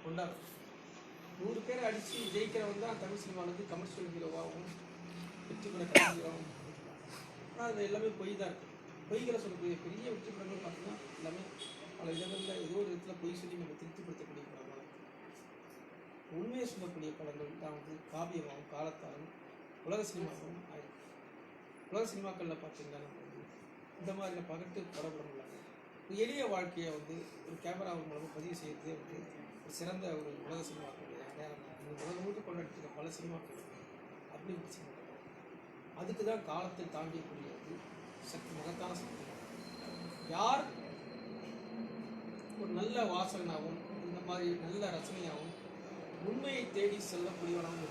கொண்டாடுறோம். 100 பேரை அடித்து ஜெயிக்கிறவன் தான் தமிழ் சினிமாவிலேருந்து கமர்ஷியல் ஹீரோவாகவும் வெற்றி பெற கலைஞராகவும். ஆனால் அது எல்லாமே பொய் தான் இருக்குது. பொய்களை சொல்லக்கூடிய பெரிய வெற்றி படங்கள் பார்த்தீங்கன்னா எல்லாமே பல இடங்களில் ஏதோ ஒரு இடத்துல பொய் சொல்லி நம்ம திருப்திப்படுத்தக்கூடிய படங்களாக இருக்குது. உண்மையை சொல்லக்கூடிய படங்கள் தான் வந்து காவியமாகவும் காலத்தாலும் உலக சினிமாவும் ஆயிருக்கு. உலக சினிமாக்களில் பார்த்தீங்கன்னா நம்ம வந்து இந்த மாதிரியான பகட்டு படப்படங்களாக எளிய வாழ்க்கையை வந்து ஒரு கேமரா மூலமாக பதிவு செய்யறதே வந்து ஒரு சிறந்த ஒரு உலக சினிமாக்களுடைய அடையாளம். உலகம் முழுக்க கொண்டாடிட்டு பல சினிமாக்கள் அப்படி ஒரு சினிமா அதுக்கு தான் காலத்தை தாண்டியக்கூடியது சக்தி, மகத்தான சக்தி. யார் ஒரு நல்ல வாசகனாகவும் இந்த மாதிரி நல்ல ரசனையாகவும் உண்மையை தேடி செல்லக்கூடியவனாகவும்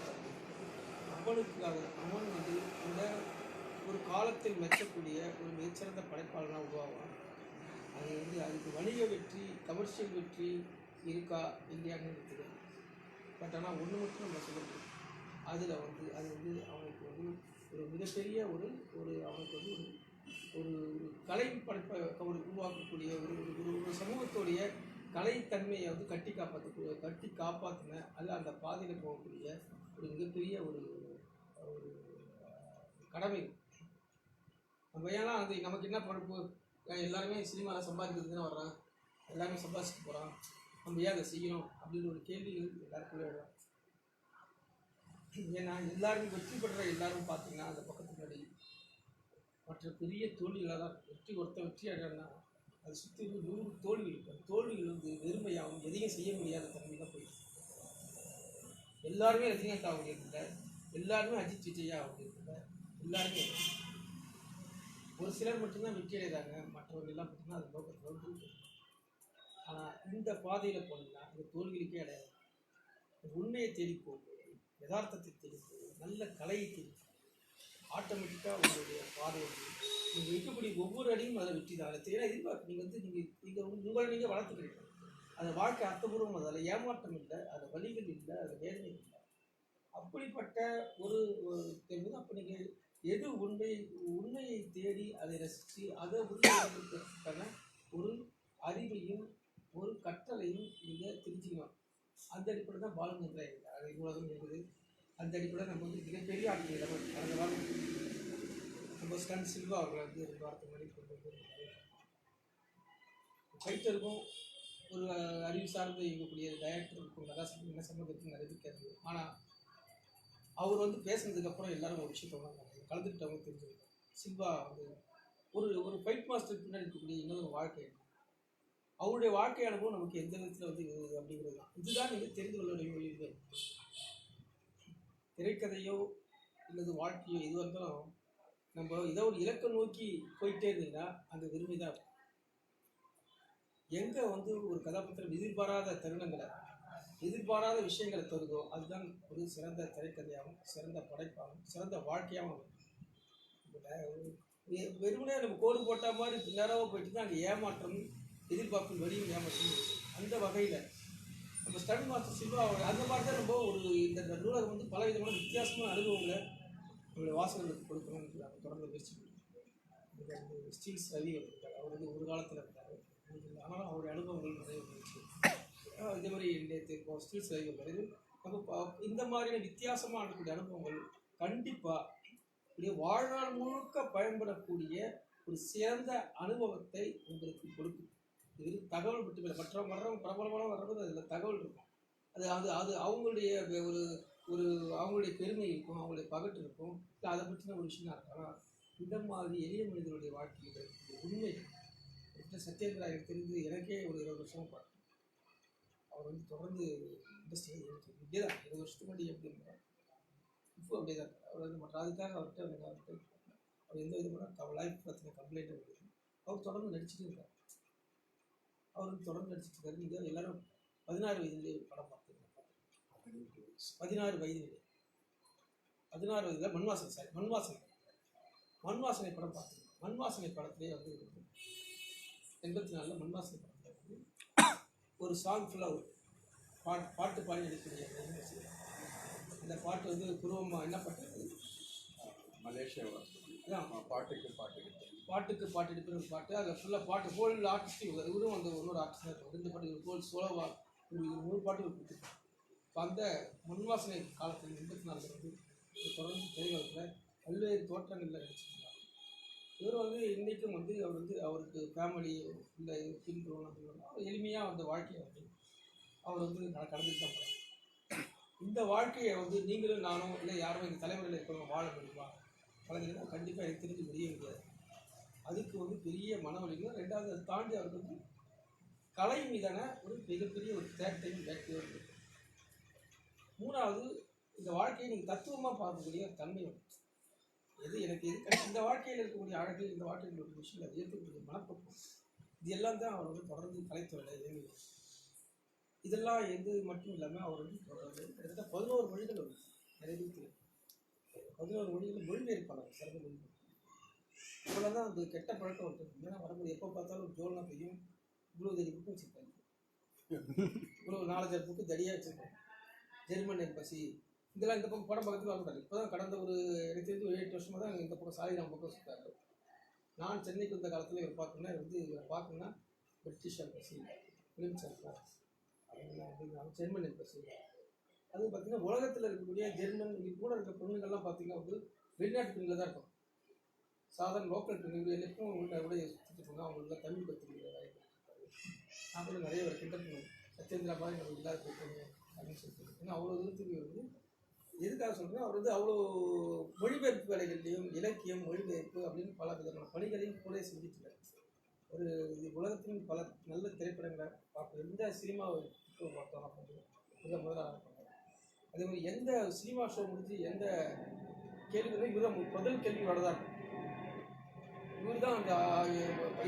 இருக்காங்க. அவன் வந்து இந்த ஒரு காலத்தில் மெச்சக்கூடிய ஒரு மிகச்சிறந்த படைப்பாளனாக உருவாவான். அது வந்து அதுக்கு வணிக வெற்றி, கமர்ஷியல் வெற்றி இருக்கா இல்லையான்னு தெரியாது. பட் ஆனால் ஒன்று மட்டும் நம்ம சொல்ல முடியும், அதில் வந்து அது வந்து அவனுக்கு வந்து ஒரு மிகப்பெரிய ஒரு ஒரு அவனுக்கு வந்து ஒரு ஒரு கலை படைப்பை ஒரு உருவாக்கக்கூடிய ஒரு ஒரு சமூகத்துடைய கலைத்தன்மையை வந்து கட்டி காப்பாற்றின அல்ல அந்த பாதையில் போகக்கூடிய ஒரு மிகப்பெரிய ஒரு ஒரு கடமை. நம்ம ஏன்னா அது நமக்கு என்ன படைப்பு, எல்லாருமே சினிமாவில் சம்பாதிக்கிறது தானே வர்றான், எல்லாருமே சம்பாதிச்சுட்டு போகிறான், நம்ம ஏன் அதை செய்யணும் அப்படின்னு ஒரு கேள்விகள் எல்லாருக்குள்ளே வரும். ஏன்னா எல்லாருமே வெற்றி பெற்ற எல்லாரும் பார்த்தீங்கன்னா அந்த பக்கத்து முன்னாடி மற்ற பெரிய தோல்விகளாக தான் வெற்றி அடைனா அதை சுற்றி 100 தோல்விகள் இருக்கும். தோல்விகள் வந்து வெறுமையாகவும் எதையும் செய்ய முடியாத தன்மை தான் போயிடுது. எல்லாருமே ரஜினிகாந்த் ஆக முடியறதில்லை, எல்லாருமே அஜித் விஜயா ஆக முடியறதில்லை, எல்லாருமே ஒரு சிலர் மட்டும்தான் வெற்றி அடைகிறாங்க, மற்றவர்கள் எல்லாம் பார்த்தீங்கன்னா அது நோக்கத்தில். ஆனால் இந்த பாதையில் போனீங்கன்னா இந்த தோல்விகளுக்கே அடையாது. உண்மையை தேடி போகும்போது, யதார்த்தத்தை தேடி போகுது, நல்ல கலையை தேடி ஆட்டோமேட்டிக்காக உங்களுடைய பாதை வந்து நீங்கள் இருக்கக்கூடிய ஒவ்வொரு அடியும் அதை வெற்றி தான். அதை தேட எதிர்பார்க்க நீங்கள் வந்து நீங்கள் உங்களை நீங்கள் வளர்த்துக்கிறீங்க. அந்த வாழ்க்கை அர்த்தபூர்வம், அதில் ஏமாற்றம் இல்லை, அதில் வலிகள் இல்லை, அதில் வேதனை இல்லை. அப்படிப்பட்ட ஒரு தெரிஞ்சு அப்போ நீங்கள் எது உண்மையை தேடி அதை ரசித்து அதை உறுதியான ஒரு அறிவையும் ஒரு கற்றலையும் நீங்கள் தெரிஞ்சுக்கணும். அந்த அடிப்படை தான் பாலுங்கிற அது உலகம் இருக்குது. அந்த அடிப்படை நம்ம வந்து மிகப்பெரிய ஆட்கள் கடந்த வாரம் நம்ம ஸ்டன் சில்வா அவர்களை வந்து 2 வாரத்துக்கு முன்னாடி கொண்டு வந்து ஃபைட்டருக்கும் ஒரு அறிவு சார்ந்து இயங்கக்கூடிய டைரக்டருக்கும் கதாசிரியர் என்ன சம்மந்தத்துக்கு நிறைவேற்றது. ஆனால் அவர் வந்து பேசுனதுக்கப்புறம் எல்லாரும் ஒரு விஷயத்த கலந்துக்கிட்டவங்க தெரிஞ்சுக்கிட்டோம். சில்வா வந்து ஒரு ஃபைட் மாஸ்டர் பின்னாடி இருக்கக்கூடிய இன்னொரு வாழ்க்கை, அவருடைய வாழ்க்கை அனுபவம் நமக்கு எந்த விதத்தில் வந்து அப்படிங்கிறது தான். இதுதான் நீங்கள் தெரிந்து கொள்ள வேண்டிய திரைக்கதையோ இல்லது வாழ்க்கையோ எது வந்தாலும் நம்ம இதை ஒரு இலக்கை நோக்கி போயிட்டே இருந்தீங்கன்னா அந்த விரும்பி தான் இருக்கும். எங்கே வந்து ஒரு கதாபாத்திரம் எதிர்பாராத தருணங்களை, எதிர்பாராத விஷயங்களை தருதோ அதுதான் ஒரு சிறந்த திரைக்கதையாகவும் சிறந்த படைப்பாகவும் சிறந்த வாழ்க்கையாகவும். வெறுமனே நம்ம கோடு போட்ட மாதிரி நேராக போயிட்டு தான் அங்கே ஏமாற்றம், எதிர்பார்க்கும் வெளியும் ஏமாற்றம். அந்த வகையில் நம்ம ஸ்டன் மாஸ்டர் சில்வா அந்த மாதிரி தான் நம்ம ஒரு இந்த நூலகம் வந்து பல விதமான வித்தியாசமான அனுபவங்களை நம்மளுடைய வாசகர்களுக்கு கொடுக்கணும்னு நாங்கள் தொடர்ந்து முயற்சி பண்ணுறோம். ஸ்டீல்ஸ் ரவி இருந்தார், அவர் வந்து ஒரு காலத்தில் இருந்தார், ஆனாலும் அவருடைய அனுபவங்கள் நிறைய இருந்துச்சு. இதே மாதிரி நேற்று இப்போ ஸ்டீல்ஸ் ரவி வருது. நம்ம இந்த மாதிரியான வித்தியாசமாக இருக்கக்கூடிய அனுபவங்கள் கண்டிப்பாக இப்படியே வாழ்நாள் முழுக்க பயன்படக்கூடிய ஒரு சிறந்த அனுபவத்தை உங்களுக்கு கொடுக்கும். இது தகவல் மட்டுமே, மற்றவங்க பிரபலமான வர்றது அதில் தகவல் இருக்கும். அது அது அது அவங்களுடைய ஒரு அவங்களுடைய பெருமை இருக்கும், அவங்களுடைய பகட்டு இருக்கும், இல்லை அதை பற்றின ஒரு விஷயம் இருக்கும். ஆனால் இந்த மாதிரி எளிய மனிதனுடைய வாழ்க்கையில் உண்மை சத்யேந்திரா எனக்கு தெரிந்து எனக்கே ஒரு 20 வருஷமாக பார்த்தேன். அவர் வந்து தொடர்ந்து இண்டஸ்ட்ரி இப்படியே தான் 20 வருஷத்துக்கு முன்னாடி எப்படி இருந்தார் இப்போ அப்படியே தான் இருக்கார். அவர் வந்து மற்ற அதுக்காக அவர்கிட்ட அவர் எந்த விதமான லைஃப் பற்றின கம்ப்ளைண்ட்டும் இருக்குது. அவர் தொடர்ந்து நடிச்சுட்டு இருக்கார். அவர் வந்து தொடர்ந்து நடிச்சிட்டு இருக்காரு. நீங்கள் எல்லாரும் 16 வயதிலே படம் பார்த்துருக்காங்க. 16 வயதிலே மண்வாசனை படம் பார்த்துருக்கோம். மண்வாசனை படத்திலே வந்து 84 மண்வாசனை படத்தில் வந்து ஒரு சாங் ஃபுல்லாக ஒரு பாட்டு பாடி நடிக்கக்கூடிய அந்த பாட்டு வந்து குருவமாக என்ன பாட்டு, மலேசியா பாட்டுக்கு பாட்டு எடுக்கிற ஒரு பாட்டு. அதில் ஃபுல்லாக பாட்டு ஹோல் ஆர்டிஸ்டிக் இவரும் அந்த இன்னொரு ஆர்டிஸ்டாக இருக்கும். 2 பாட்டு கோல் சோலோவா ஒரு 100 பாட்டுகள் கொடுத்துருக்காரு. இப்போ அந்த முன்வாசனை காலத்தில் 84 வந்து தொடர்ந்து திரையுலகத்தில் பல்வேறு தோற்றங்களில் நடிச்சிருந்தாங்க. இவர் வந்து இன்றைக்கும் வந்து அவர் வந்து அவருக்கு ஃபேமிலி இல்லை பின்புறம் அப்படின்னு அவர் எளிமையாக அந்த வாழ்க்கையை வந்து அவர் வந்து கடந்துட்டு தான் போகிறார். இந்த வாழ்க்கையை வந்து நீங்களும் நானும் இல்லை யாரும் எங்கள் தலைமுறையில் இருக்கிறவங்க வாழ முடியுமா? கலைஞர்னா கண்டிப்பாக எனக்கு தெரிஞ்சு முடிய முடியாது. அதுக்கு வந்து பெரிய மனவலிக்கும். ரெண்டாவது அதை தாண்டி அவருக்கு வந்து கலை மீதான ஒரு மிகப்பெரிய ஒரு தேட்டையும் வேட்கையும் இருக்குது. மூணாவது இந்த வாழ்க்கையை நீங்கள் தத்துவமாக பார்க்கக்கூடிய தன்மை எது எனக்கு இந்த வாழ்க்கையில் இருக்கக்கூடிய அழகு, இந்த வாழ்க்கையில் இருக்கக்கூடிய விஷயம் அதை ஏற்கக்கூடிய மனப்பக்குவம், இது எல்லாம் தான் அவர் வந்து தொடர்ந்து கலைத்துறையில் இயங்குவார். இதெல்லாம் எது மட்டும் இல்லாமல் அவர் வந்து கிட்டத்தட்ட 11 மொழிகள் வருது. நிறைய பேருக்கு 11 மொழிகள் மொழிபெயர்ப்பாளர், சிறந்த மொழிபெயர்ப்பு. இவ்வளோ தான் அந்த கெட்ட பழக்கம் இருக்குது. ஏன்னா வரும்போது எப்போ பார்த்தாலும் ஒரு ஜோல்னா பெய்யும், இவ்வளோ தடி புக்கு வச்சுருக்காங்க, இவ்வளோ 4-5 புக்கு தடியாக வச்சுருக்காங்க. ஜெர்மன் எம்பசி இதெல்லாம் இந்த பக்கம் படம் பக்கத்தில் வரக்கூடாது. இப்போ தான் கடந்த ஒரு எனக்கு தெரிஞ்சு ஒரு 7 வருஷமாக தான் இந்த பக்கம் சாலிகிராம் பக்கம் சுற்றாரு. நான் சென்னைக்கு வந்த காலத்தில் இவர் பார்த்தோம்னா வந்து இவரை பார்க்கணுன்னா பிரிட்டிஷ் எம்பசி, ஃபிலிம் சர்க்கார், அப்படின்னா ஜெர்மன் எம்பசி. அது பார்த்திங்கன்னா உலகத்தில் இருக்கக்கூடிய ஜெர்மன் இங்கே கூட இருக்க பெண்ணுங்கள்லாம் பார்த்திங்கன்னா வந்து வெளிநாட்டு பெண்கள் தான் இருக்கும். சாதாரண லோக்கல் பெண்கள் எனக்கும் கூட சுற்றிட்டு இருக்காங்க. அவங்களுக்கு தமிழ் கற்றுக்கிற வாய்ப்பு. நான் கூட நிறைய பேர் கிண்டல் பண்ணுவேன், சத்யேந்திரா மாதிரி நம்ம இல்லாத போய்ட்டு அப்படின்னு சொல்லிட்டு. ஏன்னா அவ்வளோ தூரத்துக்கு வந்து எதுக்காக சொல்கிறேன்னா அவர் வந்து அவ்வளோ மொழிபெயர்ப்பு வேலைகள்லையும் இலக்கியம் மொழிபெயர்ப்பு அப்படின்னு பல விதமான பணிகளையும் கூட செஞ்சுட்டு ஒரு உலகத்தின் பல நல்ல திரைப்படங்களை பார்ப்போம். எந்த சினிமாவை பார்த்தோம் அப்படின்னு முதலாக இருப்பாங்க. அதே மாதிரி எந்த சினிமா ஷோ முடிஞ்சு எந்த கேள்விகளும் இவர் தான் முதல் கேள்வியோட தான் இருக்கும். இவர் தான் அந்த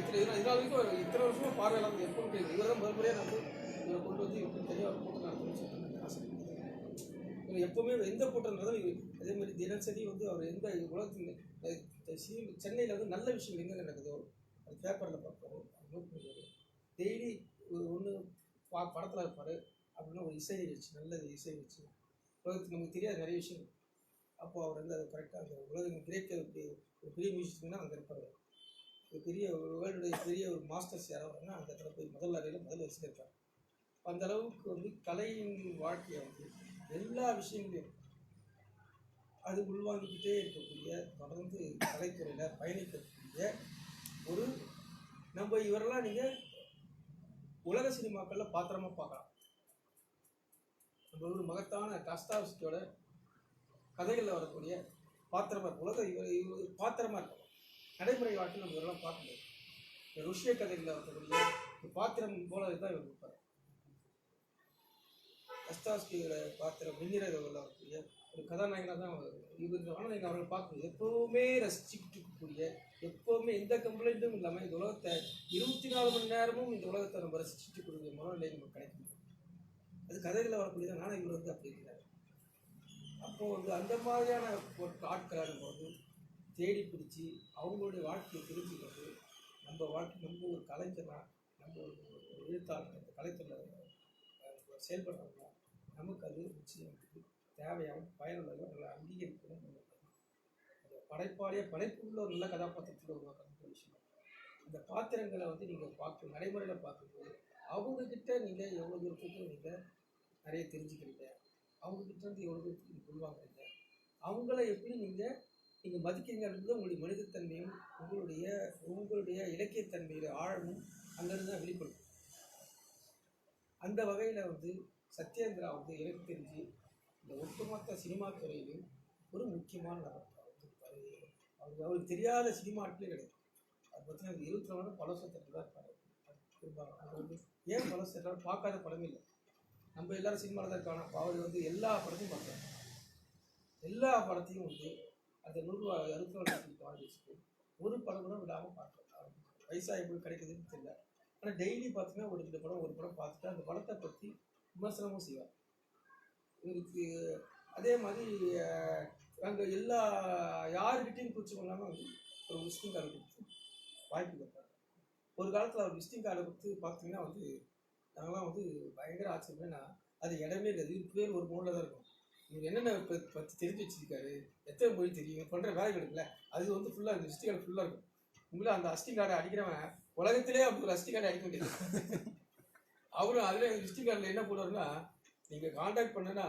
இதனால் வரைக்கும் இத்தனை வருஷமாக பார்வையாளர்கள் எப்பவும் கேட்குது. இவர் தான் முதல் முறையாக நான் வந்து இவரை கொண்டு வந்து இப்படி தெளிவாக கூட்டம் நடத்தணும்னு சொல்லிட்டு ஆசை. இவர் எப்போவுமே எந்த கூட்டம்ன்றதும் இவர் அதே மாதிரி தினசரி வந்து அவர் எந்த உலகத்தின் சென்னையில் வந்து நல்ல விஷயம் எங்கே நடக்குதோ அது பேப்பரில் பார்ப்பாரு, நோட் பண்ணுவார். டெய்லி ஒன்று படத்தில் இருப்பார். அப்படின்னா ஒரு இசை நிகழ்ச்சி, நல்ல இசை நிகழ்ச்சி, உலகத்துக்கு நமக்கு தெரியாத நிறைய விஷயம். அப்போது அவர் வந்து அதை கரெக்டாக அந்த உலகம் கிரேக்க ஒரு பெரிய மியூசிக்னா அங்கே இருப்பார். ஒரு பெரிய வேர்ல்டுடைய பெரிய ஒரு மாஸ்டர்ஸ் யாராவதுன்னா அந்த இடத்துல போய் முதல் அறையில் முதல் வச்சுட்டு இருப்பார். அந்த அளவுக்கு வந்து கலையின் வாழ்க்கையை வந்து எல்லா விஷயங்களையும் அது உள்வாங்கிக்கிட்டே இருக்கக்கூடிய தொடர்ந்து கலைத்துறையில் பயணிக்கக்கூடிய ஒரு நம்ம இவரெல்லாம் நீங்கள் உலக சினிமாக்களில் பாத்திரமாக பார்க்கலாம். நம்ம ஒரு மகத்தான டாஸ்டாவ்ஸ்கியோட கதைகளில் வரக்கூடிய பாத்திரமாக உலக இவர் பாத்திரமாக இருக்கும். நடைமுறை வாழ்க்கையில் நம்ம இவரெல்லாம் பார்க்க முடியாது. ருஷ்ய கதைகளில் வரக்கூடிய பாத்திரம் போல தான் இவர் இருப்பார். டாஸ்டாவ்ஸ்கியோட பாத்திரம் வெண்ணிறவில் வரக்கூடிய ஒரு கதாநாயகனாக தான் இவர். ஆனால் நீங்கள் அவர்களை பார்க்கணும் எப்போவுமே ரசிச்சுக்கிட்டு இருக்கக்கூடிய, எப்போவுமே எந்த கம்ப்ளைண்ட்டும் இல்லாமல் இந்த உலகத்தை 24 மணி நேரமும் இந்த உலகத்தை நம்ம ரசிச்சுட்டு இருக்கக்கூடிய மனநிலை நமக்கு கிடைக்கும். அது கதைகளில் வரக்கூடியதான். ஆனால் இவர் வந்து அப்படி இருக்கிறார். அப்போது வந்து அந்த மாதிரியான ஒரு ஆட்களாக நம்ம வந்து தேடி பிடிச்சி அவங்களுடைய வாழ்க்கையை தெரிஞ்சுக்கிறது, நம்ம வாழ்க்கை நம்ம ஒரு கலைஞராக நம்ம ஒரு எழுத்தாளர் இந்த கலைத்துறையில் செயல்படுறாங்க, நமக்கு அது நிச்சயம் தேவையான பயனுள்ள நல்ல அங்கீகரிக்கணும். படைப்பாளியாக படைப்புள்ள ஒரு நல்ல கதாபாத்திரத்தில் உருவாக்கக்கூடிய விஷயம். அந்த பாத்திரங்களை வந்து நீங்கள் பார்க்க நடைமுறையில் பார்க்கும்போது அவங்கக்கிட்ட நீங்கள் எவ்வளோ தூரத்துக்கு நீங்கள் நிறைய தெரிஞ்சுக்கிறீங்க, அவங்கக்கிட்ட இருந்து எவ்வளோ தூரத்துக்கு நீங்கள் உருவாக்குறீங்க, அவங்கள எப்படி நீங்கள் மதிக்கிறீங்க அப்படின்றது உங்களுடைய மனிதத்தன்மையும் உங்களுடைய இலக்கியத்தன்மையோட ஆழமும் அங்கேருந்து தான் வெளிப்படும். அந்த வகையில் வந்து சத்யேந்திரா வந்து எனக்கு தெரிஞ்சு இந்த ஒட்டுமொத்த சினிமா துறையிலும் ஒரு முக்கியமான நபர். அவருக்கு தெரியாத சினிமா ஆட்களே கிடையாது. அது பார்த்தீங்கன்னா 24 வருடம் பல வருஷத்துக்கு தான் இருப்பார். அது வந்து ஏன் பல வருஷம் பார்க்காத படமே இல்லை. நம்ம எல்லாரும் சினிமாவில் தான் இருக்காங்க. அவர் வந்து எல்லா படத்தையும் பார்க்குறாங்க. எல்லா படத்தையும் வந்து அந்த 160 வருடத்துக்கு வாங்கி வச்சுட்டு ஒரு படம் கூட விடாமல் பார்க்குறாங்க. பைசா எப்படி கிடைக்குதுன்னு தெரியல. ஆனால் டெய்லி பார்த்தீங்கன்னா ஒரு படம் பார்த்துட்டு அந்த படத்தை பற்றி விமர்சனமும் செய்வார். இவருக்கு அதே மாதிரி அங்கே யாருக்கிட்டையும் குறிச்சு கொள்ளாமல் வந்து ஒரு விசிட்டிங் கார்டு கொடுத்து வாய்ப்பு கொடுத்தாரு. ஒரு காலத்தில் அவர் விசிட்டிங் கார்டை கொடுத்து பார்த்தீங்கன்னா வந்து நாங்களாம் வந்து பயங்கர ஆச்சரியம்னா அது இடமே இல்லை. இதுக்கு பேர் ஒரு மூணில் தான் இருக்கும். இவர் என்னென்ன பற்றி தெரிஞ்சு வச்சுருக்காரு, எத்தனை மொழி தெரியும், பண்ணுற வேலைகள் இருக்குல்ல, அது வந்து ஃபுல்லாக இந்த விசிட்டிங் கார்டு ஃபுல்லாக இருக்கும். உங்களை அந்த அஸ்டிங் கார்டை அடிக்கிறவன் உலகத்திலே அப்படி ஒரு அஸ்டிங் கார்டை அடிக்க முடியாது. அவரும் அதில் விசிட்டிங் கார்டில் என்ன போடுவாருன்னா, நீங்கள் காண்டாக்ட் பண்ணனா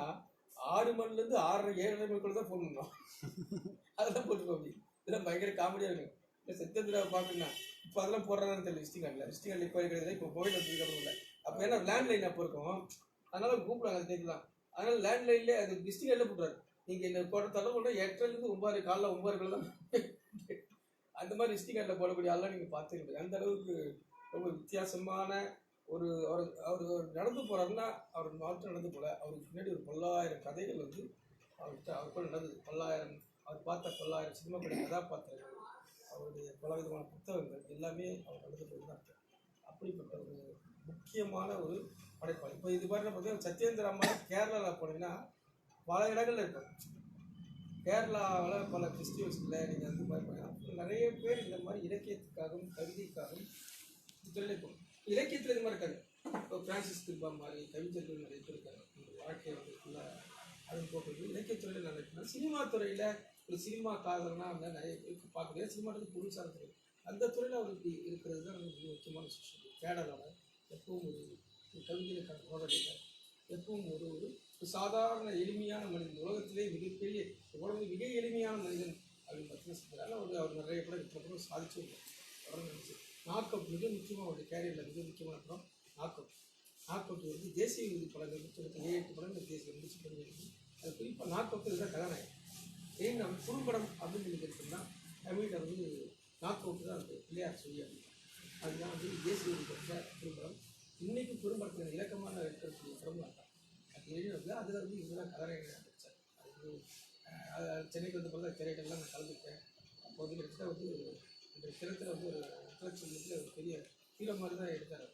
6 மணிலேருந்து 6:30 7:30 மணிக்குள்ள தான் ஃபோன் பண்ணணும். அதெல்லாம் போட்டுருக்கோம். அப்படி இதெல்லாம் பயங்கர காமெடியாக இருக்கும். இல்லை சத்யேந்திராவை பார்க்கணுன்னா இப்போ அதெல்லாம் போடுறாங்கன்னு தெரியல. விசிட்டிங் கார்டில் இப்போ இருக்கிறது இப்போ மொபைல் வந்ததுக்கப்புறம் இல்லை. அப்போ ஏன்னா லேண்ட்லைன் அப்போ இருக்கும், அதனால கூப்பிடுவாங்க அது தெரியுதான். அதனால லேண்ட்லைன்லேயே அது விசிட்டிங் கார்டில் போட்டுறாரு. நீங்கள் இந்த தள்ள போட்டால் 8:30லேருந்து 9 காலைல 9 தான் அந்த மாதிரி விசிட்டிங் கார்டில் போடக்கூடிய ஆள்லாம் நீங்கள் பார்த்துருக்கீங்க. அந்த அளவுக்கு ரொம்ப வித்தியாசமான ஒரு அவர் நடந்து போகிறாருன்னா அவர் மாற்றம் நடந்து போல. அவருக்கு பின்னாடி ஒரு 10,000 கதைகள் வந்து அவர் கூட நடந்தது. 10,000 அவர் பார்த்த 10,000 சினிமா பட கதாபாத்திரங்கள், அவருடைய பல விதமான புத்தகங்கள் எல்லாமே அவர் நடந்து போய் தான் இருக்கார். அப்படிப்பட்ட ஒரு முக்கியமான ஒரு படைப்பாளி. இப்போ இது மாதிரி பார்த்தீங்கன்னா சத்யேந்திர மாதிரி கேரளாவில் போனீங்கன்னா பல இடங்கள்ல இருப்பார். கேரளாவில் பல ஃபெஸ்டிவல்ஸில் நீங்கள் அந்த மாதிரி பண்ணலாம். நிறைய பேர் இந்த மாதிரி இலக்கியத்துக்காகவும் கவிதைக்காகவும் தொழில்நுட்பம் இலக்கியத்தில் இது மாதிரி இருக்காங்க. இப்போ பிரான்சிஸ் கிருபா மாதிரி கவிஞர்கள் நிறைய பேர் இருக்காங்க. வாழ்க்கையை வந்து ஃபுல்லாக அதன் போக்குறது இலக்கியத்துறையில் நல்லா இருக்குன்னா, சினிமா துறையில் ஒரு சினிமா காதல்னா அந்த நிறைய பேருக்கு பார்க்குறது. சினிமாவுக்கு புதுசாக இருக்குது. அந்த துறையில் அவருக்கு இருக்கிறது தான் மிக முக்கியமான விஷயம். கேரளாவில் எப்பவும் ஒரு கவிதைகளுக்கான போராடிகள், எப்பவும் ஒரு சாதாரண எளிமையான மனிதன், உலகத்திலே மிகப்பெரிய உலகத்தில் மிக எளிமையான மனிதன் அப்படின்னு பார்த்தீங்கன்னா சொல்கிறாங்க. அவர் நிறைய படம் இருக்கிறப்பறம் சாதிச்சு படம் நினச்சி நாக்கவுட் மிக முக்கியமாக அவருடைய கேரியரில் மிக முக்கியமான படம் நாக்கவுட் வந்து தேசிய விருது படங்கள் 7-8 படங்கள் தேசிய முடிச்சு பண்ணியிருக்கு. அது குறிப்பாக நாக்கவுட் இதுதான் கதாநாயகன். ஏன்னா குறும்படம் அப்படின்னு சொல்லி இருக்குன்னா தமிழில் வந்து நாக்கவுட் தான் அது பிள்ளையார் சொல்லி அப்படின்னு அதுதான் வந்து தேசிய விருது பெற்ற குறும்படம். இன்றைக்கும் குறும்படத்தில் இலக்கமான இருக்கக்கூடிய படம் தான் அது எழுதினது. அதில் வந்து இதுதான் கதாநாயகன் நடித்தார். அது சென்னைக்கு வந்த பிறகு திரையிடலாம் நான் கலந்துருக்கேன். அப்போ வந்து கிட்டத்தட்ட வந்து இந்த திறத்தில் வந்து ஒரு இலட்சத்தில் ஒரு பெரிய ஹீரோ மாதிரி தான் எடுத்தார்.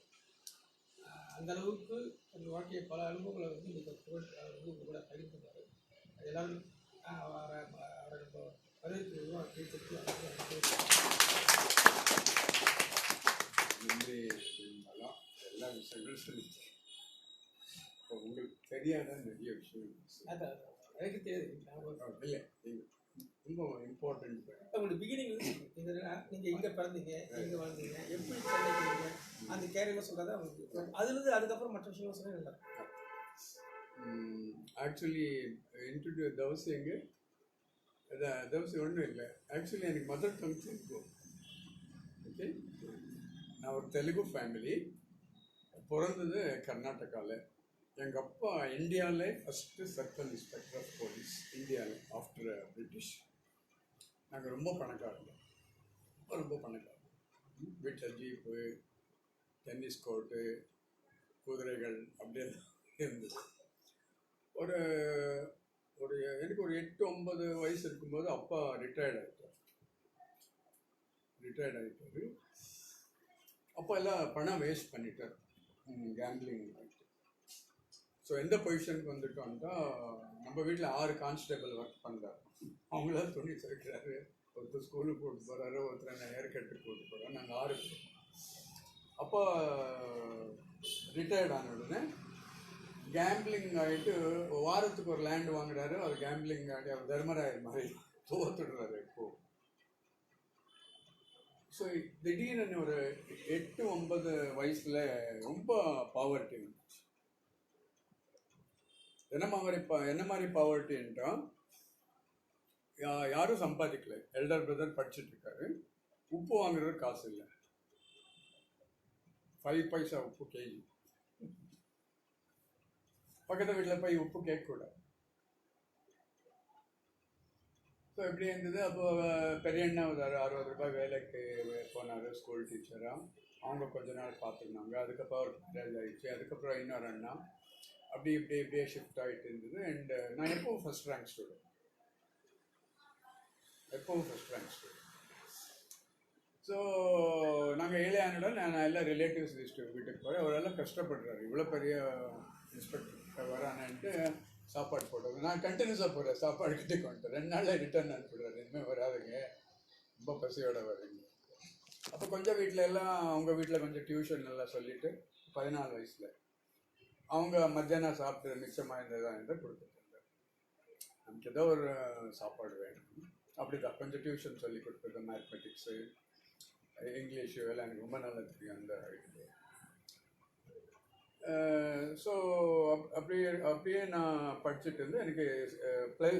அந்த அளவுக்கு அந்த வாழ்க்கையை பல அனுபவங்களை வந்து இன்றைக்கி புகழ் வந்து உங்கள் கூட பகிர்ந்துருந்தார். எல்லாரும் அவரை நம்ம வரவேற்பு உருவாக்கி நன்றி இருந்தாலும் எல்லா விஷயங்களும் சொல்லிச்சேன். இப்போ உங்களுக்கு தெரியாத நிறைய விஷயம் அதான் எனக்கு தெரியாது. இல்லை ரொம்ப இம்பார்ட்டன்ட். உங்களோட பிகினிங் நீங்கள் எங்கே பிறந்தீங்க, எங்கே வாழ்ந்தீங்க, எப்படி சென்னைக்கு அந்த கேரியரில் சொல்கிறதா உங்களுக்கு அதுலேருந்து அதுக்கப்புறம் மற்ற விஷயம் சொன்னால் நல்லா ஆக்சுவலி இன்ட்ரடியூஸ் தவசி எங்கே தவசி ஒன்றும் இல்லை. ஆக்சுவலி எனக்கு மதர் டங் தெலுங்கு. ஓகே, நான் ஒரு தெலுங்கு ஃபேமிலி. பிறந்தது கர்நாடகாவில். எங்கள் அப்பா இந்தியாவிலே first circle inspector of police இந்தியாவில் ஆஃப்டர் பிரிட்டிஷ். நாங்கள் ரொம்ப பணக்காரங்க, ரொம்ப பணக்காரங்க. வீட்டில் ஜீப்பு, டென்னிஸ் கோர்ட்டு, குதிரைகள் அப்படியெல்லாம் இருந்தது. ஒரு ஒரு எனக்கு ஒரு 8-9 வயசு இருக்கும்போது அப்பா ரிட்டையர்ட் ஆகிட்டார். அப்பா எல்லாம் பணம் வேஸ்ட் பண்ணிட்டார் கேம்பிளிங் ஆகிட்டு. ஸோ எந்த பொசிஷனுக்கு வந்துட்டோம்னா, நம்ம வீட்டில் 6 கான்ஸ்டபிள் ஒர்க் பண்ணுறாரு. அவங்களாம் துணி சேர்க்கிறாரு, ஒருத்தர் ஸ்கூலுக்கு கூப்பிட்டு போகிறாரு, ஒருத்தர் ஹேர் கட்டுக்கு கூப்பிட்டு போகிறாரு. நாங்கள் 6 பேர். அப்போ ரிட்டையர்ட் ஆன உடனே கேம்பிளிங் ஆகிட்டு வாரத்துக்கு ஒரு லேண்டு வாங்குறாரு. அவர் கேம்பிளிங் ஆகி அவர் தர்மராயர் மாதிரி தோத்துடுறாரு இப்போது. ஸோ திடீர்னு ஒரு 8-9 வயசில் ரொம்ப பாவர்ட்டி வந்துச்சு. என்ன மாதிரி பாவர்ட்டின்ட்டா, யாரும் சம்பாதிக்கல. எல்டர் பிரதர் படிச்சுட்டு இருக்காரு. உப்பு வாங்குறது காசு இல்லை. 5 பைசா உப்பு கேஜி. பக்கத்து வீட்டில் போய் உப்பு கேட்கக்கூடாது. ஸோ எப்படி இருந்தது. அப்போ பெரிய அண்ணா ஒரு 60 ரூபாய் வேலைக்கு போனார், ஸ்கூல் டீச்சராக. அவங்க கொஞ்ச நாள் பார்த்துருந்தாங்க. அதுக்கப்புறம் அவர் மேரேஜ் ஆகிடுச்சு. அதுக்கப்புறம் இன்னொரு அண்ணா. அப்படி இப்படியே ஷிஃப்ட் ஆகிட்டு இருந்தது. அண்டு நான் எப்போவும் ஃபஸ்ட் ரேங்க் ஸ்டூடெண்ட். ஸோ நாங்கள் ஏழை ஆனோட நான் எல்லாம் ரிலேட்டிவ்ஸ் வீட்டுக்கு போகிறேன். அவரெல்லாம் கஷ்டப்படுறாரு. இவ்வளோ பெரிய இன்ஸ்பெக்டர் வரானன்ட்டு சாப்பாடு போட்டது. நான் கண்டினியூஸாக போகிறேன், சாப்பாடு கிட்டே கொண்டு 2 நாளில் ரிட்டர்ன் அனுப்பிடுறாரு. இனிமேல் வராதுங்க, ரொம்ப பசியோட வரீங்க. அப்போ கொஞ்சம் வீட்டில் எல்லாம் அவங்க வீட்டில் கொஞ்சம் டியூஷன் எல்லாம் சொல்லிவிட்டு 14 வயசில் அவங்க மத்தியானம் சாப்பிட்டு மிச்சமாக இருந்ததா இருந்தால் கொடுத்துட்டு நமக்கு ஏதோ ஒரு சாப்பாடு வேணும். அப்படி தான் கொஞ்சம் டியூஷன் சொல்லி கொடுத்தது. மேத்மெட்டிக்ஸு, இங்கிலீஷு எல்லாம் எனக்கு ரொம்ப நல்லா தெரியும். அந்த ஸோ அப்படியே அப்படியே நான் படிச்சுட்டு இருந்து எனக்கு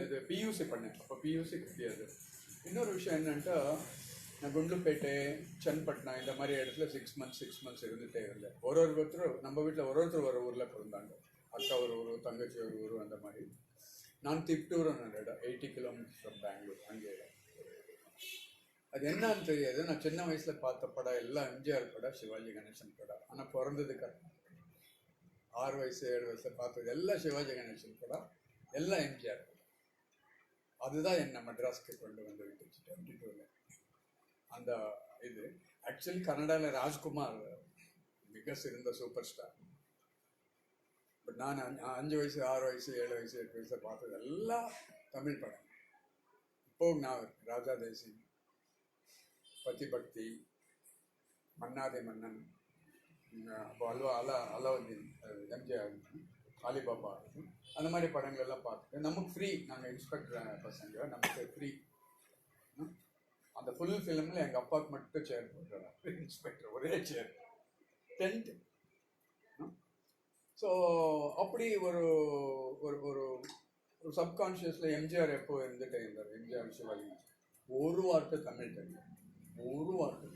இது பியூசி பண்ணேன். அப்போ பியூசி கிடையாது. இன்னொரு விஷயம் என்னென்ட்டா, நான் குண்டுப்பேட்டை, சென்பட்னா இந்த மாதிரி இடத்துல 6 months இருந்துகிட்டே இருந்தேன். ஒருத்தர் நம்ம வீட்டில் ஒரு ஊரில் பிறந்தாங்க. அக்கா ஒரு ஊர், தங்கச்சி ஒரு ஊர், அந்த மாதிரி. நான் திப்டூர்னு இடம், 80 kilometers ஃப்ரம் பெங்களூர். அங்கே அது என்னன்னு தெரியாது. நான் சின்ன வயசில் பார்த்த படம் எல்லாம் எம்ஜிஆர் படம், சிவாஜி கணேசன் படம். ஆனால் பிறந்ததுக்கு 6 வயசு 7 வயசில் பார்த்தது எல்லாம் சிவாஜி கணேசன் படம், எல்லாம் எம்ஜிஆர் படம். அதுதான் என்னை மெட்ராஸ்க்கு கொண்டு வந்து விட்டுச்சு 22ல். அந்த இது ஆக்சுவலி கன்னடாவில் ராஜ்குமார் மிக சிறந்த சூப்பர் ஸ்டார். பட் நான் 5 வயசு 6 வயசு 7 வயசு 8 வயசில் பார்த்தது எல்லாம் தமிழ் படம். இப்போ நான் ராஜா தேசிங், பத்தி பக்தி, மன்னாதே மன்னன், அப்போ அலாவுதீன், எம்ஜிஆர், அலிபாபா, அந்த மாதிரி படங்கள் எல்லாம் பார்த்துட்டு நமக்கு ஃப்ரீ. நாங்கள் இன்ஸ்பெக்டர் பசங்க, நமக்கு ஃப்ரீ. அந்த ஃபுல் ஃபிலிமில் எங்கள் அப்பாவுக்கு மட்டும் சேர் போட்டுறாரு இன்ஸ்பெக்டர், ஒரே சேர், டென்ட். ஸோ அப்படி ஒரு ஒரு ஒரு ஒரு சப்கான்ஷியஸில் எம்ஜிஆர் எப்போ இருந்துகிட்டே இருந்தார். எம்ஜிஆர், சிவாஜி. ஒரு வார்த்தை தமிழ் தெரியும், ஒரு வார்த்தை,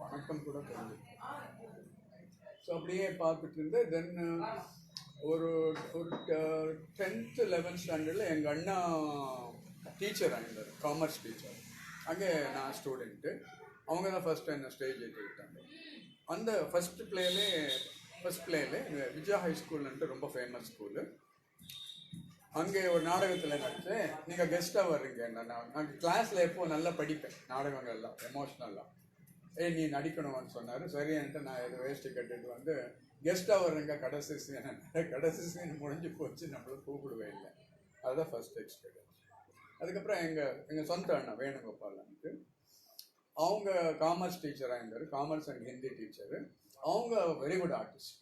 வணக்கம் கூட தெரிஞ்சு. ஸோ அப்படியே பார்த்துட்டு இருந்து தென் ஒரு ஒரு 10th 11th ஸ்டாண்டர்டில் எங்கள் அண்ணா டீச்சர் ஆகிருந்தார், காமர்ஸ் டீச்சர். அங்கே நான் ஸ்டூடெண்ட்டு. அவங்க தான் ஃபஸ்ட்டு என்ன ஸ்டேஜ் ஏற்றிக்கிட்டாங்க. அந்த ஃபஸ்ட் பிளேலே விஜயா ஹை ஸ்கூல்ன்ட்டு ரொம்ப ஃபேமஸ் ஸ்கூலு. அங்கே ஒரு நாடகத்தில் நடித்தேன். நீங்கள் கெஸ்ட்டாக வர்றீங்க. நான் கிளாஸில் எப்போது நல்லா படிப்பேன், நாடகங்கள்லாம் எமோஷ்னலாக. நீ நடிக்கணும்னு சொன்னார். சரின்ட்டு நான் இது வேஸ்ட்டு கட்டிட்டு வந்து கெஸ்ட்டாக வர்றேங்க. கடைசி சீன் முடிஞ்சு போச்சு, நம்மளும் கூப்பிடுவே இல்லை. அதுதான் ஃபஸ்ட் எக்ஸ்பீரியன்ஸ். அதுக்கப்புறம் எங்கள் சொந்த அண்ணா வேணுகோபாலன்ட்டு, அவங்க காமர்ஸ் டீச்சராக இருந்தார், காமர்ஸ் அண்ட் ஹிந்தி டீச்சரு. அவங்க வெரி குட் ஆர்டிஸ்ட்.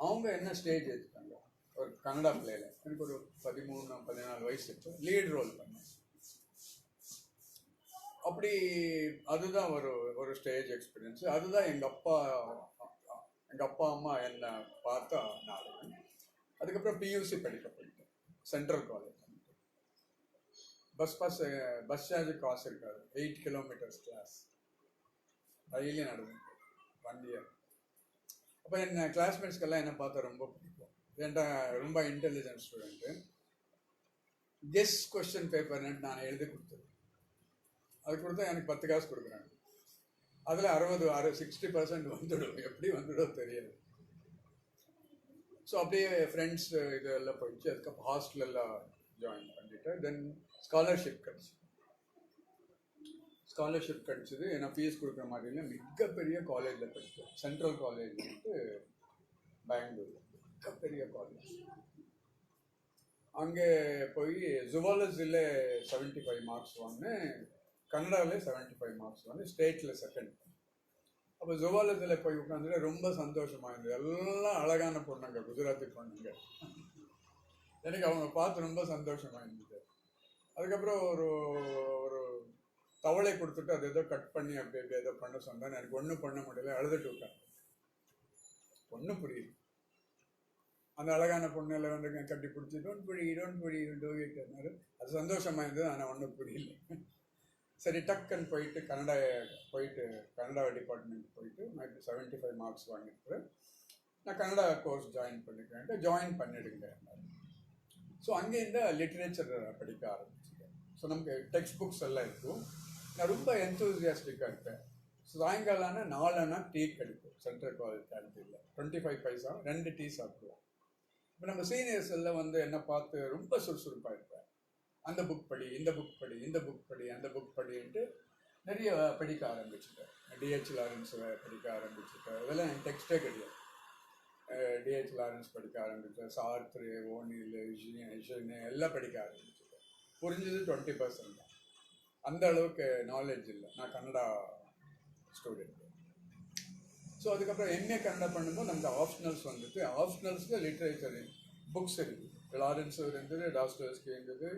அவங்க என்ன ஸ்டேஜ் எடுத்துட்டாங்க, ஒரு கன்னடா பிளேயில். எனக்கு ஒரு 13-14 வயசு இருக்கு, லீட் ரோல் பண்ணேன். அப்படி அதுதான் ஒரு ஸ்டேஜ் எக்ஸ்பீரியன்ஸு. அதுதான் எங்கள் அப்பா அம்மா என்னை பார்த்தா நாடகம். அதுக்கப்புறம் பியூசி படிக்க போயிட்டேன் சென்ட்ரல் காலேஜ். பஸ் சார்ஜ் காசு இருக்காது, 8 kilometers கிளாஸ் டெய்லி நடந்து 1 year. அப்போ என்ன கிளாஸ்மேட்ஸ்க்கெல்லாம் என்ன பார்த்தா ரொம்ப பிடிக்கும். ஏன்டா ரொம்ப இன்டெலிஜென்ட் ஸ்டூடெண்ட்டு. கெஸ் கொஸ்டின் பேப்பர்னு நான் எழுதி கொடுத்தது. அது கொடுத்தா எனக்கு 10 காசு கொடுக்குறாங்க. அதில் 60% வந்துடும். எப்படி வந்துடும் தெரியாது. ஸோ அப்படியே ஃப்ரெண்ட்ஸ் இதெல்லாம் போயிடுச்சு. அதுக்கப்புறம் ஹாஸ்டலெல்லாம் ஜாயின் பண்ணிட்டு தென் ஸ்காலர்ஷிப் கிடச்சிது. ஏன்னா ஃபீஸ் கொடுக்குற மாதிரி இல்லை, மிகப்பெரிய காலேஜில் படித்தேன். சென்ட்ரல் காலேஜ் வந்துட்டு பெங்களூர், மிகப்பெரிய காலேஜ். அங்கே போய் ஜுவாலஜியில் 75 marks வாங்கினேன், கன்னடாவில் 75 marks வாங்கினேன், ஸ்டேட்டில் செகண்ட். அப்போ ஜுவாலஜியில் போய் உட்காந்துட்டு ரொம்ப சந்தோஷமாக இருந்தது. எல்லாம் அழகான பொண்ணுங்க, குஜராத்தி பொண்ணுங்க. எனக்கு அவங்க பார்த்து ரொம்ப சந்தோஷமாக இருந்தது. அதுக்கப்புறம் ஒரு தவளை கொடுத்துட்டு அது ஏதோ கட் பண்ணி அப்படி ஏதோ பண்ண சொன்னேன். எனக்கு ஒன்றும் பண்ண முடியல, அழுதுட்டு உட்காந்து. ஒன்றும் புரியுது. அந்த அழகான பொண்ணில் வந்து கட்டி பிடிச்சி டோன்ட் புரி டோயிட்டாரு. அது சந்தோஷமாக இருந்தது, ஆனால் ஒன்றும் புரியல. சரி டக்குன்னு போயிட்டு கன்னடா டிபார்ட்மெண்ட் போயிட்டு நான் 75 marks வாங்கிட்டு நான் கன்னடா கோர்ஸ் ஜாயின் பண்ணிடுங்க. ஸோ அங்கேருந்து லிட்ரேச்சர் படிக்க ஆரம்பிச்சிட்டேன். ஸோ நமக்கு டெக்ஸ்ட் புக்ஸ் எல்லாம் இருக்கும். நான் ரொம்ப என்தூசியாஸ்டிக்காக இருப்பேன். சாயங்காலம் 4 டீ கிடைக்கும் சென்ட்ரல் காலேஜ் கேன்டீனில், 25 பைசா 2 டீ சாப்பிடுவோம். இப்போ நம்ம சீனியர்ஸ் எல்லாம் வந்து என்னை பார்த்து ரொம்ப சுறுசுறுப்பாக இருப்பேன். அந்த புக் படி, இந்த புக் படின்ட்டு நிறைய படிக்க ஆரம்பிச்சுட்டேன். டிஹெச் லாரன்ஸ் படிக்க ஆரம்பிச்சுட்டேன். இதெல்லாம் என் டெக்ஸ்டே கிடையாது. டிஹெச் லாரன்ஸ் படிக்க ஆரம்பித்தேன். சார்த்ரு, ஓனில், இஷினு எல்லாம் படிக்க ஆரம்பிச்சுட்டேன். புரிஞ்சது 20% தான். அந்த அளவுக்கு நாலேஜ் இல்லை. நான் கன்னடா ஸ்டூடெண்ட். ஸோ அதுக்கப்புறம் எம்ஏ கன்னடா பண்ணும்போது நமக்கு ஆப்ஷனல்ஸ் வந்துட்டு, ஆப்ஷனல்ஸில் லிட்ரேச்சர் புக்ஸ் இருக்குது. லாரன்ஸ் இருந்தது, டாஸ்டாயெவ்ஸ்கி இருந்தது,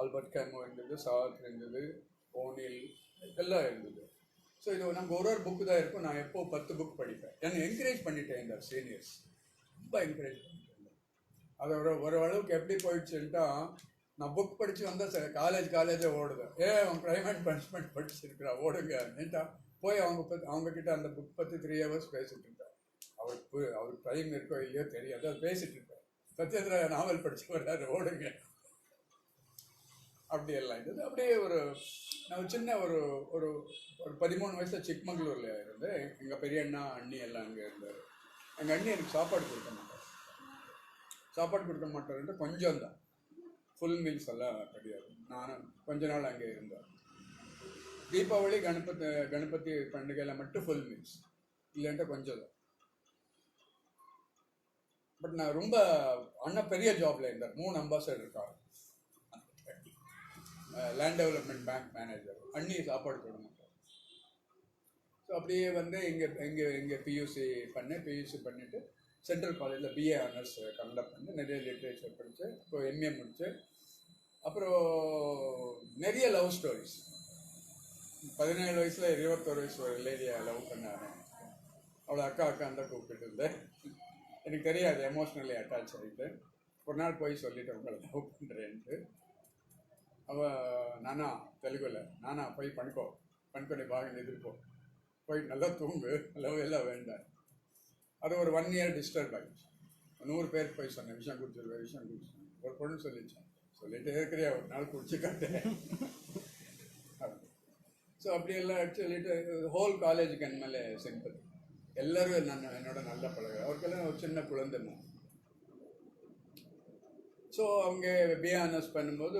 ஆல்பர்ட் கேமு இருந்தது, சார்த்ரு இருந்தது, ஓனில் எல்லாம் இருந்தது. ஸோ இது நமக்கு ஒரு புக்கு தான் இருக்கும். நான் எப்போ 10 புக் படிப்பேன். என்னை என்கரேஜ் பண்ணிட்டேன் இந்த சீனியர்ஸ். ரொம்ப என்கரேஜ் பண்ணிட்டு. அது ஒரு அளவுக்கு எப்படி போயிடுச்சுன்ட்டா, நான் புக் படித்து வந்தால் சரி காலேஜே ஓடுது. அவன் கிளைமேட் பனிஷ்மெண்ட் படிச்சிருக்கிறா ஓடுங்க அப்படின்ட்டா போய் அவங்கக்கிட்ட அந்த புக் பற்றி 3 hours பேசிட்டு இருந்தார். அவருக்கு டைம் இருக்கோ இல்லையோ தெரியாது, அது பேசிட்டு இருக்கார். சத்யேந்திர நாவல் படிச்சு வர்றாரு ஓடுங்க அப்படியெல்லாம் இருந்தது. அப்படியே நான் சின்ன ஒரு ஒரு 13 வயசுல சிக்மங்களூரில் இருந்து எங்கள் பெரிய அண்ணா அண்ணி எல்லாம் அங்கே இருந்தார். எங்கள் அண்ணி எனக்கு சாப்பாடு கொடுக்க மாட்டாருன்ட்டு கொஞ்சம் தான், ஃபுல் மீல்ஸ் எல்லாம் கிடையாது. நானும் கொஞ்ச நாள் அங்கே இருந்தேன். தீபாவளி கணபதி பண்டிகையில் மட்டும் ஃபுல் மீல்ஸ், இல்லைன்ட்டு கொஞ்சம் தான். பட் நான் ரொம்ப அண்ணன் பெரிய ஜாப்ல இருந்தார். 3 அம்பாசடர் இருக்கார். Land development bank manager. அண்ணி சாப்பாடு போட மாட்டார். ஸோ அப்படியே இங்கே பியூசி பண்ணிவிட்டு சென்ட்ரல் காலேஜில் பிஏ ஆனர்ஸ் கண்டக்ட் பண்ணி நிறைய லிட்ரேச்சர் படித்தேன். இப்போ எம்ஏ முடித்தேன். அப்புறம் நிறைய லவ் ஸ்டோரிஸ். 17 வயசில் 21 வயசு ஒரு லேடியை லவ் பண்ண ஆரம்பிச்சேன். அவளை அக்கா தான் கூப்பிட்டு இருந்தேன். எனக்கு தெரியாது, எமோஷ்னலி அட்டாச் ஆகிட்டு ஒரு நாள் போய் சொல்லிவிட்டேன் உங்களை லவ் பண்ணுறேன்ட்டு. நானா தெலுங்குல நானா போய் பணிக்கொண்டே பாகன் எதிர்ப்போம், போய் நல்லா தூங்கு, லவ் எல்லாம் வேண்டாம். அது ஒரு 1 year டிஸ்டர்ப் ஆகிடுச்சு. 100 பேருக்கு போய் சொன்னேன், விஷயம் குடிச்சிருவேன். ஒரு பொண்ணு சொல்லிட்டு இருக்கிறியா ஒரு நாள் குடிச்சு காட்டேன். ஸோ அப்படியெல்லாம் சொல்லிட்டு ஹோல் காலேஜுக்கு என் மேலே சிம்பதி. எல்லோரும் என்னோட நல்ல பழக. அவருக்கெல்லாம் ஒரு சின்ன குழந்தை. ஸோ அவங்க பிஏ ஆனர்ஸ் பண்ணும்போது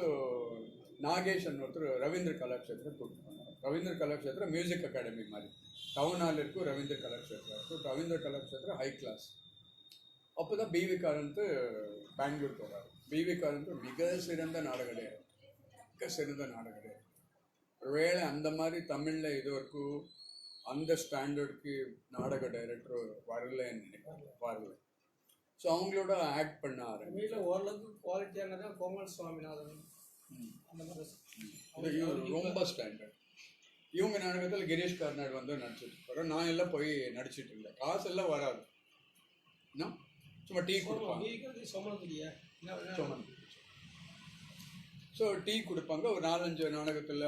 நாகேஷன் ஒருத்தர் ரவீந்திர கலாக்ஷேத்திரம் கூப்பிட்டு போனார். ரவீந்திர கலாக்ஷேத்திரம் மியூசிக் அகாடமி மாதிரி டவுன் ஹால் இருக்கும். ரவீந்திர கலாக்ஷேத்திரம் இருக்கும். Ravindra Kalakshetram high class. அப்போ தான் பிவி காரந்த் பெங்களூர் போகிறார். பிவி காரந்த் மிக சிறந்த நாடகடையார். ஒருவேளை அந்த மாதிரி தமிழில் இது வரைக்கும் அந்த ஸ்டாண்டர்டுக்கு நாடக டைரக்டர் வரலன்னு நினைக்கிறேன். ஸோ அவங்களோட ஆக்ட் பண்ண ஆரம்பிச்சு ஓரளவுக்கு குவாலிட்டியானதான் கோமல் சுவாமிநாதன் அந்த மாதிரி ரொம்ப ஸ்டாண்டர்ட். இவங்க நாடகத்தில் கிரீஷ் கர்நாடு வந்து நடிச்சிட்டு இருப்பாரு. நான் எல்லாம் போய் நடிச்சிட்டு இருந்தேன். காசு எல்லாம் வராது, சும்மா டீ கொடுப்பாங்க. ஸோ டீ கொடுப்பாங்க. ஒரு 4-5 நாடகத்தில்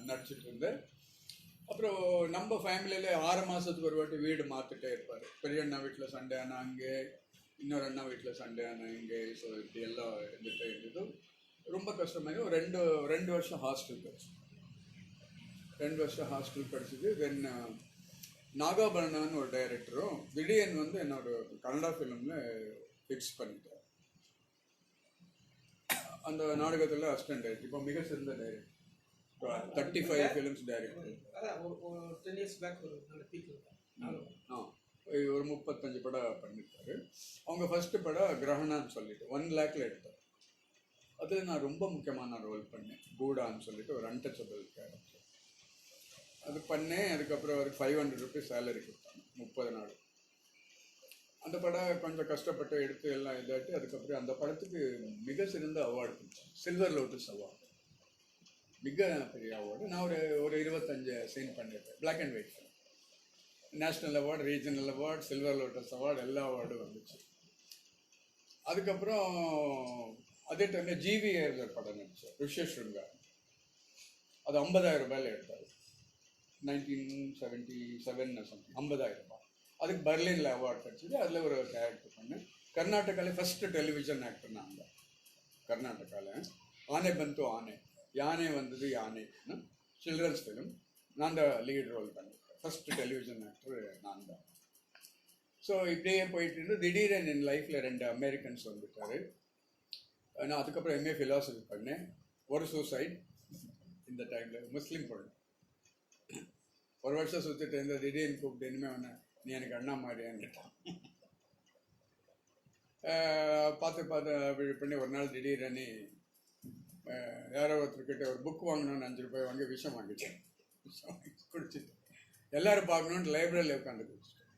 நடிச்சிட்டு இருந்தேன். அப்புறம் நம்ம ஃபேமிலியில் 6 மாதத்துக்கு ஒரு வாட்டி வீடு மாற்றிட்டே இருப்பார். பெரிய அண்ணா வீட்டில் சண்டே ஆனால் அங்கே, இன்னொரு அண்ணா வீட்டில் சண்டே ஆனால் இங்கே. ஸோ இப்படி எல்லாம் இருந்துகிட்டே இருந்தது. ரொம்ப கஷ்டமாக ஒரு 2 வருஷம் ஹாஸ்டல் படிச்சு. 2 வருஷம் ஹாஸ்டல் படிச்சுட்டு தென் நாகாபரணான்னு ஒரு டைரக்டரும் திடீர்னு வந்து என்னோட கன்னடா ஃபிலிமில் ஃபிக்ஸ் பண்ணிட்டார். அந்த நாடகத்தில் அசிஸ்டன்ட் டைரக்டர். இப்போ மிக சிறந்த டைரக்டர், 35 ஃபிலிம்ஸ் டைரக்டர். ஒரு 35 படம் பண்ணியிருக்காரு. அவங்க ஃபர்ஸ்ட் படம் கிரகணான்னு சொல்லிட்டு 1 lakhல எடுத்தார். அதில் நான் ரொம்ப முக்கியமான ரோல் பண்ணேன். கூடான்னு சொல்லிட்டு ஒரு அன்டச்சபிள் கேரக்டர் அது பண்ணேன். அதுக்கப்புறம் அவருக்கு 500 rupees சேலரி கொடுத்தாங்க 30 நாள். அந்த படம் கொஞ்சம் கஷ்டப்பட்டு எடுத்து எல்லாம் இதாட்டி அதுக்கப்புறம் அந்த படத்துக்கு மிக சிறந்த அவார்டு கொடுத்தேன். சில்வர் லோட்டஸ் அவார்டு, மிக பெரிய அவார்டு. நான் ஒரு 25 சீன் பண்ணியிருக்கேன். Black and white. National award, regional award, silver lotus award, எல்லா அவார்டும் வந்துச்சு. அதுக்கப்புறம் அதே டைமில் ஜிவிஆர் படம் நடிச்சேன், ரிஷேஷ்ருங்கா. அது 50,000 ரூபாயில் எடுத்தார். 1977 சம்திங், 50,000 ரூபாய். அதுக்கு பர்லினில் அவார்டு கிடச்சிது. அதில் ஒரு கேரக்டர் பண்ணேன். கர்நாடகாவில் ஃபஸ்ட்டு டெலிவிஷன் ஆக்டர் நான் தான். கர்நாடகாவில் ஆனே பந்து ஆனே, யானை வந்தது யானைன்னு சில்ட்ரன்ஸ் ஃபிலிம். நான் தான் லீட் ரோல் பண்ணியிருக்கேன். ஃபஸ்ட்டு டெலிவிஷன் ஆக்டர் நான் தான். ஸோ இப்படியே போயிட்டு இருந்து திடீர்னு என் லைஃப்பில் 2 அமெரிக்கன்ஸ் வந்துட்டார். நான் அதுக்கப்புறம் எம்ஏ ஃபிலாசபி பண்ணேன். ஒரு சூசைட் இந்த டைமில், முஸ்லீம் பொண்ணு. ஒரு வருஷம் சுற்றிட்டு இருந்த திடீர்னு கூப்பிட்டு இனிமேல் ஒன்று நீ எனக்கு அண்ணா மாதிரியான்னு கேட்டான். பார்த்து பண்ணி ஒரு நாள் திடீர்னு யாரோ ஒருத்தர்கிட்ட ஒரு புக் வாங்கணும்னு 5 ரூபாய் வாங்கி விஷம் வாங்கிட்டேன். குடிச்சிட்டு எல்லோரும் பார்க்கணுன்ட்டு லைப்ரரியில் உட்காந்து குடிச்சிட்டேன்.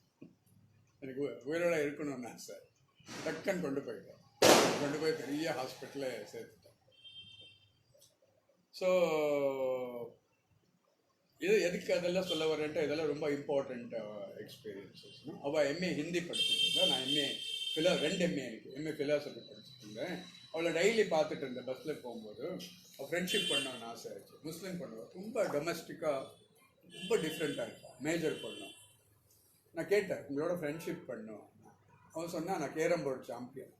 எனக்கு உயிரோட இருக்கணும்னு ஆசை. டக்குன்னு கொண்டு போய் பெரிய ஹாஸ்பிட்டலில் சேர்த்துட்டேன். ஸோ இது எதுக்கு அதெல்லாம் சொல்ல வரேன்ட்டு, இதெல்லாம் ரொம்ப இம்பார்ட்டண்ட் எக்ஸ்பீரியன்ஸஸ். அவள் எம்ஏ ஹிந்தி படிச்சுட்டு, நான் எம்ஏ ரெண்டு எம்ஏ எனக்கு எம்ஏ ஃபிலாசபி படிச்சுட்டு இருந்தேன். அவளை டெய்லி பார்த்துட்டு இருந்தேன் பஸ்ஸில் போகும்போது. ஃப்ரெண்ட்ஷிப் பண்ணணும்னு ஆசை ஆச்சு. முஸ்லீம் பண்ணுவோம், ரொம்ப டொமஸ்டிக்காக ரொம்ப டிஃப்ரெண்ட்டாக இருக்கும். மேஜர் பண்ணோம். நான் கேட்டேன் உங்களோட ஃப்ரெண்ட்ஷிப் பண்ணோம். அவன் சொன்னால் நான் கேரம் போர்டு சாம்பியன்,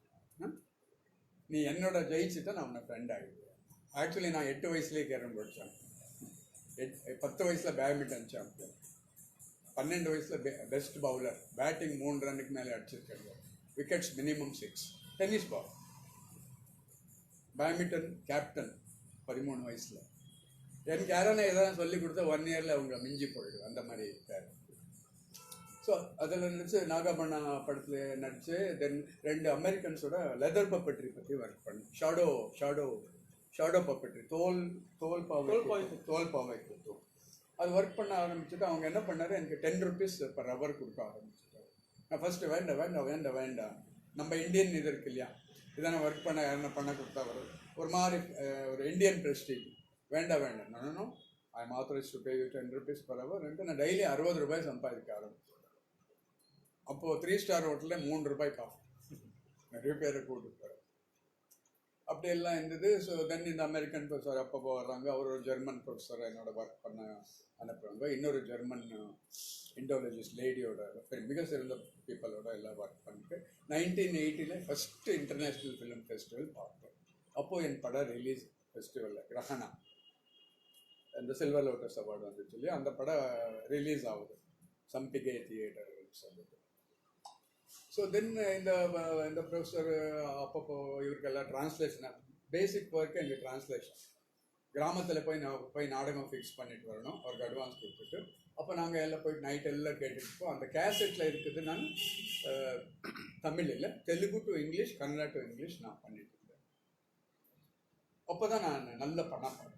நீ என்னோட ஜெயிச்சுட்டா நான் உன்னை ஃப்ரெண்ட் ஆகிடுவேன். ஆக்சுவலி நான் 8 வயசுலேயே கேரம் போர்டு சாம்பியன், 10 வயசில் பேட்மிண்டன் சாம்பியன், 12 வயசில் பெஸ்ட் பவுலர், பேட்டிங் 3 ரன்னுக்கு மேலே அடிச்சிருக்காங்க, wickets minimum 6, tennis ball, badminton captain 13 வயசில். எனக்கு யாரான எதாவது சொல்லி கொடுத்தா 1 இயரில் அவங்க மிஞ்சி போயிடும், அந்த மாதிரி பேர். ஸோ அதில் நடிச்சு நாகாபண்ணா படத்தில் நடிச்சு தென் 2 அமெரிக்கன்ஸோட லெதர் பப்பட்ரி பற்றி ஒர்க் பண்ணேன். ஷாடோ பப்பட்ரி, தோல் பாவை கொடுத்தோம். அது ஒர்க் பண்ண ஆரம்பிச்சுட்டு அவங்க என்ன பண்ணாரு, எனக்கு 10 rupees per hour கொடுக்க ஆரம்பிச்சுட்டாரு. நான் ஃபஸ்ட்டு வேண்டாம் நம்ம இந்தியன் இது இருக்கு இல்லையா, இதான ஒர்க் பண்ண யாருன்னா பண்ண கொடுத்தா வரும் ஒரு மாதிரி ஒரு இந்தியன் ப்ரெஸ்டீஜ். வேண்டாம் நானும் I am authorise to pay you 10 rupees per hour. நான் டெய்லி 60 ரூபாய் சம்பாதிக்க ஆரம்பிச்சேன். அப்போது 3 ஸ்டார் ஹோட்டலில் 3 ரூபாய் காஃபி, நிறைய பேரை கூப்பிட்டு அப்படியெல்லாம் இருந்தது. ஸோ தென் இந்த அமெரிக்கன் ப்ரொஃபஸர் அப்பப்போ வர்றாங்க. அவர் ஒரு ஜெர்மன் ப்ரொஃபஸர் என்னோட ஒர்க் பண்ண அனுப்புகிறாங்க. இன்னொரு ஜெர்மன் இண்டோலஜிஸ்ட் லேடியோட மிக சிறந்த பீப்புளோட எல்லாம் ஒர்க் பண்ணிட்டு 1980 ஃபஸ்ட்டு இன்டர்நேஷ்னல் ஃபிலிம் ஃபெஸ்டிவல் பார்த்தேன். அப்போது என் படம் ரிலீஸ் ஃபெஸ்டிவலில் கிரகணா அந்த சில்வர் லோட்டஸ் அவார்டு வந்துச்சு இல்லையா, அந்த படம் ரிலீஸ் ஆகுது சம்பிகை தியேட்டர் சொல்லிட்டு. ஸோ தென் இந்த ப்ரொஃபஸர் அப்பப்போ இவருக்கெல்லாம் ட்ரான்ஸ்லேஷன், பேசிக் ஒர்க்கு எங்கள் ட்ரான்ஸ்லேஷன். கிராமத்தில் போய் நாடகம் ஃபிக்ஸ் பண்ணிட்டு வரணும், அவருக்கு அட்வான்ஸ் கொடுத்துட்டு. அப்போ நாங்கள் எல்லாம் போய் நைட் எல்லாம் கேட்டுருப்போம். அந்த கேசட்டில் இருக்குது. நான் தமிழ் இல்லை, Telugu to English, Kannada to English நான் பண்ணிட்டு இருந்தேன். அப்போ தான் நான் நல்ல பணம் பார்த்தேன்.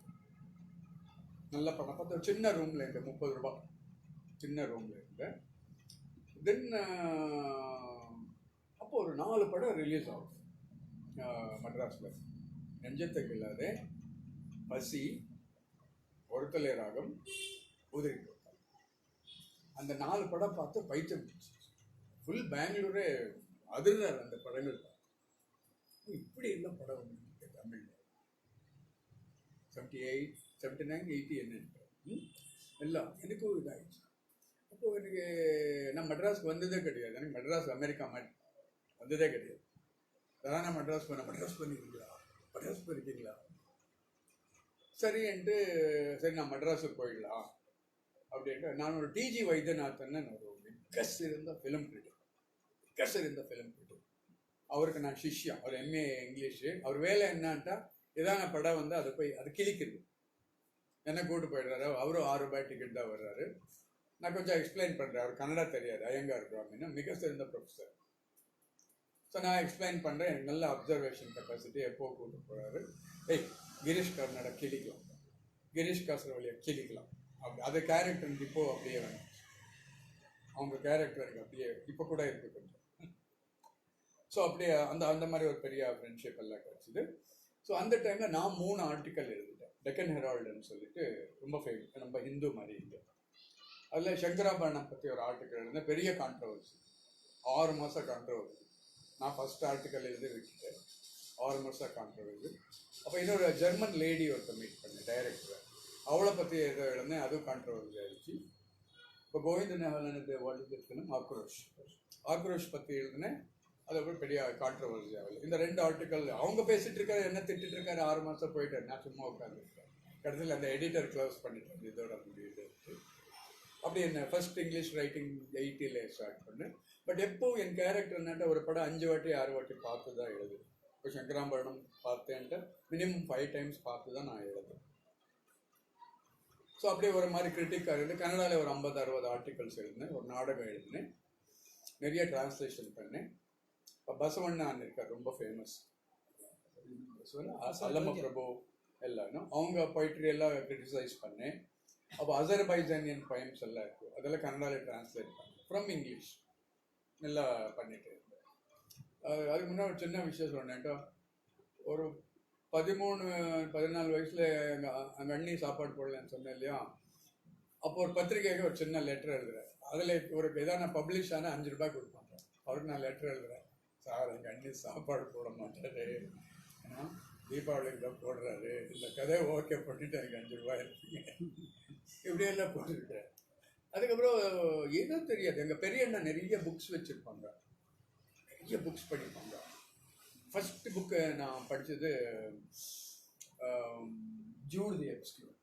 சின்ன ரூமில் இருந்தேன், 30 ரூபா சின்ன ரூமில் இருந்தேன். தென் அப்போ ஒரு 4 படம் ரிலீஸ் ஆகும் மெட்ராஸில். நெஞ்சத்துக்கு இல்லாத, பசி, ஒருத்தலை ராகம், உதிரி போட்டால். அந்த 4 படம் பார்த்து பைத்தியம் ஃபுல் பெங்களூரே அதிர்றாரு அந்த படங்கள். இப்படி எல்லாம் படம் வந்து தமிழில் 78, 79, 80 என்ன எல்லாம் எனக்கும் இதாகிடுச்சு. அப்போது எனக்கு நான் மெட்ராஸ்க்கு வந்ததே கிடையாது. எனக்கு மெட்ராஸ் அமெரிக்கா மாதிரி வந்ததே கிடையாது. அதான் நான் மெட்ராஸ் பண்ணியிருக்கீங்களா சரின்ட்டு, சரி நான் மெட்ராஸுக்கு போயிடலாம் அப்படின்ட்டு நான் ஒரு டிஜி வைத்தியநாதன் ஒரு மிக சிறந்த ஃபிலிம் கிரிட்டிக். அவருக்கு நான் சிஷ்யம். அவர் எம்ஏ இங்கிலீஷு. அவர் வேலை என்னான்ட்டா இதான படம் வந்து அதை போய் அது கிழிக்குது. என்ன கூப்பிட்டு போயிடுறாரு. அவரும் 6 ரூபாய் டிக்கெட் தான் வர்றாரு. நான் கொஞ்சம் எக்ஸ்பிளைன் பண்ணுறேன். அவர் கன்னடா தெரியாது, ஐயங்கார் பிராமின்னு மிக சிறந்த ப்ரொஃபஸர். ஸோ நான் எக்ஸ்பிளைன் பண்ணுறேன். எனக்கு நல்ல அப்சர்வேஷன் கெப்பாசிட்டி. எப்போ கூப்பிட்டு போகிறாரு, கிரீஷ் கர்நாடா கிழிக்கலாம், கிரீஷ் காசரவழியை கிழிக்கலாம் அப்படி. அது கேரக்டர் இப்போ அப்படியே வேணும். அவங்க கேரக்டர் எனக்கு அப்படியே இப்போ கூட இருக்குது கொஞ்சம். ஸோ அப்படியே அந்த மாதிரி ஒரு பெரிய ஃப்ரெண்ட்ஷிப் எல்லாம் கிடச்சிது. ஸோ அந்த டைமில் நான் 3 ஆர்டிக்கல் எழுதிட்டேன். டெக்கன் ஹெரால்டுன்னு சொல்லிட்டு ரொம்ப ஃபேமஸ், நம்ம ஹிந்து மாதிரி இல்லை. அதில் சங்கராபரணம் பற்றி ஒரு ஆர்டிக்கல் எழுதினேன். பெரிய கான்ட்ரவர்சி, 6 மாதம் கான்ட்ரவர்சி. நான் ஃபஸ்ட் ஆர்டிக்கல் எழுதி விட்டுட்டேன், 6 மாதம் கான்ட்ரவர்சி. அப்போ இன்னொரு ஜெர்மன் லேடி ஒருத்தர் மீட் பண்ணேன், டைரக்டர். அவளை பற்றி ஏதோ எழுதினேன், அதுவும் கான்ட்ரவர்சி ஆகிடுச்சு. இப்போ கோவிந்த நேவலனுக்கு வாழ்க்கை இருக்கணும், ஆக்ரோஷ் பற்றி எழுதினேன், அது அப்புறம் பெரிய கான்ட்ரவர்சி ஆகலை. இந்த 2 ஆர்டிக்கல் அவங்க பேசிகிட்டு இருக்காரு, என்ன திட்டிட்டு இருக்காரு. 6 மாதம் போயிட்டார், நான் சும்மா உட்காந்துருக்கேன். கடைசியில் அந்த எடிட்டர் க்ளோஸ் பண்ணிட்டேன், இதோட முடியுது. அப்படி என்ன ஃபர்ஸ்ட் இங்கிலீஷ் ரைட்டிங் 80 ஸ்டார்ட் பண்ணேன். பட் எப்போவும் என் கேரக்டர் என்னட்ட ஒரு படம் 5 வாட்டி 6 வாட்டி பார்த்து தான் எழுதுவேன். இப்போ சங்கராபரணம் பார்த்தேன்ட்டு மினிமம் 5 times பார்த்து தான் நான் எழுதுவேன். ஸோ அப்படியே ஒரு மாதிரி கிரிட்டிக்காக இருந்து கன்னடாவில் ஒரு 50-60 ஆர்டிகல்ஸ் எழுதினேன், ஒரு நாடகம் எழுதினேன், நிறைய டிரான்ஸ்லேஷன் பண்ணேன். இப்போ பசவண்ணன் இருக்கார், ரொம்ப ஃபேமஸ். அல்லம பிரபு எல்லாம் அவங்க பொய்ட்ரி எல்லாம் கிரிட்டிசைஸ் பண்ணேன். அப்போ அசர்பைஜானியன் பைம்ஸ் எல்லாம் இருக்குது, அதெல்லாம் கன்னடாவில் டிரான்ஸ்லேட் பண்ணேன் ஃப்ரம் இங்கிலீஷ். நல்லா பண்ணிட்டு இருந்தேன். அதுக்கு முன்னாடி ஒரு சின்ன விஷயம் சொன்னேன்ட்டா, ஒரு 13-14 வயசில் எங்கள் அண்ணி சாப்பாடு போடலன்னு சொன்னேன் இல்லையா. அப்போ ஒரு பத்திரிக்கைக்கு ஒரு சின்ன லெட்டர் எழுதுறேன். அதில் ஒரு எதாவது நான் பப்ளிஷ் ஆனால் 5 ரூபாய் கொடுப்பாங்க. அவருக்கு நான் லெட்டர் எழுதுறேன். சார் எங்கள் அண்ணி சாப்பாடு போட மாட்டாரு, ஏன்னா தீபாவளிக்கு தான் போடுறாரு, இந்த கதையை ஓகே பண்ணிட்டு எனக்கு 5 ரூபாய் இருக்குங்க, இப்படியெல்லாம் போட்டுருக்கேன். அதுக்கப்புறம் ஏதோ தெரியாது, எங்கள் பெரிய அண்ணா நிறைய புக்ஸ் வச்சுருப்பாங்க, நிறைய புக்ஸ் படிப்பாங்க. ஃபஸ்ட்டு புக்கு நான் படித்தது ஜூட் தி எப்ஸ்கியூர்,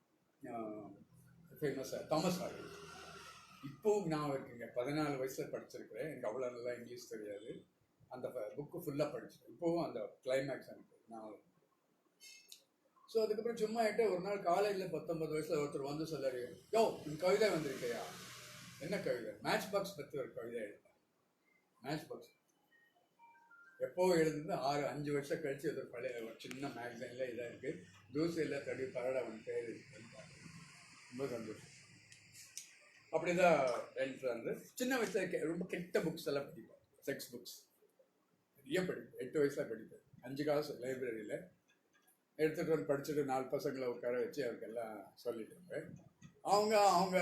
ஃபேமஸாக தாமஸ் ஆல்வா. இப்போவும் நான் இருக்குங்க, 14 வயசில் படிச்சிருக்கிறேன், எனக்கு அவ்வளோ நல்லா இங்கிலீஷ் தெரியாது. அந்த புக்கு ஃபுல்லாக படிச்சிட்டேன், இப்போவும் அந்த கிளைமேக்ஸ் எனக்கு நான். ஸோ அதுக்கப்புறம் சும்மா ஆகிட்டு ஒரு நாள் காலேஜில் 19 வயசில் ஒருத்தர் வந்து சொல்லாரு, யோ உன் கவிதை வந்திருக்கையா? என்ன கவிதை? மேட்ச் பாக்ஸ் பற்றி ஒரு கவிதை எழுதினேன். மேட்ச் பாக்ஸ் எப்போ எழுதுந்து 5 வருஷம் கழிச்சு அது பழைய ஒரு சின்ன மேக்சினில் இதாக இருக்குது, தூசியில் தடி பரட அவன் பேர் இருக்குன்னு ரொம்ப சந்தோஷம். அப்படி தான் ஃப்ரெண்ட்ஸ் வந்து சின்ன வயசில் ரொம்ப கெட்ட புக்ஸ் எல்லாம் படிப்பேன், செக்ஸ் புக்ஸ் நிறைய படிப்பேன். 8 வயசில் படிப்பேன், 5 காசு லைப்ரரியில் எடுத்துகிட்டு வந்து படிச்சுட்டு 4 பசங்களை உட்கார வச்சு அவருக்கெல்லாம் சொல்லிட்டு இருப்பேன். அவங்க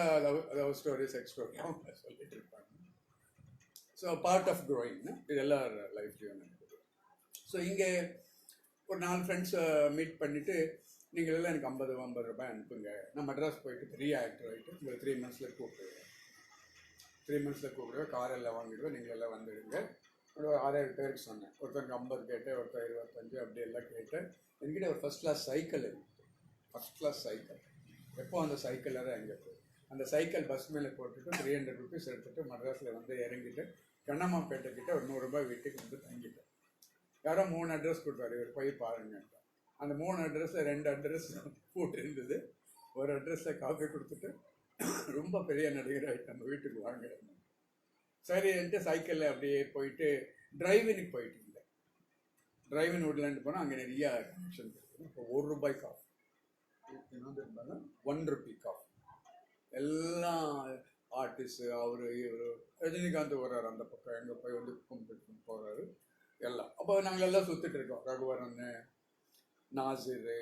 லவ் ஸ்டோரி, செக்ஸ் ஸ்டோரி அவங்க சொல்லிட்டு இருப்பாங்க. ஸோ பார்ட் ஆஃப் க்ரோயிங்னா இது எல்லார் லைஃப்லையும் நடக்குது. ஸோ இங்கே ஒரு 4 ஃப்ரெண்ட்ஸை மீட் பண்ணிவிட்டு, நீங்கள் எல்லாம் எனக்கு 50 ரூபாய் அனுப்புங்க, நான் மெட்ராஸ் போயிட்டு பெரிய ஆக்டர் ஆகிட்டு உங்களை 3 மந்த்ஸில் கூப்பிடுவேன், 3 மந்த்ஸில் கூப்பிடுவேன், காரெல்லாம் வாங்கிடுவேன், நீங்கள் எல்லாம் வந்துடுங்க. ஒரு 6-7 பேருக்கு சொன்னேன், ஒருத்தருக்கு 50 கேட்டேன், ஒருத்தர் 25 அப்படி எல்லாம் கேட்டேன். என்கிட்ட ஒரு ஃபஸ்ட் கிளாஸ் சைக்கிள் இருக்குது, ஃபஸ்ட் கிளாஸ் சைக்கிள். எப்போ அந்த சைக்கிளில் தான் எங்கே போய் அந்த சைக்கிள் பஸ் மேலே போட்டுட்டு 300 ருபீஸ் எடுத்துகிட்டு மெட்ராஸில் வந்து இறங்கிட்டு கண்ணம்மாப்பேட்டைக்கிட்ட ஒரு 100 ரூபாய் வீட்டுக்கு வந்து தங்கிட்டேன். யாரோ 3 அட்ரஸ் கொடுத்தாரு, இவர் போய் பாருங்கன்ட்டு. அந்த 3 அட்ரஸில் 2 அட்ரஸ் போட்டு இருந்தது, ஒரு அட்ரஸில் காஃபி கொடுத்துட்டு ரொம்ப பெரிய நடிகர் ஆகிட்டு நம்ம வீட்டுக்கு வாங்க. சரின்ட்டு சைக்கிளில் அப்படியே போயிட்டு டிரைவினுக்கு போயிட்டு இருந்தேன். டிரைவின் வுட்லேண்டு போனால் அங்கே நிறைய கனெக்ஷன் இருக்குது. இப்போ 1 ரூபாய் காஃபி, 1 ரூபி காஃபி, எல்லாம் ஆர்டிஸ்ட்டு, அவர் இவர் ரஜினிகாந்த் வர்றாரு அந்த பக்கம், எங்கே போய் வந்து கும்பிட்டு போகிறாரு எல்லாம். அப்போ நாங்கள் எல்லாம் சுற்றிட்டு இருக்கோம், ரகுவரன், நாசிர்,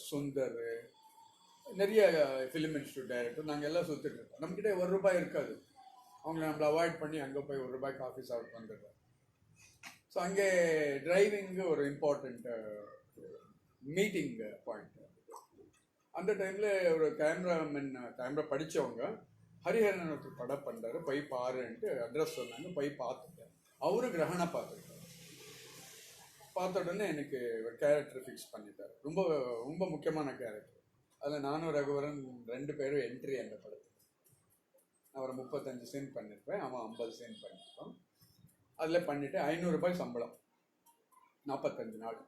சுந்தர், நிறைய ஃபிலிம் இன்ஸ்டியூட் டைரக்டர், நாங்கள் எல்லாம் சுற்றிட்டு இருக்கோம். நம்மக்கிட்ட 1 ரூபாய் இருக்காது, அவங்கள நம்மளை அவாய்ட் பண்ணி அங்கே போய் 1 ரூபாய் காஃபி சாப்பிட்டு வந்துடுறோம். ஸோ அங்கே டிரைவிங்கு ஒரு இம்பார்ட்டண்ட் மீட்டிங் பாயிண்ட். அந்த டைமில் ஒரு கேமரா படித்தவங்க ஹரிஹரன் ஒருத்தர் படம் பண்ணுறாரு, போய் பாருன்ட்டு அட்ரஸ் சொன்னாங்க, போய் பார்த்துட்டேன். அவரும் கிரகணம் பார்த்துருக்காரு. பார்த்த உடனே எனக்கு ஒரு கேரக்டர் ஃபிக்ஸ் பண்ணிட்டார், ரொம்ப ரொம்ப முக்கியமான கேரக்டர். அதில் நானும் ரகுவரன் 2 பேரும் என்ட்ரி அந்த படத்துக்கு. நான் ஒரு 35 சீன் பண்ணியிருப்பேன், அவன் 50 சீன் பண்ணியிருப்பான். அதில் பண்ணிவிட்டு 500 ரூபாய் சம்பளம், 45 நாள்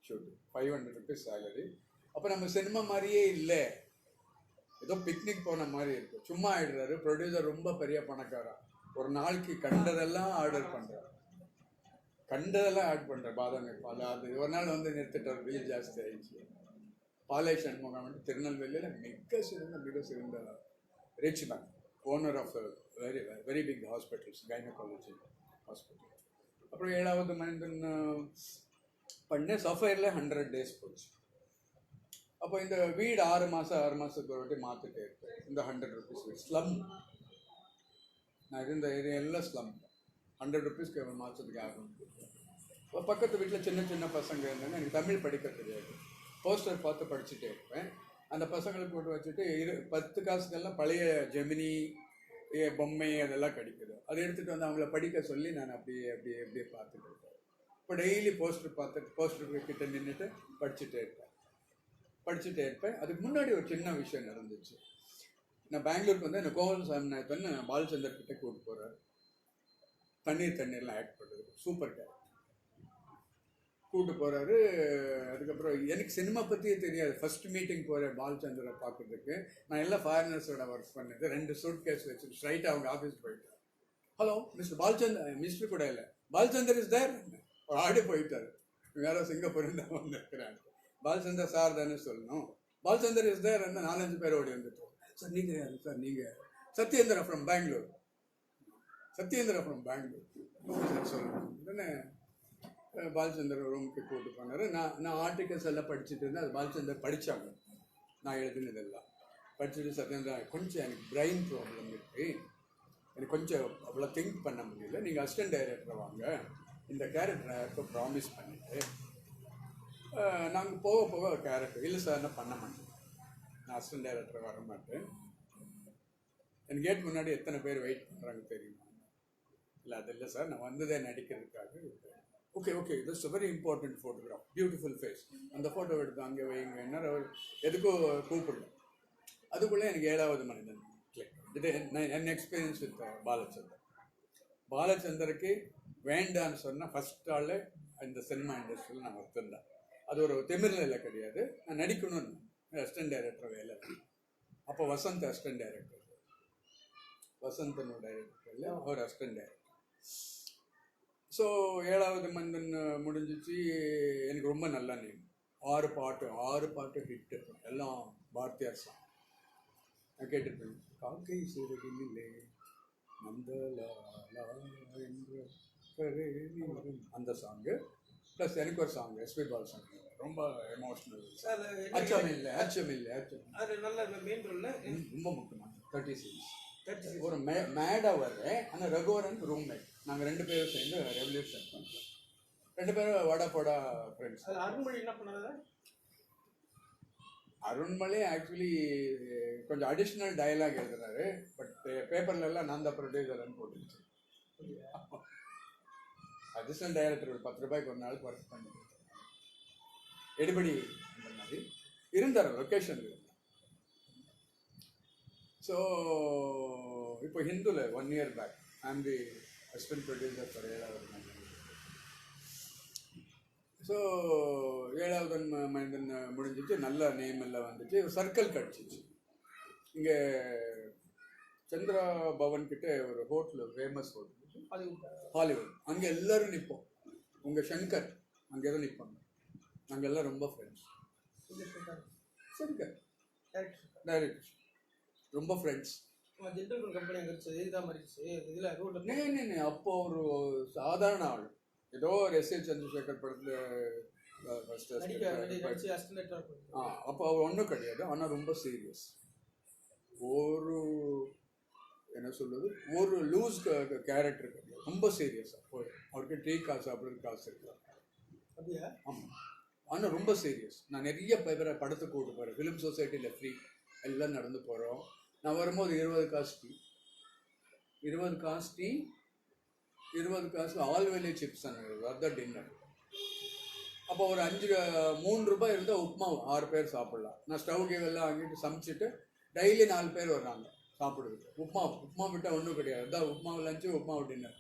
ஷூட்டு, 500 ருபீஸ் சேலரி. அப்போ நம்ம சினிமா மாதிரியே இல்லை, ஏதோ பிக்னிக் போன மாதிரி இருக்குது. சும்மா ஆயிடுறாரு ப்ரொடியூசர், ரொம்ப பெரிய பணக்காரா, ஒரு நாளைக்கு கண்டதெல்லாம் ஆர்டர் பண்ணுறாரு, கண்டதெல்லாம் ஆட் பண்ணுறாரு. பாதாமி பால் அது ஒரு நாள் வந்து நிறுத்திட்டார், பில் ஜாஸ்தி ஆயிடுச்சு. பாலை சண்முகம் வந்து திருநெல்வேலியில் மிக சிறந்த rich man, owner of very very big hospitals, gynaecology hospital. அப்புறம் 7வது மனிதன் பண்ணேன், சஃபயரில் 100 days போச்சு. அப்போ இந்த வீடு 6 மாதத்துக்கு ஒரு வாட்டி மாற்றிட்டே இருப்பேன். இந்த 100 ருபீஸ் வீடு ஸ்லம், நான் இருந்த ஏரியா எல்லாம் ஸ்லம். 100 ருபீஸ்க்கு மாதத்துக்கு ஆகும். இப்போ பக்கத்து வீட்டில் சின்ன சின்ன பசங்க இருந்தாங்க, எனக்கு தமிழ் படிக்க தெரியாது, போஸ்டர் பார்த்து படிச்சுட்டே இருப்பேன். அந்த பசங்களுக்கு போட்டு வச்சுட்டு 10 காசுக்கெல்லாம் பழைய ஜெமினி பொம்மை அதெல்லாம் கிடைக்குது, அதை எடுத்துகிட்டு வந்து அவங்கள படிக்க சொல்லி நான் அப்படியே பார்த்துட்டு இருப்பேன். இப்போ டெய்லி போஸ்டர் கிட்ட நின்றுட்டு படிச்சுட்டே இருப்பேன். அதுக்கு முன்னாடி ஒரு சின்ன விஷயம் நடந்துச்சு. நான் பெங்களூருக்கு வந்து இந்த கோவல் சாமிநாதன் பாலச்சந்தர் கிட்டே கூப்பிட்டு போகிறார், தண்ணீர்லாம் ஆக்ட் பண்ணுறது, சூப்பர் கேரக்டர் கூப்பிட்டு போகிறாரு. அதுக்கப்புறம் எனக்கு சினிமா பற்றியே தெரியாது, ஃபஸ்ட் மீட்டிங் போகிறேன் பாலச்சந்தரை பார்க்குறதுக்கு. நான் எல்லாம் ஃபாரினர்ஸோட ஒர்க் பண்ணது, 2 சூட் கேஸ் வச்சுட்டு ஸ்ட்ரைட்டாக அவங்க ஆஃபீஸ் போயிட்டேன். ஹலோ மிஸ்டர் பாலச்சந்தர், மிஸ்டர் கூட இல்லை, பாலச்சந்தர் இஸ் தேர், ஆடி போயிட்டார், வேற சிங்கப்பூர் தான் வந்துருக்கிறாங்க. பாலச்சந்தர் சார் தானே சொல்லணும், பாலச்சந்தர் இஸ் தேர், 4-5 பேர் ஓடி வந்துட்டோம். சார் நீங்கள் யாரு சார்? நீங்கள் சத்யேந்திரா ஃப்ரம் பெங்களூர் சொல்லணும். உடனே பாலச்சந்தர் ரூமுக்கு கூப்பிட்டு போனார். நான் ஆர்டிகல்ஸ் எல்லாம் படிச்சுட்டு இருந்தேன், அது பாலச்சந்தர் படித்தாங்க, நான் எழுதினதெல்லாம் படிச்சுட்டு. சத்யேந்திரா, கொஞ்சம் எனக்கு பிரெயின் ப்ராப்ளம் இருக்குது, எனக்கு கொஞ்சம் அவ்வளோ திங்க் பண்ண முடியல, நீங்கள் அசிஸ்டன்ட் டைரக்டர் வாங்க, இந்த கேரக்டர் யாருக்கும் ப்ராமிஸ் பண்ணிட்டு நாங்கள் போக போக கேரக்டர் இல்லை சார் நான் பண்ண மாட்டேன், நான் அசிஸ்டன்ட் டைரக்டர் வர மாட்டேன், என் கேட் முன்னாடி எத்தனை பேர் வெயிட் பண்ணுறாங்க தெரியுமா? இல்லை அது இல்லை சார், நான் வந்ததே நடிக்கிறதுக்காக. Okay okay, it's very important photograph, beautiful face, அந்த ஃபோட்டோ எடுத்து அங்கே வைங்க, என்ன எதுக்கோ கூப்பிடல. அதுக்குள்ளே எனக்கு 7வது மனிதன் கிளிக். இது என் எக்ஸ்பீரியன்ஸ் வித் பாலச்சந்தருக்கு வேண்டான்னு சொன்னால் ஃபஸ்ட் ஆள் இந்த சினிமா இண்டஸ்ட்ரியில் நான் ஒருத்தந்தேன். அது ஒரு திமிர்நிலை கிடையாது, நான் நடிக்கணும்னு அசிஸ்டன்ட் டைரக்டர் வேலை. அப்போ வசந்த் அசிஸ்டன்ட் டைரக்டர், வசந்தனோட டைரக்டர் இல்லை, அவர் அசிஸ்டன்ட் டைரக்டர். ஸோ 7வது மனிதன் முடிஞ்சிச்சு. எனக்கு ரொம்ப நல்ல நேம். 6 பாட்டு ஹிட்டு, எல்லாம் பாரதியார் சாங். நான் கேட்டுருப்பேன். காக்கை சிறகிலே மந்தலாலா என்ற அந்த சாங்கு ப்ளஸ் எனக்கு ஒரு சாங் எஸ்பி பால் சாங் ரொம்ப எமோஷ்னல். அச்சமில்லை அது நல்ல மெயின் ரோல்ல ரொம்ப முக்கியமான 30 சீன்ஸ். ஒரு மேடாக வர்றேன். ஆனால் ரகுவரன் ரூம்மேட், நாங்கள் 2 பேரும் சேர்ந்து ரெவல்யூஷன் பண்ணுறோம். 2 பேரும் வடா போடா ஃப்ரெண்ட்ஸ். அருண்மொழி என்ன பண்ணாத? அருண்மொழி ஆக்சுவலி கொஞ்சம் அடிஷ்னல் டயலாக் எழுதுறாரு. பட் பேப்பர்லெல்லாம் நான் தான் ப்ரொடியூசர்னு போட்டுருச்சு. அசிஸ்டன்ட் டைரக்டர் ஒரு 10 ரூபாய்க்கு ஒரு நாளுக்கு ஒர்க் பண்ணி எடுபடி அந்த மாதிரி இருந்தார் லொக்கேஷனில். ஸோ இப்போ ஹிந்துவில் 1 year back I'm the assistant producer for 7வது மனிதன். ஸோ 7வது மனிதன் முடிஞ்சிச்சு, நல்ல நேம் எல்லாம் வந்துச்சு, சர்க்கிள் கிடச்சிச்சு. இங்கே சந்திரா பவன் கிட்ட ஒரு ஹோட்டல், ஃபேமஸ் ஹோட்டல் ஹாலிவுட், அங்கே எல்லோரும் நிற்போம். உங்கள் சங்கர் அங்கே தான் நிற்பாங்க. நாங்கள் எல்லாம் ரொம்ப ஃப்ரெண்ட்ஸ். சங்கர் டைரக்டர் ரொம்ப ஃப்ரெண்ட்ஸ். அப்போ ஒரு சாதாரண ஆள், ஏதோ ஒரு எஸ்.ஏ. சந்திரசேகர் படத்தில் அப்போ அவர் ஒன்றும் கிடையாது. ஆனால் ரொம்ப சீரியஸ். ஒரு என்ன சொல்றது, ஒரு லூஸ் கேரக்டர் கிடையாது, ரொம்ப சீரியஸாக போய் அவருக்கு டீ காசு அப்படி காசு இருக்கலாம். ஆமாம், ஆனால் ரொம்ப சீரியஸ். நான் நிறைய பேரை படத்துக்கு கூப்பிட்டு போகிறேன். ஃபிலிம் சொசைட்டியில் ஃப்ரீ எல்லாம் நடந்து போகிறோம். நான் வரும்போது 20 காசு ஆல்வேலி சிப்ஸ் அதுதான் டின்னர். அப்போ ஒரு 3 ரூபாய் இருந்தால் உப்புமா 6 பேர் சாப்பிட்லாம். நான் ஸ்டவ் எல்லாம் வாங்கிட்டு சமைச்சிட்டு டெய்லி 4 பேர் வர்றாங்க சாப்பிடுறது. உப்புமா விட்டால் ஒன்றும் கிடையாது. அதான் உப்புமா லஞ்சு, உப்புமா டின்னர்.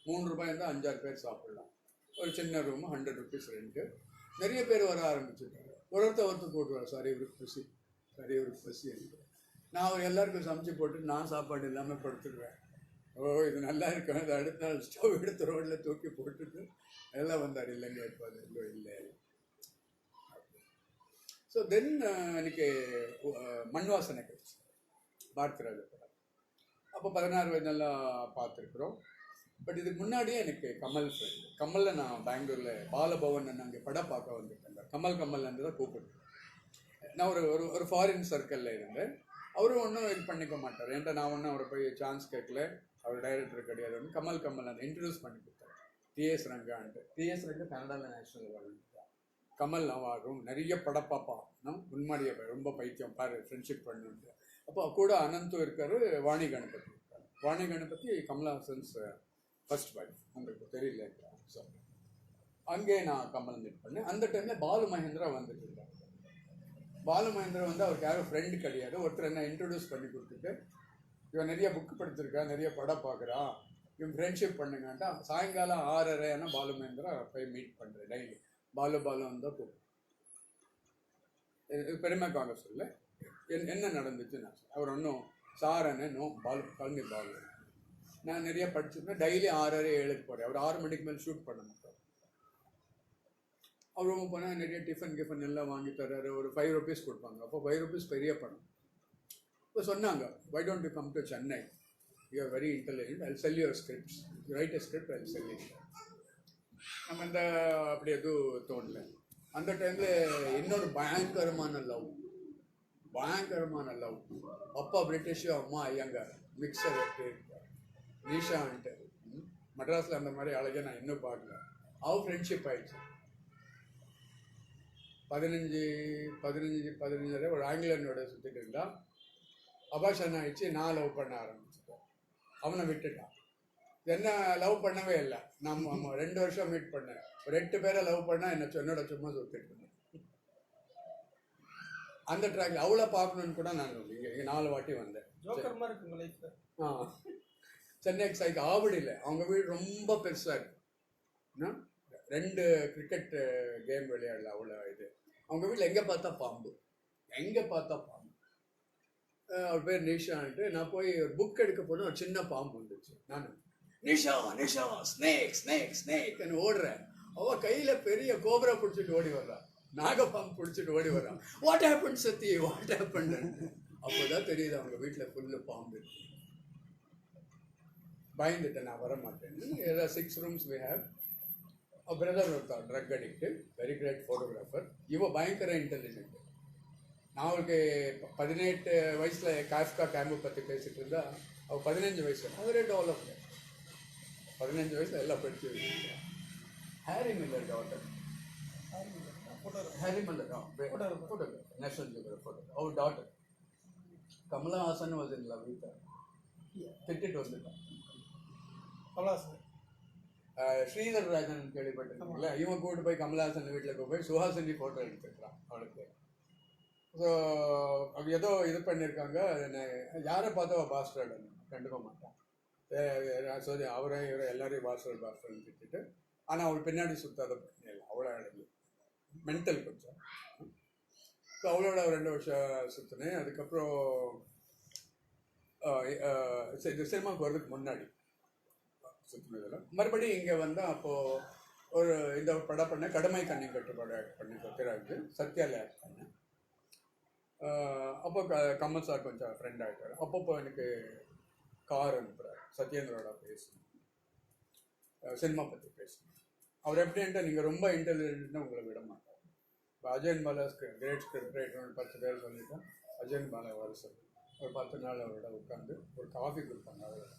3 ரூபாய் இருந்தால் 5-6 பேர் சாப்பிட்லாம். ஒரு சின்ன ரூமு, 100 rupees ரெண்ட்டு. நிறைய பேர் வர ஆரம்பிச்சுட்டாங்க. ஒருத்தர் போட்டுருவார், சாரி இவருக்கு பசி நான் அவர் எல்லாருக்கும் சமைச்சு போட்டு நான் சாப்பாடு இல்லாமல் படுத்துடுவேன். ஓ இது நல்லா இருக்கும். அது அடுத்த நாள் ஸ்டவ் எடுத்து ரோடில் தூக்கி போட்டுட்டு எல்லாம் வந்தார். இல்லைங்க இப்போ அது இல்லை. ஸோ தென் எனக்கு மண் வாசனை கிடைச்சி பார்க்கிறாரு படம். அப்போ 16 வயதெல்லாம் பார்த்துருக்குறோம். பட் இதுக்கு முன்னாடியே எனக்கு கமல் ஃப்ரெண்டு. கமலில் நான் பெங்களூரில் பாலபவன் அங்கே படம் பார்க்க வந்துட்டேன். கமல் வந்து தான் கூப்பிட்டு. நான் ஒரு ஃபாரின் சர்க்கிளில் இருந்தேன். அவரும் ஒன்றும் இது பண்ணிக்க மாட்டார். ஏன்டா நான் ஒன்றும் அவரை போய் சான்ஸ் கேட்கல, அவர் டைரக்டர் கிடையாதுன்னு கமல் அந்த இன்ட்ரடியூஸ் பண்ணி கொடுத்தாரு. டிஎஸ் ரங்கான்ட்டு. டிஎஸ் ரங்கா கனடாவில் நேஷனல் அவார்டு. கமல் அவார்டும் நிறைய படம் பார்ப்பான். முன்மாடியை ரொம்ப பைத்தியம் பாரு, ஃப்ரெண்ட்ஷிப் பண்ணுன்ட்டு. அப்போ கூட அனந்தும் இருக்கார், வாணி கணபதி இருக்கார். வாணி கணபதி கமல்ஹாசன்ஸ் ஃபர்ஸ்ட் வைஃப், உங்களுக்கு தெரியல. ஸோ அங்கே நான் கமல் மீட் பண்ணேன். அந்த டைமில் பாலு மகேந்திரா வந்துட்டு இருக்காங்க. பாலு மகேந்திரா வந்து அவருக்கு யாரும் ஃப்ரெண்டு கிடையாது. ஒருத்தர் என்ன இன்ட்ரடியூஸ் பண்ணி கொடுத்துட்டு, இவன் நிறைய புக்கு படிச்சிருக்கான், நிறைய படம் பார்க்குறான், இவன் ஃப்ரெண்ட்ஷிப் பண்ணுங்கன்ட்டா சாயங்காலம் 6:30 பாலு மகேந்திரா போய் மீட் பண்ணுறேன் டெய்லி. பாலு வந்தால் கூப்பிட்டு பெருமைக்காக சொல்ல என்ன நடந்துச்சுன்னு அவர் ஒன்றும் சாரன்னு நோ பாலு கல்வி பாலு. நான் நிறைய படிச்சிருந்தேன். டெய்லி 6:30-7 போகிறேன். அவர் 6 மணிக்கு மேலே ஷூட் பண்ண மாட்டார். அவர் ரொம்ப போனால் நிறைய டிஃபன் எல்லாம் வாங்கி தர்றாரு. ஒரு 5 rupees கொடுப்பாங்க. அப்போ 5 rupees பெரிய பணம். இப்போ சொன்னாங்க, why don't you come to Chennai? You are very intelligent. I'll sell your scripts. You write a script, I'll sell it. நம்ம இந்த அப்படி எதுவும் தோணல. அந்த டைமில் இன்னொரு பயங்கரமான லவ். அப்பா பிரிட்டிஷு, அம்மா ஐயங்கார். மிக்சர் இருக்கார். நிஷான்ட்டு மெட்ராஸில் அந்த மாதிரி அழகை நான் இன்னும் பார்க்கல. அவள் ஃப்ரெண்ட்ஷிப் ஆயிடுச்சு. 15 ஒரு ஆங்கிலனோட சுற்றிட்டு இருந்தா. அபாஷன் ஆயிடுச்சு. நான் லவ் பண்ண ஆரம்பிச்சிட்டேன். அவனை விட்டுட்டான். என்ன லவ் பண்ணவே இல்லை. நம்ம 2 வருஷம் மீட் பண்ணேன். ஒரு 8 பேரை லவ் பண்ணால் என்னோட சும்மா சுற்றிட்டு இருந்தேன். அந்த ட்ராக்ல அவளை பார்க்கணுன்னு கூட நான் இங்கே 4 வாட்டி வந்தேன். சென்னை எக்ஸைக்கு ஆவடியில் அவங்க வீடு ரொம்ப பெருசாக இருக்கு. 2 கிரிக்கெட் கேம் விளையாடல அவ்வளோ இது. அவங்க வீட்டில் எங்கே பார்த்தா பாம்பு. அவர் பேர் நிஷான்ட்டு. நான் போய் ஒரு புக் எடுக்க போனால் ஒரு சின்ன பாம்பு வந்துச்சு. நான் நிஷா ஸ்னேக் ஸ்னேக் ஸ்னேக் ஓடுறேன். அவள் கையில் பெரிய கோபரா பிடிச்சிட்டு ஓடி வர்றான். நாகப்பாம்பு பிடிச்சிட்டு ஓடி வர்றான். What happen Sathi, what happen? அப்போதான் தெரியுது அவங்க வீட்டில் ஃபுல்லு பாம்பு. பயந்துட்டேன், நான் வர மாட்டேன்னு. 6 rooms we have. பிரதர் ஒருத்தர் drug addict, very great photographer. இவன் பயங்கர இன்டெலிஜென்ட். நான் அவளுக்கு 18 வயசில் காஃப்கா கேம்பு பற்றி பேசிகிட்டு இருந்தா, அவள் 15 வயசு. அவரே டெவலப்டு. 15 வயசில் எல்லாம் படிச்சு வச்சுருக்கேன். Harry Miller daughter. Harry Miller photographer, national geographer photo. அவர் daughter Kamalahasan was in love with her. திட்டிட்டு வந்துட்டான். ஸ்ரீதர் ராஜன் கேள்விப்பட்டிருக்கீங்களா? இவன் கூட்டு போய் கமலஹாசன் வீட்டில் போய் சுஹாசினி ஃபோட்டோ எடுத்துக்கிறான் அவளுக்கு. ஸோ அவங்க ஏதோ இது பண்ணியிருக்காங்க. யாரை பார்த்தா பாஸ்டர்டு கண்டுக்க மாட்டான். சரி, அவரே இவரை எல்லாரையும் பாஸ்டர்னு திட்டிட்டு. ஆனால் அவள் பின்னாடி சுத்தாத பிரச்சனை இல்லை. அவ்வளோ அழகு, மென்டல் கொஞ்சம். ஸோ அவளோட 2 வருஷம் சுற்றினேன். அதுக்கப்புறம் சினிமாவுக்கு வர்றதுக்கு முன்னாடி சுற்றினதில் மறுபடியும் இங்கே வந்தால் அப்போது ஒரு இந்த படம் பண்ணேன். கடமை கண்ணி கட்டுப்பாடு ஆக்ட் பண்ணி சத்யராஜ் சத்யாவில் ஆக்ட் பண்ணேன். அப்போ கமல் சார் கொஞ்சம் ஃப்ரெண்ட் ஆகிட்டார். அப்பப்போ எனக்கு கார் அனுப்புகிறார். சத்யேந்திரோட பேசணும், சினிமா பற்றி பேசணும். அவர் எப்படின்ட்டு நீங்கள் ரொம்ப இன்டெலிஜென்ட்னா உங்களை விட மாட்டார். இப்போ Ajayan Bala great script writer 10 பேர் சொல்லிட்டேன். அஜயன் பாலா வர சொல்லி ஒரு 10 நாள் அவரோட உட்காந்து ஒரு காஃபி கொடுப்பாங்க. அவரோட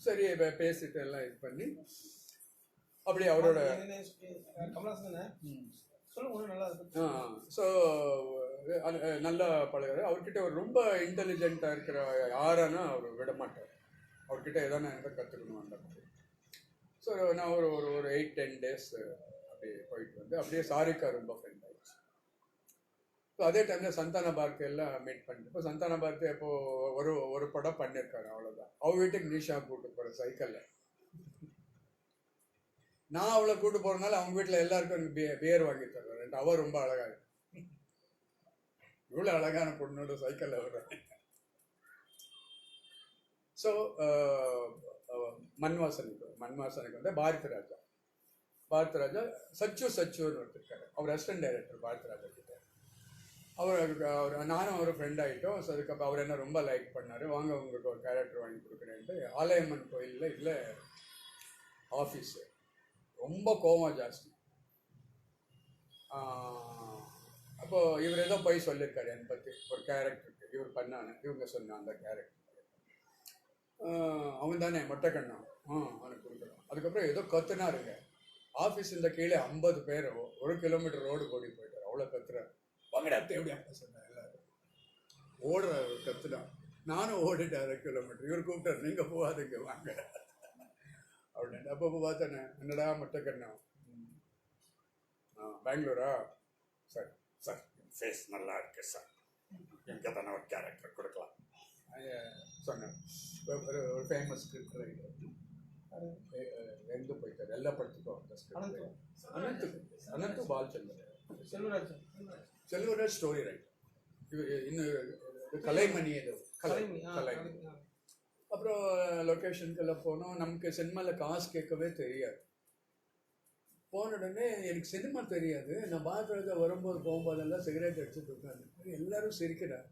சரி பேசிட்டு எல்லாம் இது பண்ணி அப்படி அவரோட ஸோ நல்லா பழகிறார். அவர்கிட்ட அவர் ரொம்ப இன்டெலிஜென்ட்டாக இருக்கிற யாரானா அவர் விட மாட்டார். அவர்கிட்ட எதாவது நான் எதாவது கற்றுக்கணும் அந்த மாதிரி. ஸோ நான் ஒரு 8-10 days அப்படியே போயிட்டு வந்து அப்படியே சாரிக்கா ரொம்ப ஃப்ரெண்ட் ஆயிடுச்சு. ஸோ அதே டைமில் சந்தான பாரதி எல்லாம் மீட் பண்ணிட்டு. இப்போ சந்தான பாரதி இப்போது ஒரு படம் பண்ணியிருக்காரு, அவ்வளோதான். அவள் வீட்டுக்கு நிஷா கூட்டு போகிறேன் சைக்கிளில். நான் அவளை கூட்டு போகிறதுனால அவங்க வீட்டில் எல்லாருக்கும் எனக்கு பியர் வாங்கி தருவேன். அவள் ரொம்ப அழகாக இருக்கு. இவ்வளோ அழகான பொண்ணோட சைக்கிளில் வர்றேன். ஸோ மன்வாசனுக்கு வந்து பாரதி ராஜா சச்சுன்னு ஒருத்தருக்காரு. அவர் அசிஸ்டன்ட் டைரக்டர் பாரதி ராஜா கிட்ட. அவர் நானும் ஒரு ஃப்ரெண்ட் ஆகிட்டோம். ஸோ அதுக்கப்புறம் அவர் என்ன ரொம்ப லைக் பண்ணார். வாங்க உங்களுக்கு ஒரு கேரக்டர் வாங்கி கொடுக்குறேன்ட்டு ஆலயம்மன் கோயிலில் இல்லை ஆஃபீஸு ரொம்ப கோவம் ஜாஸ்தி. அப்போது இவர் ஏதோ போய் சொல்லியிருக்காரு என்னை பற்றி ஒரு கேரக்டருக்கு. இவர் பண்ணானு இவங்க சொன்னான் அந்த கேரக்டர். அவன் தானே மொட்டைக்கண்ணா அவனுக்கு கொடுக்குறான். அதுக்கப்புறம் ஏதோ கத்துனாருங்க. ஆஃபீஸ் இந்த கீழே 50 பேர் 1 கிலோமீட்டர் ரோடு ஓடி போயிட்டார். அவ்வளோ கத்துறாரு. வாங்கடா எப்படியா சொன்னேன். எல்லாரும் ஓடுற கத்துனா. நானும் ஓடிட்டேன் 1 கிலோமீட்டர். இவர் கூப்பிட்டார், நீங்கள் போகாதுங்க வாங்க அப்படின்னு. அப்போ பார்த்தேனே, என்னடா மொட்டைக்கண்ணா, பெங்களூரா? சார் சார் ஃபேஸ் நல்லா இருக்கு சார், எங்கே தானே ஒரு கேரக்டர் கொடுக்கலாம் சொன்னேன். ஒரு ஃபேமஸ் ஸ்கிரிப்ட் ரைட்டர் எங்கே போயிட்டார், எல்லாம் படிச்சுக்கோ அந்த ஸ்கிரிப்ட். அனந்து பாலச்சந்தர், செல்வராஜ் ஸ்டோரி ரைட்டர். இன்னும் கலைமணி ஏதோ கலைமணி. அப்புறம் லொக்கேஷனுக்கெல்லாம் போனோம். நமக்கு சினிமாவில் காசு கேட்கவே தெரியாது. போன உடனே எனக்கு சினிமா தெரியாது. நான் பாத்ரூமில் வரும்போது போகும்போதெல்லாம் சிகரெட் அடிச்சுட்டு உட்காந்து எல்லாரும் சிரிக்கிறார்.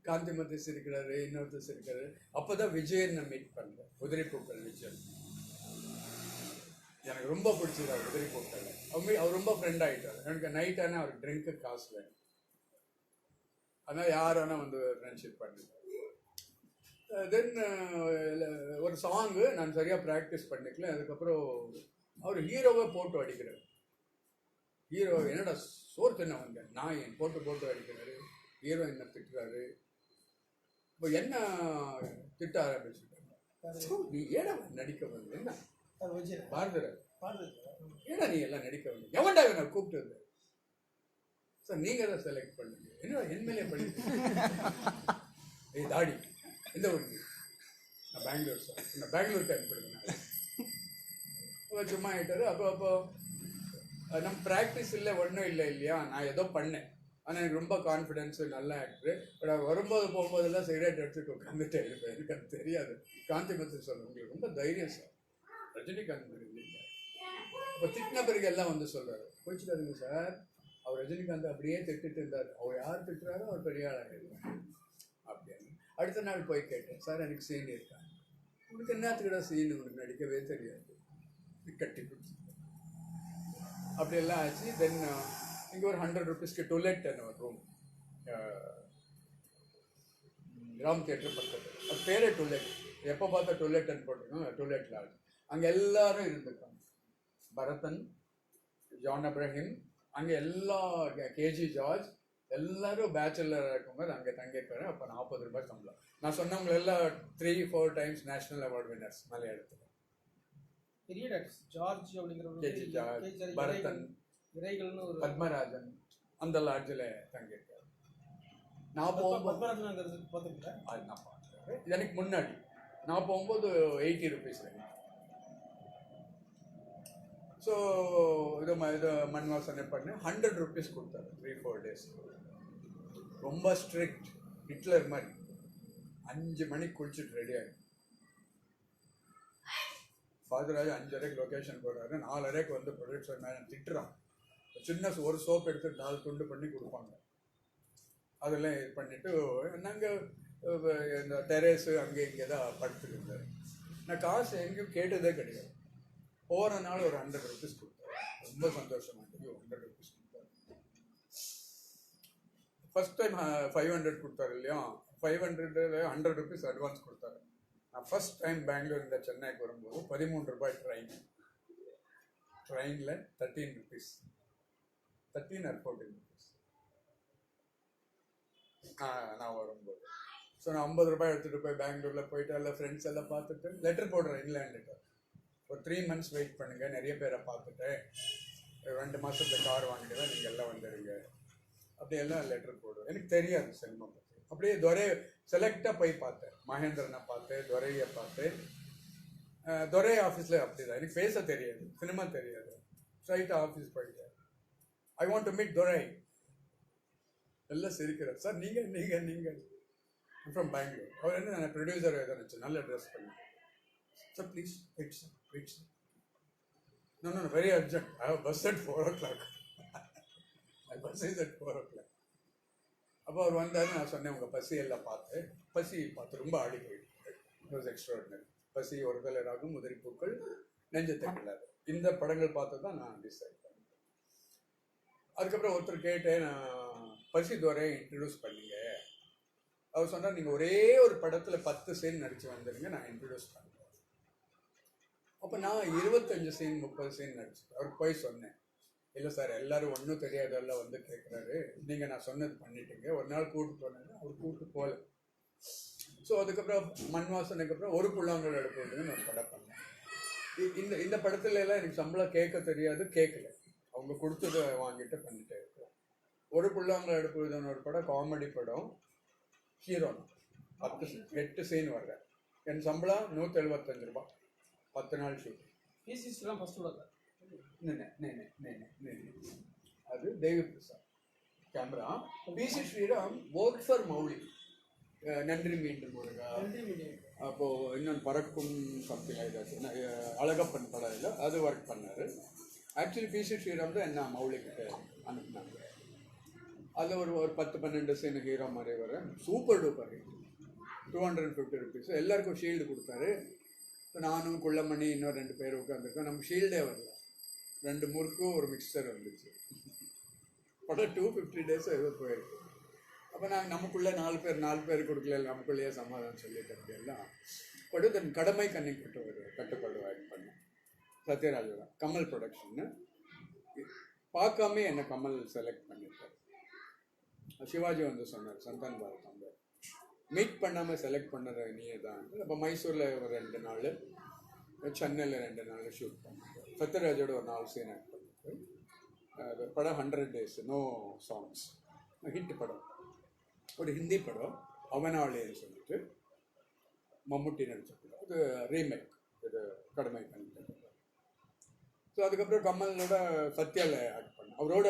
காந்திமதி சிரிக்கிறாரு, இன்னொருத்தர் சிரிக்கிறாரு. அப்போ தான் விஜயன் நான் மீட் பண்ணுறேன். உதிரிப்பூக்கள் விஜயன் எனக்கு ரொம்ப பிடிச்சிருக்காரு. உதிரிப்பூக்கள் அவர் ரொம்ப ஃப்ரெண்ட் ஆகிட்டார். எனக்கு நைட் ஆனால் அவருக்கு ட்ரிங்க்கு காசு வேணும். அதனால் யார் வேணால் வந்து ஃப்ரெண்ட்ஷிப் பண்ணு. தென் ஒரு சாங்கு நான் சரியாக ப்ராக்டிஸ் பண்ணிக்கல. அதுக்கப்புறம் அவர் ஹீரோவை போட்டு அடிக்கிறார். ஹீரோ என்னடா சோறு தின்ன வந்தேன் நான் என் போட்டு அடிக்கிறாரு. ஹீரோ என்ன திட்டுறாரு. இப்போ என்ன திட்ட ஆரம்பிச்சுட்டாங்க. நீ ஏடா நடிக்க வந்து என்ன பாரதராஜ் ஏடா நீ எல்லாம் நடிக்க வந்து எவன்டா நான் கூப்பிட்டு வந்தேன் சார். நீங்கள் தான் செலக்ட் பண்ணுங்க. என்ன என்மேலே படிக்க ஏய் தாடி எந்த ஊருக்கு? நான் பெங்களூர் சார். நான் பெங்களூருக்கு அனுப்பிடுவேன். சும்மா ஆகிட்டாரு. அப்போ நம்ம ப்ராக்டிஸ் இல்லை ஒன்றும் இல்லை இல்லையா. நான் ஏதோ பண்ணேன். ஆனால் எனக்கு ரொம்ப கான்ஃபிடென்ஸு நல்ல ஆக்டரு. பட் வரும்போது போகும்போதெல்லாம் சிகரெட் எடுத்துகிட்டு உட்காந்துட்டே இருப்பேன். எனக்கு அது தெரியாது. காந்திமத்து சொல்கிறேன் உங்களுக்கு ரொம்ப தைரியம் சார். ரஜினிகாந்த் இல்லைங்க. இப்போ திட்டின பிறகு எல்லாம் வந்து சொல்கிறாரு போயிச்சுக்காருங்க சார். அவர் ரஜினிகாந்த் அப்படியே திட்டுட்டு இருந்தார். அவர் யார் திட்டுறாரோ அவர் பெரிய ஆளாகிடுவார் அப்படின்னு. அடுத்த நாள் போய் கேட்டேன் சார் எனக்கு சீன் இருக்காங்க. உனக்கு என்னத்துக்கிட்ட சீன் உனக்கு நடிக்கவே தெரியாது கட்டி பிடிச்சி அப்படியெல்லாம் ஆச்சு. தென் இங்கே ஒரு 100 rupeesக்கு டொய்லெட் ஒரு ரூம் ராம் தியேட்டர் பக்கத்தில். அது பேரே டொய்லெட். எப்போ பார்த்தா டொய்லெட்னு போட்டிருக்கோம். Toilet lodge. அங்கே எல்லாரும் இருந்திருக்காங்க. பரதன், ஜான் அப்ரஹிம், அங்கே எல்லா கேஜி ஜார்ஜ் எல்லாரும் பேச்சுலர் இருக்கும்போது அங்கே தங்கியிருக்காரு. அப்போ 40 ரூபாய் சம்பளம். நான் சொன்னவங்க எல்லாம் 3-4 டைம்ஸ் நேஷனல் அவார்டு வின்னர்ஸ் மலையாளத்தில். பெரிய டாக்டர்ஸ் ஜார்ஜ் அப்படிங்கிற பரதன், பத்மராஜன் அந்த லாட்ஜில் தங்கியிருக்காரு. நான் போகும்போது எனக்கு முன்னாடி நான் போகும்போது 80 rupees. ஸோ இது மண் வாசனை பண்ணி 100 rupees கொடுத்தாரு 3-4 days. ரொம்ப ஸ்ட்ரிக்ட் ஹிட்லர் மாதிரி. 5 மணிக்கு குளிச்சுட்டு ரெடி ஆகி பாதராஜ் 5:30 லொக்கேஷன் போடுறாரு. 4:30 வந்து ப்ரொடியூசர் மேலே திட்டுறான். சின்ன ஒரு சோப் எடுத்து 4 துண்டு பண்ணி கொடுப்பாங்க. அதெல்லாம் இது பண்ணிவிட்டு நாங்கள் இந்த டெரேஸு அங்கே இங்கே தான் படுத்துட்டு இருந்தார். நான் காசு எங்கேயும் கேட்டதே கிடையாது. போகிற நாள் ஒரு 100 rupees கொடுத்தாரு. ரொம்ப சந்தோஷமாக 100 rupees கொடுத்தாரு. ஃபர்ஸ்ட் டைம் 500 கொடுத்தாரு இல்லையா. 500 100 rupees அட்வான்ஸ் கொடுத்தாரு. நான் ஃபர்ஸ்ட் டைம் பெங்களூர் இந்த சென்னைக்கு வரும்போது 13 ரூபாய் ட்ரெயினில் 13 rupees 13 or 14 rupees நான் வரும்போது. ஸோ நான் 50 ரூபாய் எடுத்துகிட்டு போய் பெங்களூரில் போயிட்டு எல்லாம் ஃப்ரெண்ட்ஸ் எல்லாம் பார்த்துட்டு லெட்டர் போடுறேன் இங்கிலாண்டுக்கு. ஒரு 3 months வெயிட் பண்ணுங்கள், நிறைய பேரை பார்த்துட்டு 2 மாதத்தில் கார் வாங்கிடுவேன், நீங்கள் எல்லாம் வந்துடுங்க அப்படியெல்லாம் லெட்டர் போடுவேன். எனக்கு தெரியாது சினிமா பற்றி. அப்படியே துரை செலக்டாக போய் பார்த்தேன். மகேந்திரனை பார்த்தேன், துரையை பார்த்தேன். துரை ஆஃபீஸில் அப்படி தான். எனக்கு பேச தெரியாது, சினிமா தெரியாது. ஸ்ட்ரைட்டாக ஆஃபீஸ் போயிட்டேன். ஐ வாண்ட் டு மீட் துரை. எல்லாம் சிரிக்கிறார். சார் நீங்கள் ஃப்ரம் பெங்களூர். அவர் என்ன நான் ப்ரொடியூசர் நினச்சி நல்ல ட்ரெஸ் பண்ணி. Sir please wait sir. No, very urgent. I have bus at 4 o'clock. My bus is at 4 o'clock. அப்போ அவர் வந்தார். நான் சொன்னேன் உங்கள் பசியெல்லாம் பார்த்து ரொம்ப ஆடி போயிட்டு. It was extraordinary. பசி, ஒரு தலை ராகம், உதிரி பூக்கள், நெஞ்சத்தை கிள்ளாது. இந்த படங்கள் பார்த்து தான் நான் டிசைட் பண்ணேன். அதுக்கப்புறம் ஒருத்தர் கேட்டேன், நான் பசி துரை இன்ட்ரடியூஸ் பண்ணிங்க. அவர் சொன்னார் நீங்கள் ஒரே ஒரு படத்தில் 10 சீன் நடித்து வந்துடுங்க, நான் இன்ட்ரடியூஸ் பண்ணுறேன். அப்போ நான் 25 சீன் 30 சீன் நடிச்சேன். அவருக்கு போய் சொன்னேன், இல்லை சார் எல்லாரும் ஒன்றும் தெரியாதெல்லாம் வந்து கேட்குறாரு, நீங்கள் நான் சொன்னது பண்ணிட்டீங்க. ஒரு நாள் கூப்பிட்டு போனாங்க, அவர் கூப்பிட்டு போகல. ஸோ அதுக்கப்புறம் மண் வாசனைக்கு அப்புறம் ஒரு புல்லாங்கல் எடுப்புன்னு ஒரு படம் பண்ணேன். இந்த படத்துல எல்லாம் எனக்கு சம்பளம் கேட்க தெரியாது, கேட்கல. அவங்க கொடுத்ததை வாங்கிட்டு பண்ணிட்டே இருக்கோம். ஒரு புல்லாங்கல் எடுப்புன்னு ஒரு படம், காமெடி படம். ஹீரோ 8 சீன் வர்றேன். என் சம்பளம் 175 ரூபாய். 10 நாள் ஷூட். அது Devi Prasad camera. PC Sriram work for Mouli. நன்றி மீண்டும் முருகா. அப்போது இன்னொன்று பறக்கும் சம்திங் ஆகிடாச்சு, அழகப்பன் படம் இல்லை, அது ஒர்க் பண்ணார். ஆக்சுவலி பிசி ஸ்ரீராம் தான் என்ன மௌலிக்கிட்ட அனுப்புனாங்க. அதில் ஒரு 10-12 சீனு ஹீரோ மாதிரி வர சூப்பர் டூப்பர். 250 rupees. எல்லாருக்கும் ஷீல்டு கொடுத்தாரு. இப்போ நானும் குள்ளமணி இன்னும் 2 பேர் உட்காந்துருக்கோம். நம்ம ஷீல்டே வரல. 2 முறுக்கும் ஒரு மிக்சர் வந்துச்சு. படம் 250 days ஏதோ போயிருக்கு. அப்போ நாங்கள் நமக்குள்ளே 4 பேர் கொடுக்கல, நமக்குள்ளேயே சமாதானம் சொல்லிக்கிறது எல்லாம் பட் தன் கடமை கண்ணை கட்டுப்பாடு ஆக்ட் பண்ணேன். சத்யராஜோட கமல் ப்ரொடக்ஷன்னு பார்க்காம என்னை கமல் செலக்ட் பண்ணிட்டார். சிவாஜி வந்து சொன்னார், சந்தான் பாரத் அந்த மீட் பண்ணாமல் செலக்ட் பண்ணுற நீயே தான். அப்போ மைசூரில் ஒரு 2 நாள், சென்னையில் 2 நாள் ஷூட் பண்ணிட்டு சத்யராஜோட ஒரு 4 சீன் ஆக்ட் பண்ணிட்டு படம் 100 days நோ சாங்ஸ் ஹிட் படம். ஒரு ஹிந்தி படம் அவனாளேன்னு சொல்லிட்டு மம்முட்டி நடிச்ச படம். அது ரீமேக், இது கடமை பண்ணிட்டு. ஸோ அதுக்கப்புறம் கமலோட சத்யாவில் ஆக்ட் பண்ணேன், அவரோட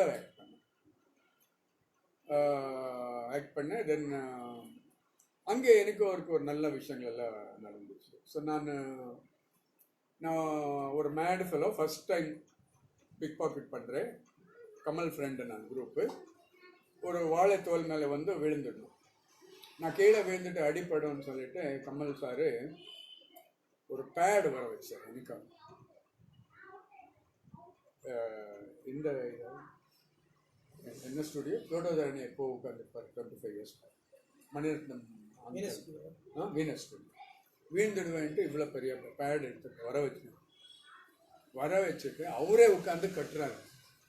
ஆக்ட் பண்ணேன். தென் அங்கே எனக்கு அவருக்கு ஒரு நல்ல விஷயங்கள் எல்லாம் நடந்துச்சு. ஸோ நான் ஒரு mad fellow first time pick pocket பண்ணுறேன். கமல் ஃப்ரெண்டு நான் குரூப்பு ஒரு வாழைத்தோல் மேலே வந்து விழுந்துடணும். நான் கீழே விழுந்துட்டு அடிப்படும்னு சொல்லிட்டு கமல் சார் ஒரு பேடு வர வச்சார் எனக்கு. இந்த என்ன ஸ்டுடியோ தோட்டோதரணி எப்போ உட்காந்துருப்பார் 25 years மணிரத்னம் வீனஸ் ஸ்டுடியோ. வீழ்ந்துடுவேன்ட்டு இவ்வளோ பெரிய பேட் எடுத்துட்டு வர வச்சுட்டு அவரே உட்காந்து கட்டுறாரு.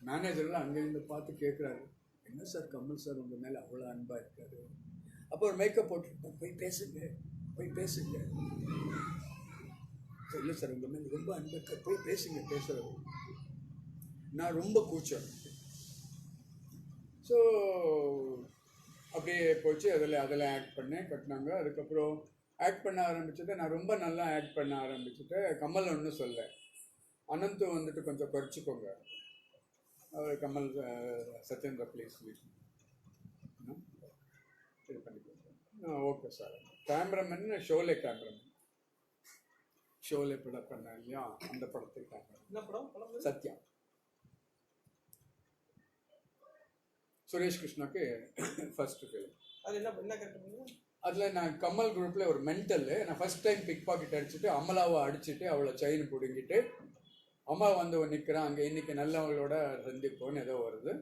மேனேஜர்லாம் அங்கேருந்து பார்த்து கேட்குறாரு, என்ன சார் கமல் சார் உங்கள் மேலே அவ்வளோ அன்பாக இருக்காரு. அப்போ ஒரு மேக்கப் போட்டுருப்போம், போய் பேசுங்க. இல்லை சார் உங்கள் மேலே ரொம்ப அன்பாக இருக்கார், போய் பேசுகிறது. நான் ரொம்ப கூச்சம். ஸோ அப்படியே போச்சு. அதில் ஆக்ட் பண்ணேன், கட்டினாங்க. அதுக்கப்புறம் ஆக்ட் பண்ண ஆரம்பிச்சுட்டு நான் ரொம்ப நல்லா ஆக்ட் பண்ண ஆரம்பிச்சுட்டு கமல் ஒன்றும் சொல்ல, அனந்து வந்துட்டு கொஞ்சம் குறைச்சிக்கோங்க, அவர் கமல் சத்யேந்திர ப்ளீஸ் இது பண்ணிக்கோங்க. Okay sir. கேமராமேன் ஷோலே படம் பண்ணேன் இல்லையா, அந்த படத்துக்கு கேமரா சத்யா சுரேஷ் கிருஷ்ணாக்கு ஃபர்ஸ்ட் ஃபிலிம். அது என்ன கரெக்ட்? அதில் நான் கமல் குரூப்பில் ஒரு மென்டல்லு. நான் ஃபஸ்ட் டைம் பிக் பாக்கெட் அடிச்சுட்டு அமலாவை அடிச்சுட்டு அவளை செயின் பிடுங்கிட்டு அம்மா வந்து நிற்கிறான் அங்கே. இன்றைக்கி நல்லவங்களோட சந்திப்போன்னு ஏதோ வருது.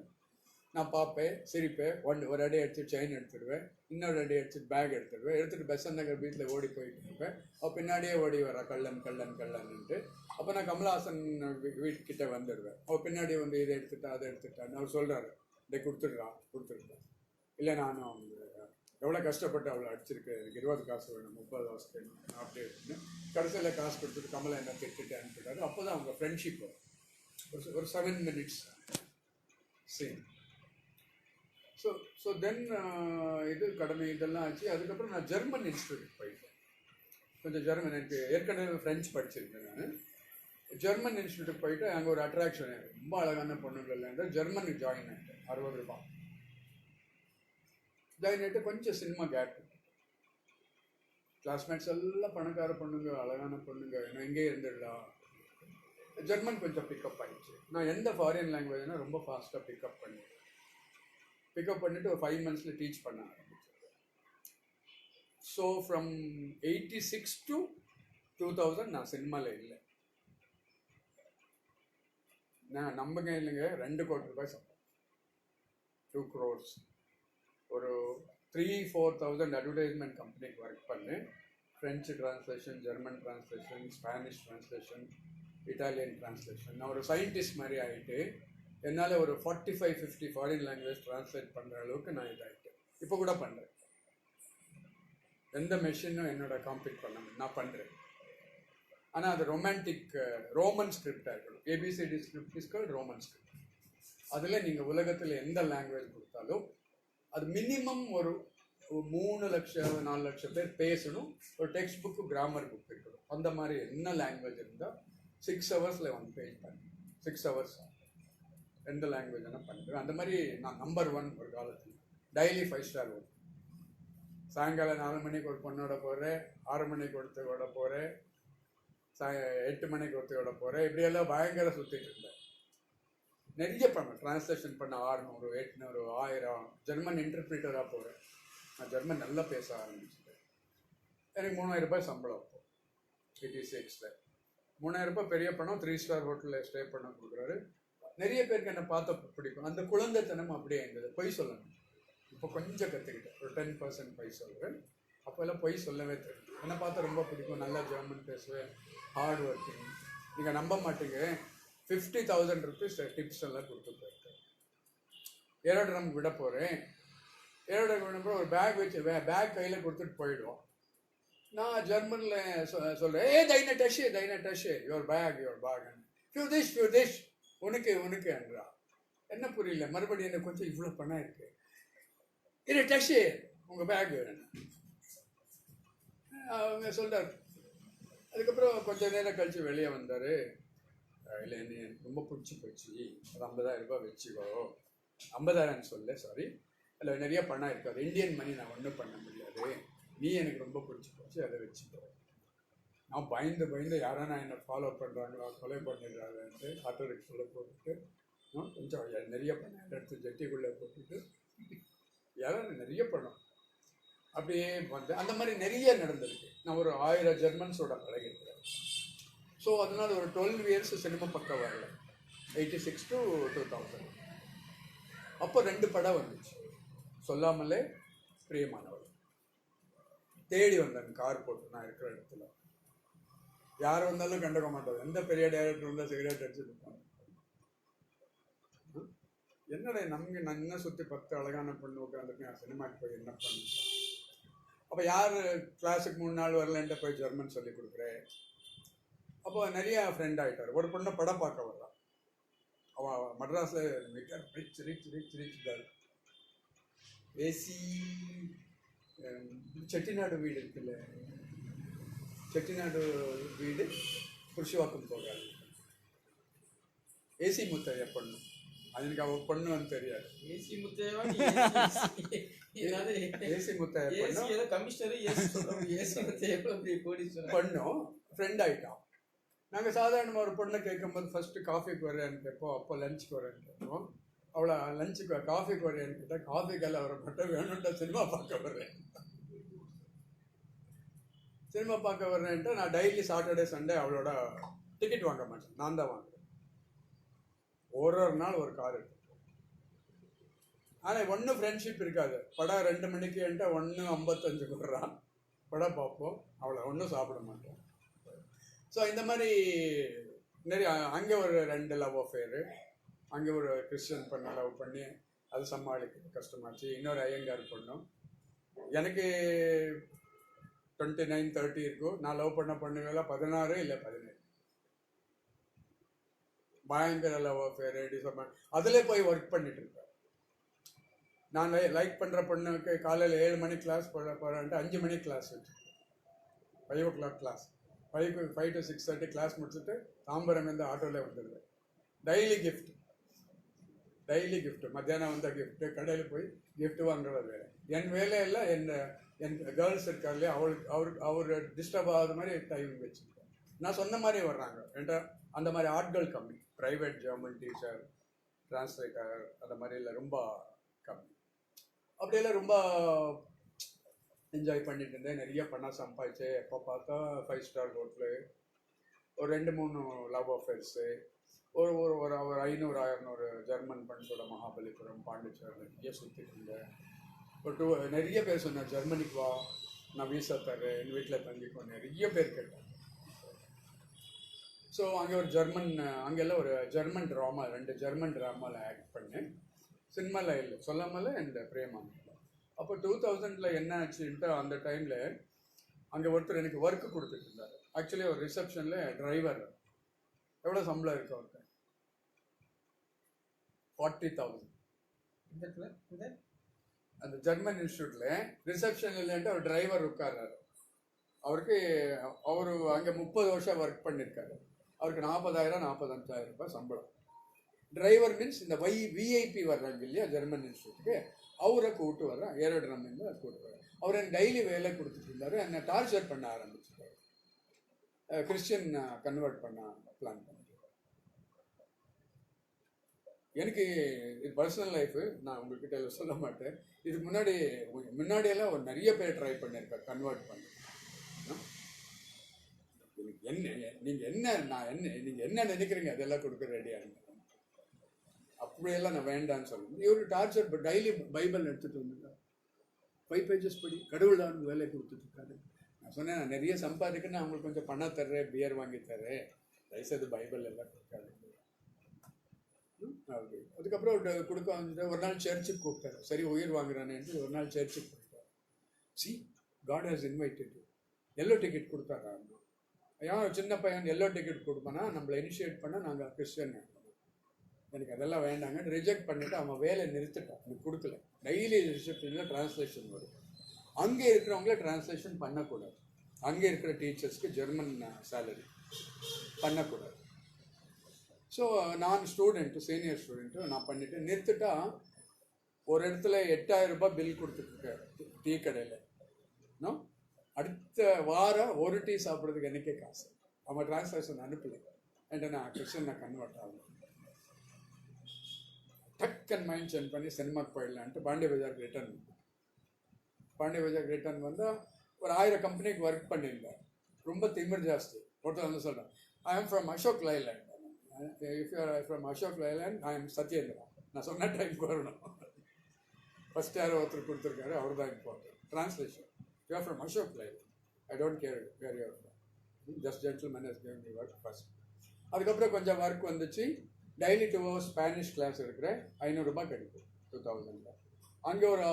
நான் பார்ப்பேன், சிரிப்பேன், ஒரு அடி அடிச்சுட்டு செயின் எடுத்துடுவேன், இன்னொரு அடி அடிச்சுட்டு பேக் எடுத்துகிட்டு பெசன் நகர் வீட்டில் ஓடி போயிட்டு இருப்பேன். அவள் பின்னாடியே ஓடி வரா, கள்ளன்ட்டு. அப்போ நான் கமல்ஹாசன் வீட்டுக்கிட்ட வந்துடுவேன். அவள் பின்னாடி வந்து இதை எடுத்துட்டா அதை எடுத்துட்டான்னு அவர் சொல்கிறாரு, இதை கொடுத்துட்றான். இல்லை நானும் அவங்க எவ்வளோ கஷ்டப்பட்டு அவளை அடிச்சிருக்கு, எனக்கு 20 காசு வேணும், 30 காசு வேணும் அப்படியே இருக்குன்னு கடைசியில் காசு கொடுத்துட்டு கமலை என்ன திட்டுட்டு அனுப்பிட்டாரு. அப்போ தான் அவங்க ஃப்ரெண்ட்ஷிப் ஒரு 7 minutes சீன். ஸோ தென் இது கடமை இதெல்லாம் ஆச்சு. அதுக்கப்புறம் நான் ஜெர்மன் இன்ஸ்டியூட் போயிட்டேன். கொஞ்சம் ஜெர்மன், எனக்கு ஏற்கனவே ஃப்ரெஞ்ச் படிச்சிருக்கேன். நான் ஜெர்மன் இன்ஸ்டியூட்டுக்கு போயிட்டு அங்கே ஒரு அட்ராக்ஷன், ரொம்ப அழகான பொண்ணுங்கள் இருந்தால் ஜெர்மனுக்கு ஜாயின் ஆகிட்டேன். 60 ரூபாய் ஜாயின் ஆகிட்டு கொஞ்சம் சினிமா கேப். கிளாஸ்மேட்ஸ் எல்லாம் பணக்கார பொண்ணுங்க, அழகான பொண்ணுங்க, நான் எங்கே இருந்துடலாம். ஜெர்மன் கொஞ்சம் பிக்கப் ஆகிடுச்சு. நான் எந்த ஃபாரின் லாங்குவேஜ்னா ரொம்ப ஃபாஸ்ட்டாக பிக்கப் பண்ணிவிட்டு ஒரு 5 months டீச் பண்ண ஆரம்பிச்சேன். ஸோ ஃப்ரம் 86 to 2000 நான் சினிமாவில் இல்லை. நான் நம்பங்க இல்லைங்க, 2 கோடி ரூபாய் சம்பளம், 2 crores. ஒரு 3-4,000 அட்வர்டைஸ்மெண்ட் கம்பெனிக்கு ஒர்க் பண்ணேன். French translation, German translation, Spanish translation, Italian translation. நான் ஒரு சயின்டிஸ்ட் மாதிரி ஆகிட்டு என்னால் ஒரு 45-50 ஃபாரின் லாங்குவேஜ் டிரான்ஸ்லேட் பண்ணுற அளவுக்கு நான் இதாகிட்டேன். இப்போ கூட பண்ணுறேன். எந்த மெஷினும் என்னோட காம்பீட் பண்ண நான் பண்ணுறேன். ஆனால் அது ரோமன் ஸ்கிரிப்டாக இருக்கணும். ABCD script is called Roman script. அதில் நீங்கள் உலகத்தில் எந்த லாங்குவேஜ் கொடுத்தாலும் அது மினிமம் ஒரு 3 லட்சம் 4 லட்சம் பேர் பேசணும். ஒரு டெக்ஸ்ட் புக்கு, கிராமர் புக் இருக்கணும். அந்த மாதிரி என்ன லாங்குவேஜ் இருந்தால் 6 hours 1 page பண்ணேன். 6 hours எந்த லாங்குவேஜ் வேணால் பண்ணிடுவேன். அந்த மாதிரி நான் நம்பர் 1 ஒரு காலத்தில். Daily 5 star work. சாயங்காலம் 4 மணிக்கு ஒரு பொண்ணோட போகிறேன், 6 மணிக்கு ஒருத்தரோட போகிறேன், 8 மணிக்கு ஒருத்தரோட போகிறேன். இப்படியெல்லாம் பயங்கர சுற்றிட்டு இருந்தேன். நிறைய பண்ணேன். டிரான்ஸ்லேஷன் பண்ண 600, 800, 1000. ஜெர்மன் இன்டர்பிரிட்டராக போகிறேன். நான் ஜெர்மன் நல்லா பேச ஆரம்பிச்சிட்டேன். எனக்கு 3000 ரூபாய் சம்பளம். அப்போ 86ல் 3000 ரூபாய் பெரிய பணம். 3 star ஹோட்டலில் ஸ்டே பண்ண கொடுக்குறாரு. நிறைய பேருக்கு என்னை பார்த்த பிடிக்கும். அந்த குழந்தைத்தனம் அப்படியே இருந்தது. பொய் சொல்லணும், இப்போ கொஞ்சம் கற்றுக்கிட்டேன். ஒரு 10% பொய் சொல்கிறேன். அப்போல்லாம் பொய் சொல்லவே தெரியும். என்னை பார்த்தா ரொம்ப பிடிக்கும், நல்லா ஜெர்மன் பேசுவேன், ஹார்ட் ஒர்க்கிங். நீங்கள் நம்ப மாட்டீங்க, 50,000 rupees டிப்ஸ் எல்லாம் கொடுத்து போயிருக்கேன். ஏரோட்ரம் விட போகிறேன். ஏரோட்ரம் விட ஒரு பேக் வச்சு பேக் கையில் கொடுத்துட்டு போயிடுவோம். நான் ஜெர்மனில் சொல்கிறேன், தைன டஷ் யுவர் பேக் ஃபியூ திஷ் உனக்கு என்றா. என்ன புரியல, மறுபடியும் என்ன கொஞ்சம் இவ்வளோ பணம் இருக்கு, இது டஷ் உங்கள் பேக். அவங்க சொல்கிறார். அதுக்கப்புறம் கொஞ்சம் நேரம் கழித்து வெளியே வந்தார். இல்லை என்ன எனக்கு ரொம்ப பிடிச்சி போச்சு, ஒரு 50,000 ரூபாய் வச்சுக்கோ. 50,000 சொல்ல, சாரி, அதில் நிறைய பணம் இருக்காது, இந்தியன் மணி நான் ஒன்றும் பண்ண முடியாது, நீ எனக்கு ரொம்ப பிடிச்சி போச்சு, அதை வச்சுக்கோ. நான் பயந்து யாரானா என்னை ஃபாலோ பண்ணுறாங்களோ, கொலை பண்ணிடுறாங்கன்ட்டு ஆட்டோ ரிக்ஷாவில் போட்டுட்டு கொஞ்சம் நிறைய பணம் எடுத்து ஜட்டிக்குள்ளே போட்டுட்டு யாரும் நிறைய பணம் அப்படியே வந்து அந்த மாதிரி நிறைய நடந்திருக்கு. நான் ஒரு 1000 ஜெர்மன்ஸோட பழகிருக்கிறேன். ஸோ அதனால் ஒரு 12 years சினிமா பக்கம் வரல, 86 to 2000. அப்போ 2 படம் வந்துச்சு, சொல்லாமலே பிரியமானவள். தேடி வந்தேன் கார் போட்டு நான் இருக்கிற இடத்துல. யார் வந்தாலும் கண்டுக்க மாட்டோம், எந்த பெரிய டைரக்டர் வந்தால் சிகரெட் அடிச்சுட்டு என்னடா நமக்கு நான் என்ன சுற்றி 10 அழகான பொண்ணு உட்காந்துருக்கேன், சினிமாக்கு போய் என்ன பண்ணு. அப்போ யார் கிளாஸுக்கு 3 நாள் வரலன்ட்டு போய் ஜெர்மன் சொல்லி கொடுக்குறேன். அப்போ நிறைய ஃப்ரெண்ட் ஆகிட்டார். ஒரு பொண்ணை படம் பார்க்க வர்றான். அவன் மட்ராஸில் ரிச் கேர்ள். ஏசி செட்டிநாடு வீடு இருக்குல்ல, செட்டிநாடு வீடு புருஷவாக்கம் போகாது. ஏசி முத்தைய பொண்ணு, அது எனக்கு அவள் பொண்ணு வந்து தெரியாது. ஏசி முத்தையவா ஏசி முத்தைய பொண்ணு பொண்ணும் ஃப்ரெண்ட் ஆகிட்டான். நாங்கள் சாதாரணமாக ஒரு பொண்ணை கேட்கும்போது ஃபஸ்ட்டு காஃபிக்கு வரேன்னு கேட்போம், அப்போ லஞ்சுக்கு வரேன்னு கேட்போம். அவளை லஞ்சுக்கு காஃபிக்கு வரேன்னு கேட்டால் காஃபிக்கெல்லாம் வர மட்டும் வேணும்ட்டா சினிமா பார்க்க வர்றேன். சினிமா பார்க்க வர்றேன்ட்டு நான் டெய்லி சாட்டர்டே சண்டே அவளோட டிக்கெட் வாங்க மாட்டேன், நான் தான் வாங்குறேன். ஒரு நாள் ஒரு கார் இருக்கு. ஆனால் ஒன்றும் ஃப்ரெண்ட்ஷிப் இருக்காது. படம் 2 மணிக்குன்ட்டு 1:55 வர்றான், படம் பார்ப்போம், அவளை ஒன்றும் சாப்பிட மாட்டோம். ஸோ இந்த மாதிரி நிறைய. அங்கே ஒரு 2 லவ் அஃபேரு, அங்கே ஒரு கிறிஸ்டியன் பொண்ணை லவ் பண்ணி அது சமாளிக்க கஷ்டமாச்சு. இன்னொரு ஐயங்கார் பொண்ணும். எனக்கு 29-30 இருக்கும். நான் லவ் பண்ண பொண்ணுங்கெல்லாம் 16 இல்லை 17. பயங்கர லவ் அஃபேரு, டிசப்பாயிண்ட். அதில் போய் ஒர்க் பண்ணிட்டு இருப்பேன். நான் லைக் பண்ணுற பொண்ணுக்கு காலையில் 7 மணி கிளாஸ் போகிறேன்ட்டு 5 மணி கிளாஸ் வச்சு 5 o'clock கிளாஸ், 5 to 6:30 கிளாஸ் முடிச்சுட்டு தாம்பரம் வந்து ஆட்டோவில் வந்துடுவேன். டெய்லி கிஃப்ட், மத்தியானம் வந்த கிஃப்ட்டு, கடையில் போய் கிஃப்ட் வாங்குறது வேலை. என் வேலையெல்லாம் என் கேர்ள்ஸ் இருக்காங்களே அவர் டிஸ்டர்ப் ஆகாத மாதிரி டைமிங் வச்சுருக்கேன். நான் சொன்ன மாதிரி வர்றாங்க என்கிட்ட. அந்த மாதிரி ஆட்கள் கம்மி. ப்ரைவேட் ஜெர்மன் டீச்சர், டிரான்ஸ்லேட்டர், அந்த மாதிரிலாம் ரொம்ப கம்மி. அப்படியெல்லாம் ரொம்ப என்ஜாய் பண்ணிட்டு இருந்தேன். நிறைய பணம் சம்பாதிச்சேன். எப்போ பார்த்தா 5 star ஹோட்டலு, ஒரு 2-3 லவ் அஃபேர்ஸு, ஒரு 500-600 ஜெர்மன் ஃப்ரெண்ட்ஸோட மகாபலிபுரம், பாண்டிச்சேரி நிறைய சுற்றிட்டு இருந்தேன். நிறைய பேர் சொன்னேன், ஜெர்மனிக்கு வா, நான் வீசா தரேன், எங்கள் வீட்டில் தங்கிக்கோ, நிறைய பேர் கேட்டேன். ஸோ அங்கே அங்கெல்லாம் ஒரு ஜெர்மன் ட்ராமா, 2 ஜெர்மன் ட்ராமாவில் ஆக்ட் பண்ணேன். சினிமாவில் இல்லை, சொல்லாமல் இந்த பிரேமானந்தம். அப்போ 2000 என்ன ஆச்சுன்ட்டு அந்த டைமில் அங்கே ஒருத்தர் எனக்கு ஒர்க்கு கொடுத்துட்டு இருந்தார். ஆக்சுவலி ஒரு ரிசப்ஷனில் டிரைவர். எவ்வளோ சம்பளம் இருக்கு அவருக்கு? 40,000. அந்த ஜெர்மன் இன்ஸ்டியூட்டில் ரிசப்ஷன் இல்லைன்ட்டு ஒரு டிரைவர் உட்கார்றாரு. அவர் அங்கே 30 வருஷம் ஒர்க் பண்ணியிருக்காரு. அவருக்கு 40,000-45,000 ரூபாய் சம்பளம். டிரைவர் மீன்ஸ் இந்த விஐபி வர்றாங்க இல்லையா ஜெர்மன் இன்ஸ்டியூட்டுக்கு, அவரை கூப்பிட்டு வர்றேன். ஏரோட்ரம்லேருந்து கூப்பிட்டு வரேன். அவர் எனக்கு டெய்லி வேலை கொடுத்துட்டு இருந்தார். என்னை டார்ச்சர் பண்ண ஆரம்பிச்சிட்டார். கிறிஸ்டியன் கன்வெர்ட் பண்ண பிளான் பண்ணிட்டு. எனக்கு இது பர்சனல் லைஃபு, நான் உங்கள்கிட்ட சொல்ல மாட்டேன். இதுக்கு முன்னாடியெல்லாம் ஒரு நிறைய பேர் ட்ரை பண்ணியிருக்கேன் கன்வெர்ட் பண்ண. நீங்கள் என்ன நினைக்கிறீங்க அதெல்லாம் கொடுக்க ரெடியாக இருந்தேன். அப்படியெல்லாம் நான் வேண்டான்னு சொல்லுவேன். இவர் டார்ச்சர் டெய்லி பைபிள் எடுத்துகிட்டு வந்துருக்காரு. 5 pages படி, கடவுள் தான் வேலை கொடுத்துட்ருக்காரு. நான் சொன்னேன், நான் நிறைய சம்பாதிக்கணும், நான் உங்களுக்கு கொஞ்சம் பணம் தர்றேன், பியர் வாங்கி தர்றேன், தயவுசெய்து பைபிள் எல்லாம் கொடுக்காது. அப்படி அதுக்கப்புறம் கொடுக்க வந்து ஒரு நாள் சர்ச்சுக்கு கூப்பிட்டாரு. சரி உயிர் வாங்குறானேன்ட்டு ஒரு நாள் சர்ச்சுக்கு போயிட்டார். See God has invited you. Yellow ticket கொடுத்தாரா? ஏன் சின்ன பையன் எல்லோ டிக்கெட் கொடுப்பேன்னா நம்மளை இனிஷியேட் பண்ணால் நாங்கள் கிறிஸ்டியன். எனக்கு அதெல்லாம் வேண்டாங்க, ரிஜெக்ட் பண்ணிவிட்டு அவன் வேலை நிறுத்திட்டான், எனக்கு கொடுக்கல. டெய்லி ரிசப்ஷனில் ட்ரான்ஸ்லேஷன் வரும். அங்கே இருக்கிறவங்கள ட்ரான்ஸ்லேஷன் பண்ணக்கூடாது. அங்கே இருக்கிற டீச்சர்ஸ்க்கு ஜெர்மன் சேலரி பண்ணக்கூடாது. ஸோ நான் ஸ்டூடெண்ட்டு, சீனியர் ஸ்டூடெண்ட்டு, நான் பண்ணிவிட்டு நிறுத்திட்டா ஒரு இடத்துல 8000 ரூபாய் பில் கொடுத்துட்ருக்கேன் டீ கடையில். நோ, அடுத்த வாரம் ஒரு டீ சாப்பிட்றதுக்கு எனக்கே காசு. அவன் ட்ரான்ஸ்லேஷன் அனுப்பலை. என்கிட்ட நான் கிறிஸ்டியனை கன்வெர்ட் ஆகணும். டக்குன்னு மைண்ட் சேஞ்ச் பண்ணி சினிமாக்கு போயிடலான்ட்டு பாண்டிய பஜாருக்கு ரிட்டர்ன். பாண்டிய பஜாருக்கு ரிட்டர்ன் வந்தால் ஒரு 1000 கம்பெனிக்கு ஒர்க் பண்ணியிருந்தேன். ரொம்ப திமிர் ஜாஸ்தி. ஒருத்தர் வந்து சொல்கிறேன், I am from Ashok Leyland. If you are from Ashok Leyland, I am Satyendra. நான் சொன்ன டைமுக்கு வரணும். ஃபஸ்ட் யாரோ ஒருத்தர் கொடுத்துருக்காரு, அவர் தான் important. Translation, you are from Ashok Leyland, I don't care where you are from, just gentleman has given me work first. அதுக்கப்புறம் கொஞ்சம் ஒர்க் வந்துச்சு. டெய்லி 2 hours ஸ்பானிஷ் கிளாஸ் இருக்கிறேன். 500 ரூபாய் கிடைக்கும் 2000. அங்கே ஒரு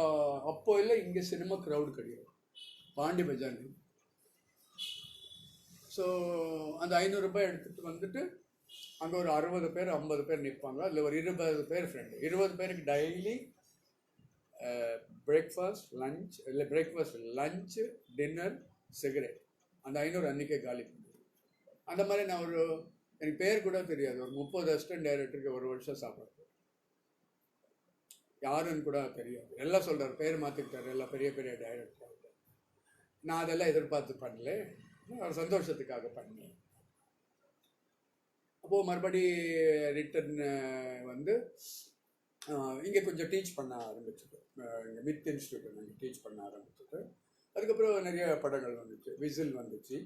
அப்போ இல்லை, இங்கே சினிமா க்ரௌடு கிடையாது பாண்டி பஜார். ஸோ அந்த 500 ரூபாய் எடுத்துகிட்டு வந்துட்டு அங்கே ஒரு 60 பேர் 50 பேர் நிற்பாங்க. அதில் ஒரு 20 பேர் ஃப்ரெண்டு. 20 பேருக்கு டெய்லி பிரேக்ஃபாஸ்ட், லஞ்ச், இல்லை பிரேக்ஃபாஸ்ட், லஞ்சு, டின்னர், சிகரெட். அந்த 500 அன்றைக்கே காலி பண்ணுது. அந்த மாதிரி நான் ஒரு, எனக்கு பேர் கூட தெரியாது, ஒரு 30 அசிஸ்டன்ட் டைரக்டருக்கு ஒரு வருஷம் சாப்பிட்றேன். யாருன்னு கூட தெரியாது. எல்லாம் சொல்கிறார், பேர் மாற்றிக்கிட்டார், எல்லாம் பெரிய பெரிய டைரக்டர். நான் அதெல்லாம் எதிர்பார்த்து பண்ணல, ஒரு சந்தோஷத்துக்காக பண்ணேன். அப்போது மறுபடி ரிட்டன் வந்து இங்கே கொஞ்சம் டீச் பண்ண ஆரம்பிச்சுட்டு, இங்கே மித் இன்ஸ்டியூட் நாங்கள் டீச் பண்ண ஆரம்பிச்சுட்டு, அதுக்கப்புறம் நிறைய படங்கள் வந்துச்சு. விசில் வந்துச்சு.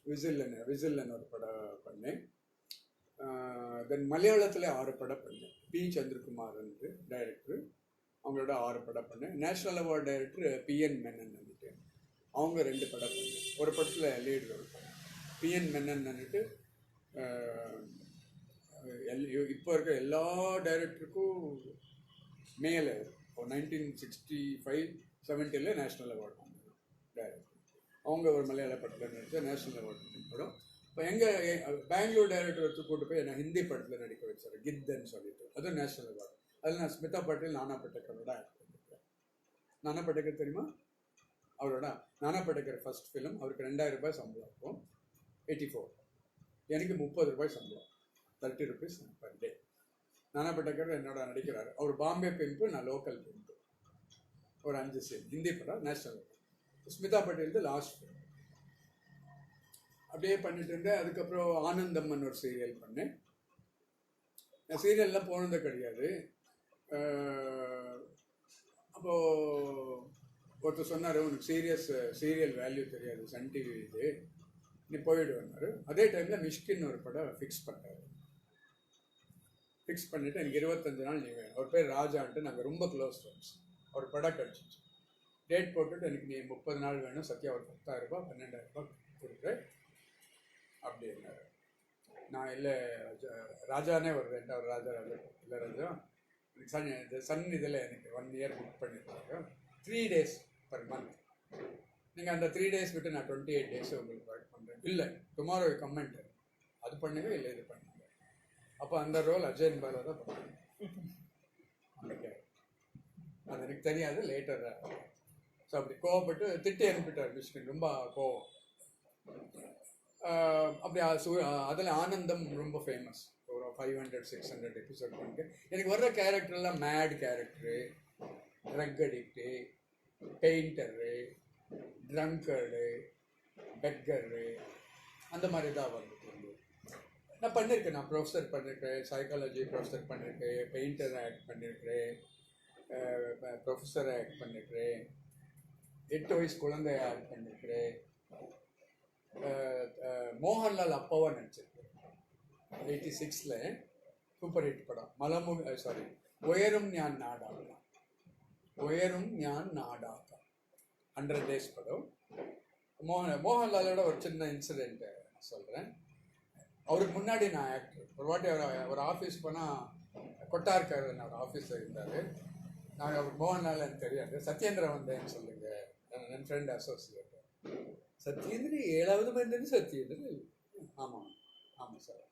விசில்னு ஒரு படம் பண்ணேன். தென் மலையாளத்தில் 6 படம் பண்ணேன். பி சந்திரகுமார் வந்து டைரக்டர், அவங்களோட 6 படம் பண்ணேன். National award director PN Menon வந்துட்டு, அவங்க 2 படம் பண்ணேன். ஒரு படத்தில் லீட் ரோல் பண்ணேன். பிஎன் மெனன் வந்துட்டு இப்போ இருக்க எல்லா டைரக்டருக்கும் மேலே 1965-70 நேஷ்னல் அவார்டு வாங்கினாங்க டைரக்டர். அவங்க ஒரு மலையாள படத்தில் நடித்த நேஷ்னல் அவார்டு படம். இப்போ எங்கள் பெங்களூர் டைரக்டர் வச்சு கூட்டு போய் நான் ஹிந்தி படத்தில் நடிக்க வச்சார், கித்தன்னு சொல்லிட்டு. அதுவும் நேஷ்னல் அவார்டு. அதில் நான் ஸ்மிதா பாட்டீல், நானா பட்டேக்கரோட ஆக்ட் பண்ணியிருக்கேன். நானா பட்டேக்கர் தெரியுமா? அவரோட நானா பட்டேக்கர் ஃபர்ஸ்ட் ஃபிலிம். அவருக்கு 2000 ரூபாய் சம்பளம் இருக்கும், 84. எனக்கு 30 ரூபாய் சம்பளம், 30 rupees பர் டே. நானா பட்டேக்கர் என்னோட நடிக்கிறார். அவர் பாம்பே பிம்பு, நான் லோக்கல் பிம்பு. ஒரு 5 சீன் ஹிந்தி படம், national award. Smita Patil last film. அப்படியே பண்ணிட்டு இருந்தேன். அதுக்கப்புறம் ஆனந்தம்மன் ஒரு சீரியல் பண்ணேன். நான் சீரியல்லாம் போனது கிடையாது. அப்போது ஒருத்தர் சொன்னார், உனக்கு சீரியல் வேல்யூ தெரியாது, சன் டிவி இது, நீ போயிடுவேன்னாரு. அதே டைமில் மிஷ்கின் ஒரு படம் ஃபிக்ஸ் பண்ணார். ஃபிக்ஸ் பண்ணிவிட்டு எனக்கு 25 நாள் நீ வேணும். அவர் பேர் ராஜான்ட்டு, நாங்கள் ரொம்ப க்ளோஸ் ஃப்ரெண்ட்ஸ். ஒரு படம் கிடச்சிச்சு. டேட் போட்டுட்டு எனக்கு நீ 30 நாள் வேணும், சத்யா ஒரு 10,000 ரூபாய் 12,000 ரூபாய் கொடுக்குறேன் அப்படின்னாரு. நான் இல்லை ராஜானே வருவேன். அவர் ராஜா இல்லை ராஜா, எனக்கு சன் இதில் எனக்கு 1 year புக் பண்ணியிருக்காங்க, 3 days per month. நீங்கள் அந்த 3 days விட்டு நான் 28 days உங்களுக்கு ஒர்க் பண்ணுறேன். இல்லை டுமாரோ கமெண்ட் அது பண்ணுங்க, இல்லை இது பண்ணுங்க. அப்போ அந்த ரோல் அஜயன் பாலா தான் பண்ணுங்க. அது எனக்கு தெரியாது, லேட்டர். ஸோ அப்படி கோவப்பட்டு திட்டி அனுப்பிட்டார் மிஷ்கின். ரொம்ப கோவம். அப்படி அதில் ஆனந்தம் ரொம்ப ஃபேமஸ். ஒரு 500-600 எபிசோட் பண்ணிட்டு எனக்கு வர்ற கேரக்டர்லாம் mad character, drug addict, painter, drunker, beggar, அந்த மாதிரி தான் வந்துட்டு. நான் பண்ணியிருக்கேன். நான் ப்ரொஃபஸர் பண்ணியிருக்கேன், சைக்காலஜி ப்ரொஃபஸர் பண்ணியிருக்கேன், பெயிண்டர் ஆக்ட் பண்ணியிருக்கிறேன், ப்ரொஃபஸரை ஆக்ட் பண்ணியிருக்கிறேன், 8 வயசு குழந்தைய ஆக்ட் பண்ணியிருக்கிறேன், மோகன்லால் அப்பாவாக நடிச்சிருக்கேன் 86ல். சூப்பர் ஹிட் படம். உயரும் ஞான் நாடாகலாம், உயரும் ஞான் நாடாகலாம் 100 days படம். மோகன்லாலோட ஒரு சின்ன இன்சிடென்ட் சொல்கிறேன். அவருக்கு முன்னாடி நான் ஆக்டர். ஒரு வாட்டி அவர் ஆஃபீஸ் போனால் கொட்டார்கார் என்னோட ஆஃபீஸில் இருந்தார். நான் அவர் மோகன்லால் எனக்கு தெரியாது. சத்யேந்திரன் வந்தேன்னு சொல்லுங்க, என் ஃப்ரெண்ட் அசோசியேட். சத்யேந்திர 7வது மனிதன் சத்யேந்திர. ஆமாம் ஆமாம் சார்.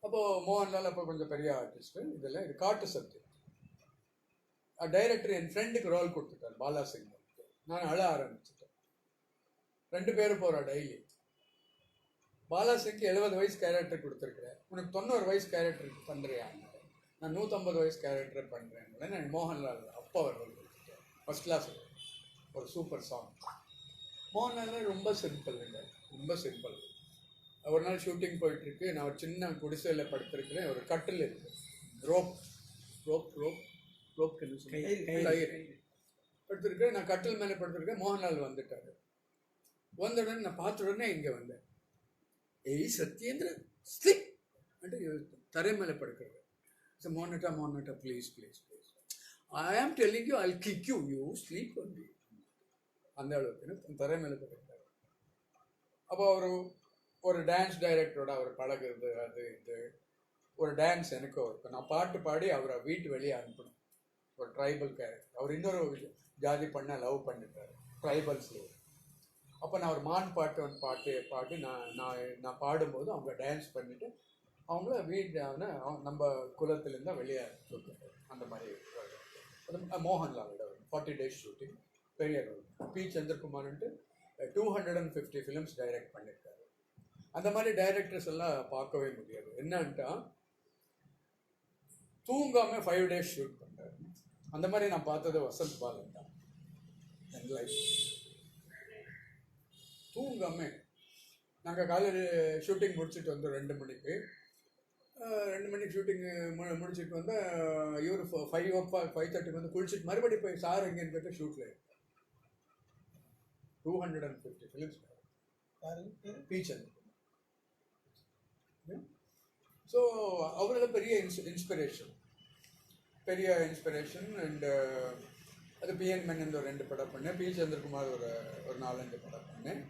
அப்போது மோகன்லால் அப்போ கொஞ்சம் பெரிய ஆர்டிஸ்ட்டு. இதில் இது காட்டு சப்ஜெக்ட். டைரக்டர் என் ஃப்ரெண்டுக்கு ரோல் கொடுத்துட்டார், பாலாசிங். நான் அழ ஆரம்பிச்சிட்டேன். 2 பேரும் போகிறா டெய்லி. பாலாசிங்க்கு 70 வயசு கேரக்டர் கொடுத்துருக்குறேன், உனக்கு 90 வயசு கேரக்டர் பண்ணுறியா? நான் 150 வயசு கேரக்டர் பண்ணுறேன். நான் மோகன்லால் அப்போ அவர் ரோல் கொடுத்துட்டேன். ஃபர்ஸ்ட் கிளாஸ் ஒரு சூப்பர் சாங். மோகன்லால் ரொம்ப சிம்பிள் இல்லை, ரொம்ப சிம்பிள். ஒரு நாள் ஷூட்டிங் போயிட்டுருக்கு. நான் ஒரு சின்ன குடிசையில் படுத்திருக்கிறேன். ஒரு கட்டில் இருக்குது, ரோப் ரோப் ரோப் ரோப் கயிறு படுத்திருக்கேன். நான் கட்டில் மேலே படுத்திருக்கேன். மோகன்லால் வந்துட்டார். வந்த உடனே நான் பார்த்த உடனே இங்கே வந்தேன். ஏய் சத்யேந்திர ஸ்லீப் అంటే தரை மேலே படுக்கிறது. ஸோ மோனட்டா please please please, I am telling you I kick you sleep only. அந்த அளவுக்கு தரை மேலே படுக்கிறார். அப்போ ஒரு டான்ஸ் டைரக்டரோட அவர் பழகுறது, அது இது ஒரு டான்ஸ் எனக்கு இருக்கும். நான் பாட்டு பாடி அவரை வீட்டு வெளியே அனுப்பணும். ஒரு ட்ரைபல் கேரக்டர். அவர் இன்னொரு ஜாதி பண்ண லவ் பண்ணிட்டார், ட்ரைபல்ஸில். அப்போ நான் ஒரு மான் பாட்டு பாடி நான் பாடும்போது அவங்க டான்ஸ் பண்ணிவிட்டு அவங்கள வீட்டு நம்ம குலத்துலேருந்து வெளியே தூக்கிட்டார். அந்த மாதிரி மோகன்லாலோட 40 days ஷூட்டிங், பெரிய ரோல். பி சந்திரகுமார்ன்ட்டு 250 ஃபிலிம்ஸ் டைரக்ட் பண்ணியிருக்காரு. அந்த மாதிரி டைரக்டர்ஸ் எல்லாம் பார்க்கவே முடியாது. என்னன்ட்டா தூங்காமல் 5 days ஷூட் பண்ணுறாரு. அந்த மாதிரி நான் பார்த்தது வசந்த் பாலன் தான். என் லைஃப் தூங்காமல் நாங்கள் காலையில் ஷூட்டிங் முடிச்சுட்டு வந்தோம் 2 மணிக்கு. 2 மணிக்கு ஷூட்டிங் முடிச்சுட்டு வந்தால் இவர் 5:30 வந்து குளிச்சுட்டு மறுபடியும் போய் சார் எங்கேன்னு கேட்டு ஷூட்டில் 250 ஃபிலிம்ஸ் பீச்சர். ஸோ அவரோட பெரிய இன்ஸ்பிரேஷன் அண்ட் அது பிஎன் மேனன் ஒரு 2 படம் பண்ணேன். பி சந்திரகுமார் ஒரு 4-5 படம் பண்ணேன்.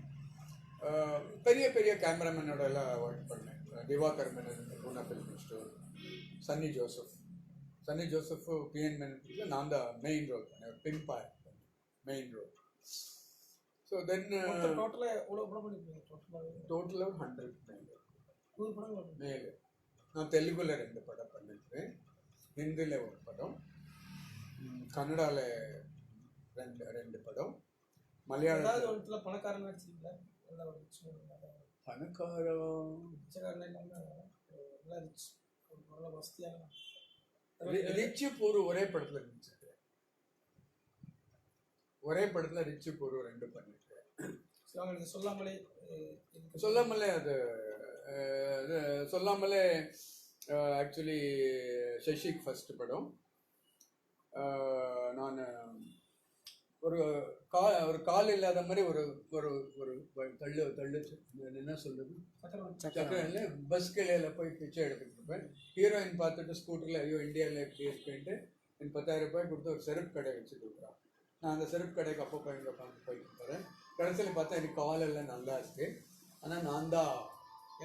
பெரிய பெரிய கேமராமேனோட எல்லாம் ஒர்க் பண்ணேன். Divakar Menon, Poona film institute, Sunny Joseph P N Menon. நான் தான் மெயின் ரோல் பண்ணேன், பிம்பா மெயின் ரோல். ஸோ தென் டோட்டலாக 100 மேலே. நான் தெலுங்குல 2 படம் பண்ணியிருக்கேன், ஹிந்தியில் 1 படம், கன்னடாவில் 2 படம், மலையாளத்தில் பணக்காரன் ரிச்சு பூரு ஒரே படத்தில் நடிச்சிருக்கேன். ரிச்சு பூரு 2 பண்ணிருக்கேன். சொல்லாமலே ஆக்சுவலி சசிக் ஃபர்ஸ்ட் படம். நான் ஒரு கால் இல்லாத மாதிரி ஒரு ஒரு ஒரு தள்ளு என்ன சொல்றது, சக்கர பஸ் கிளையில் போய் பிச்சை எடுத்துட்டு இருப்பேன். ஹீரோயின் பார்த்துட்டு ஸ்கூட்டரில் ஐயோ இந்தியாவில் எப்படி இருக்குன்ட்டு எனக்கு 10,000 ரூபாய் கொடுத்து ஒரு செருப்பு கடை வச்சுட்டு இருக்கிறான். நான் அந்த செருப்பு கடைக்கு அப்போ போய் உட்காந்து போயிட்டு போகிறேன். கடைசியில் பார்த்தா எனக்கு கால் எல்லாம் நல்லா இருக்குது, ஆனால் நான் தான்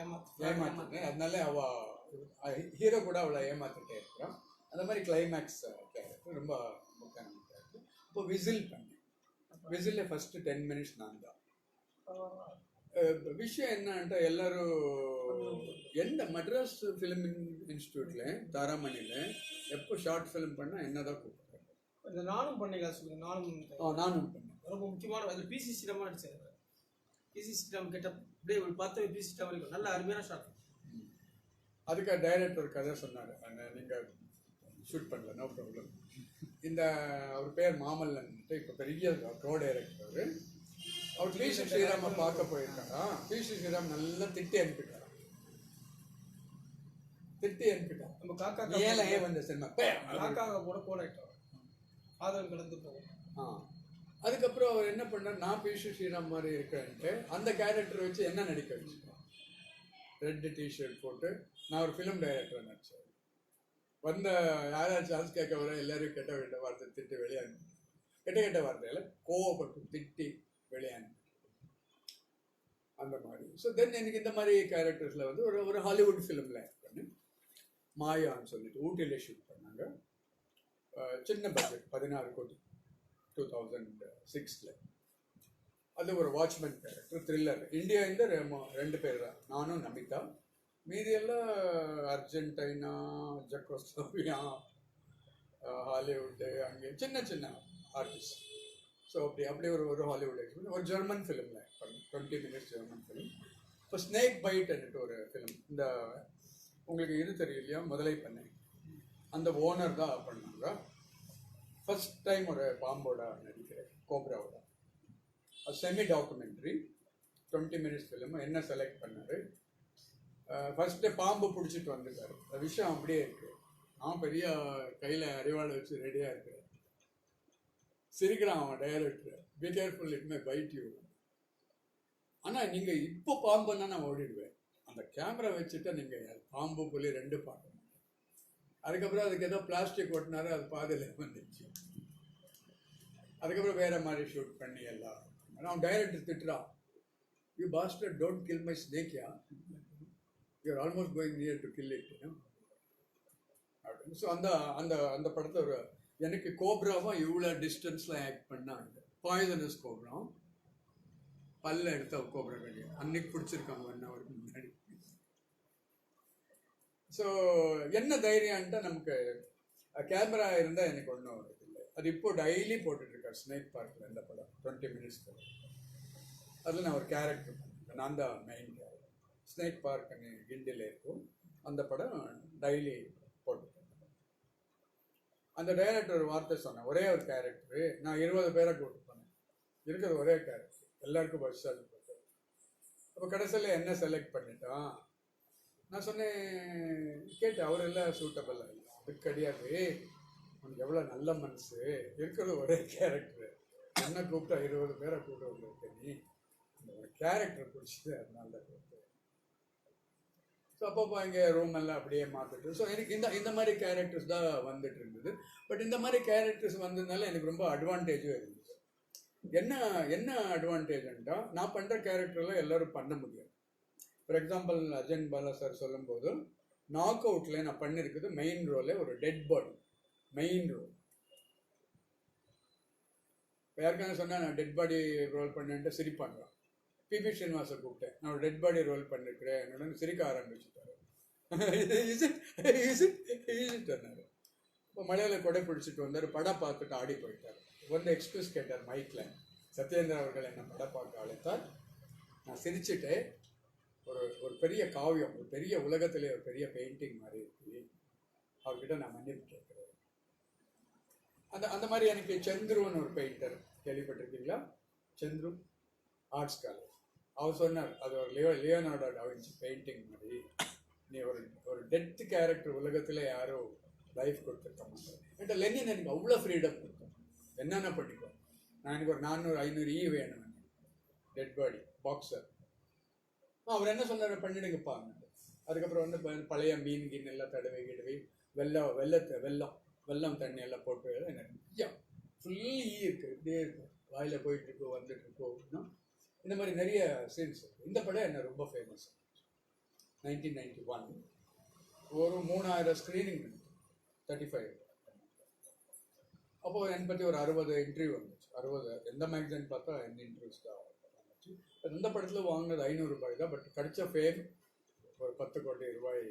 ஏமாத்தினேன். அதனால ஹீரோ கூட அவளை ஏமாத்திட்டே இருக்கிறான். அந்த மாதிரி கிளைமேக்ஸ் கேரக்டர் ரொம்ப முக்கியமான கேரக்டர். இப்போ விசில் பண்ணேன். விசிலில் ஃபஸ்ட்டு 10 minutes நான் தான். விஷயம் என்னன்ட்டா எல்லாரும் எந்த மட்ராஸ் ஃபிலிம் இன்ஸ்டியூட்டில் தாராமணியில் எப்போ ஷார்ட் ஃபிலிம் பண்ணால் என்ன தான் கூப்பிட்றேன். நானும் பண்ணீங்களா சொல்லுங்கள்? நானும் பண்ணேன். ரொம்ப முக்கியமான அதில் பிசி ஸ்ரீராம் நடிச்சார். பிசி ஸ்ரீராம் கேட்ட அப்படியே ஒரு 10 பிசி ஸ்ரீராம் வரைக்கும் நல்ல அருமையான ஷார்ட். அதுக்காக டைரக்டர் கதை சொன்னார், நீங்கள் ஷூட் பண்ணல, நோ ப்ராப்ளம். அவர் பேர் மாமல்லன், இப்போ பெரிய ப்ரோ டைரக்டர். அவர் பி சி ஸ்ரீராமை பார்க்க போயிருக்காரா. பி சி ஸ்ரீராம் நல்லா திட்டி அனுப்பிட்டார். நம்ம காக்கா ஏன் வந்த சினிமா காக்காக கூட கோடாயிட்டோம், ஆதரவு கலந்து போகும். அதுக்கப்புறம் அவர் என்ன பண்ணார், நான் பி சி ஸ்ரீராம் மாதிரி இருக்கேன்ட்டு அந்த கேரக்டர் வச்சு என்ன நடிக்க வச்சுட்டேன். ரெட் டிஷர்ட் போட்டு நான் ஒரு ஃபிலிம் டைரக்டர் நடித்தேன். வந்த யாராவது சான்ஸ் கேட்க வர எல்லாரும் கெட்ட வார்த்தை திட்டு வெளியாங்க, கெட்ட வார்த்தையில கோவப்பட்டு திட்டி வெளியாங்க அந்த மாதிரி. ஸோ தென் எனக்கு இந்த மாதிரி கேரக்டர்ஸில் வந்து ஒரு ஹாலிவுட் ஃபிலிமில் ஆக்ட் பண்ணேன். மாயான்னு சொல்லிட்டு ஊட்டியிலே ஷூட் பண்ணாங்க. சின்ன பட்ஜெட், 16 கோடி 2006. அது ஒரு வாட்ச்மேன் கேரக்டர், த்ரில்லர். இந்தியா இந்த 2 பேர் தான், நானும் நமிதா. மீதியெல்லாம் அர்ஜென்டினா, ஜெக்கோஸ்லோவியா, ஹாலிவுட்டு, அங்கே சின்ன சின்ன ஆர்டிஸ்ட். ஸோ அப்படி ஒரு ஹாலிவுட் எக்ஸ்பீரியன்ஸ். ஒரு ஜெர்மன் ஃபிலிமில் 20 minutes ஜெர்மன் ஃபிலிம். இப்போ ஸ்னேக் பைட்ன்ட்டு ஒரு ஃபிலிம். இந்த உங்களுக்கு இது தெரியலையா, முதலை பண்ணேன், அந்த ஓனர் தான் பண்ணாங்க. ஃபர்ஸ்ட் டைம் ஒரு பாம்போட நடிக்கிறேன், கோப்ராவோட. அது செமி டாக்குமெண்ட்ரி 20 minutes ஃபிலிம். என்ன செலக்ட் பண்ணார், ஃபர்ஸ்ட்டு பாம்பு பிடிச்சிட்டு வந்துட்டார். அந்த விஷயம் அப்படியே இருக்கு. நான் பெரிய கையில் அறிவாளை வச்சு ரெடியாக இருக்கிறேன். சிரிக்கிறான் அவன் director, be careful it may byte you. ஆனால் நீங்கள் இப்போ பாம்புன்னா நான் ஓடிடுவேன். அந்த கேமரா வச்சுட்டா நீங்கள் பாம்பு புலி 2 பார்க்கணும். அதுக்கப்புறம் அதுக்கு ஏதோ பிளாஸ்டிக் ஒட்டினாரு, அது பாதையில் வந்துச்சு. அதுக்கப்புறம் வேற மாதிரி ஷூட் பண்ணி எல்லாம். அவன் டைரக்டர் திட்டுறான், you bastard don't kill my ஸ்னேக்யா, you are almost going near to kill it. அப்படின்னு. ஸோ அந்த அந்த அந்த படத்தை ஒரு எனக்கு கோப்ராவும் இவ்வளோ டிஸ்டன்ஸில் ஆக்ட் பண்ணாங்க. பாய்சனஸ் கோப்ராவும் பல்ல எடுத்த கோப்ரா கிடையாது, அன்னைக்கு பிடிச்சிருக்காங்க 1 hour முன்னாடி. ஸோ என்ன தைரியம்ட்டா, நமக்கு கேமரா இருந்தால் எனக்கு ஒன்றும் வருது இல்லை. அது இப்போ டெய்லி போட்டுட்ருக்கார் ஸ்னேக் பார்க்கில் இந்த படம் 20 minutes. அதில் நான் ஒரு கேரக்டர் பண்ணிருக்கேன், நான் தான் மெயின் கேரக்டர். ஸ்னேக் பார்க்குன்னு கிண்டியில் இருக்கும், அந்த படம் டெய்லி போட்டுருக்கேன். அந்த டைரக்டர் ஒரு வார்த்தை சொன்னேன், ஒரே ஒரு கேரக்டரு, நான் 20 பேரை கூப்பிட்டு போனேன், இருக்கிறது ஒரே கேரக்டர், எல்லாருக்கும் பஸ் சார்ஜ் போட்டேன். அப்போ கடைசியில் என்ன செலக்ட் பண்ணிட்டான், நான் சொன்னேன், கேட்டேன், அவரெல்லாம் சூட்டபிள் இல்லை. அதுக்கு கிடையாது, உனக்கு எவ்வளோ நல்ல மனசு, இருக்கிறது ஒரே கேரக்டரு, என்ன கூப்பிட்டா 20 பேரை கூப்பிட்டு வந்துருக்க, நீ அந்த ஒரு கேரக்டர் பிடிச்சிது, அதனால தான் கூப்பிட்டு. ஸோ அப்பப்போ இங்கே ரூம் எல்லாம் அப்படியே மாற்றிட்டு. ஸோ எனக்கு இந்த மாதிரி கேரக்டர்ஸ் தான் வந்துட்டு இருந்தது. பட் இந்த மாதிரி கேரக்டர்ஸ் வந்ததுனால எனக்கு ரொம்ப அட்வான்டேஜும் இருந்தது. என்ன அட்வான்டேஜ்ன்ட்டா, நான் பண்ணுற கேரக்டர்லாம் எல்லோரும் பண்ண முடியாது. For example Ajan Bala sir சொல்லும்போது, நாக் அவுட்டில் நான் பண்ணியிருக்குது மெயின் ரோலே ஒரு டெட் பாடி, மெயின் ரோல். யாருக்கான சொன்னால் நான் டெட் பாடி ரோல் பண்ணேன்ட்டு சிரிப்பாங்க. பிபி ஸ்ரீனிவாசை கூப்பிட்டேன், நான் ஒரு டெட் பாடி ரோல் பண்ணிருக்கிறேன், என்னோட சிரிக்க ஆரம்பிச்சுட்டாரு. சொன்னார். இப்போ மலையில கொடை பிடிச்சிட்டு வந்தார், படம் பார்த்துட்டு ஆடி போயிட்டார். வந்து எக்ஸ்கியூஸ் கேட்டார் மைக்கில். சத்யேந்திர அவர்கள் என்னை படம் பார்க்க அழைத்தார். நான் சிரிச்சுட்டு, ஒரு பெரிய காவியம், ஒரு பெரிய உலகத்திலே ஒரு பெரிய பெயிண்டிங் மாதிரி இருக்கு, அவர்கிட்ட நான் மன்னிப்பு கேட்குறேன். அந்த மாதிரி எனக்கு சந்துருன்னு ஒரு பெயிண்டர், கேள்விப்பட்டிருக்கீங்களா? Chandru arts college. அவர் சொன்னார், அது ஒரு லியோனார்டோ டா வின்சி பெயிண்டிங் மாதிரி, நீ ஒரு டெத் கேரக்டர் உலகத்தில் யாரும் லைஃப் கொடுத்துருக்க மாட்டார். என்கிட்ட லெனின் எனக்கு அவ்வளோ ஃப்ரீடம் கொடுத்தோம், என்னென்ன பண்ணிக்கோ. நான் எனக்கு ஒரு 400-500 வேணும், டெட் பாடி பாக்ஸர். அவர் என்ன சொன்னார், பண்ணிடுங்கப்பா. அதுக்கப்புறம் வந்து பழைய மீன் கீன் எல்லாம் தடவை வெள்ளம் தண்ணி எல்லாம் போட்டு நிறைய ஃபுல்லி இருக்கு, இப்படியே இருக்கும், வாயில் போயிட்டுருக்கோ வந்துட்டுருக்கோ. இந்த மாதிரி நிறைய சீன்ஸ் இருக்குது. இந்த படம் என்ன ரொம்ப ஃபேமஸ். 1991 ஒரு 3000 ஸ்க்ரீனிங் 35. அப்போது என்னை பற்றி ஒரு 60 இன்டர்வியூ வந்துச்சு. 60 எந்த மேக்சின் பார்த்தா எந்த இன்டர்வியூஸ் தான் வந்துச்சு. இந்த படத்தில் வாங்கினது 500 ரூபாய் தான். பட் கிடைச்ச ஃபேம் ஒரு 10 கோடி ரூபாய்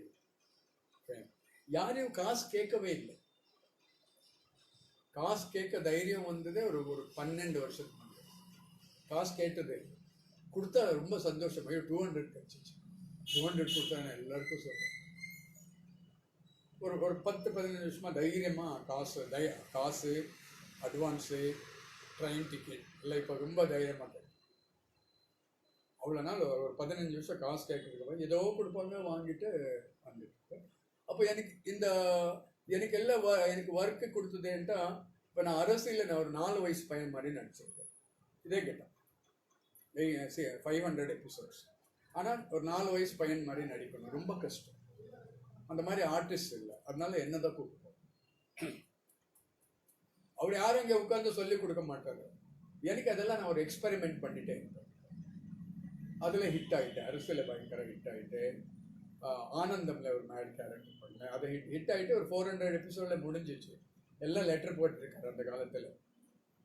ஃபேம். யாரையும் காசு கேட்கவே இல்லை. காசு கேட்க தைரியம் வந்ததே ஒரு 12 வருஷத்துக்கு முன்னாடி. காசு கேட்டது கொடுத்தா ரொம்ப சந்தோஷம். 200 கிடைச்சிச்சு. 200 கொடுத்தா நான் எல்லாருக்கும் சொல்றேன். ஒரு 10-15 நிமிஷமாக தைரியமாக காசு அட்வான்ஸு ட்ரெயின் டிக்கெட் எல்லாம் இப்போ ரொம்ப தைரியமாக கிடைக்கும். அவ்வளோ நாள் ஒரு 15 நிமிஷம் காசு கேட்கறதுக்கு ஏதோ கொடுப்பாங்க, வாங்கிட்டு வந்துட்டு. அப்போ எனக்கு எல்லாம் எனக்கு ஒர்க்கு கொடுத்ததுன்ட்டா, இப்போ நான் அரசியலில் நான் ஒரு 4 வயசு பையன் மாதிரி நடிச்சிருக்கேன். இதே கேட்டேன் 500 எபிசோட்ஸ். ஆனால் ஒரு 4 வயசு பையன் மாதிரி நடிக்கணும், ரொம்ப கஷ்டம். அந்த மாதிரி ஆர்டிஸ்ட் இல்லை, அதனால என்னதான் கூப்பிடுவோம். அவர் யாரும் இங்கே உட்காந்து சொல்லி கொடுக்க மாட்டாரு. எனக்கு அதெல்லாம் நான் ஒரு எக்ஸ்பெரிமெண்ட் பண்ணிட்டேன் இருப்பேன். அதில் ஹிட் ஆகிட்டேன். அரசியல் பயங்கர ஹிட் ஆகிட்டு, ஆனந்தமில் ஒரு மேட் கேரக்டர் பண்ணேன். அதை ஹிட் ஆகிட்டு ஒரு 400 எபிசோடில் முடிஞ்சிச்சு. எல்லாம் லெட்டர் போட்டிருக்காரு அந்த காலத்தில்,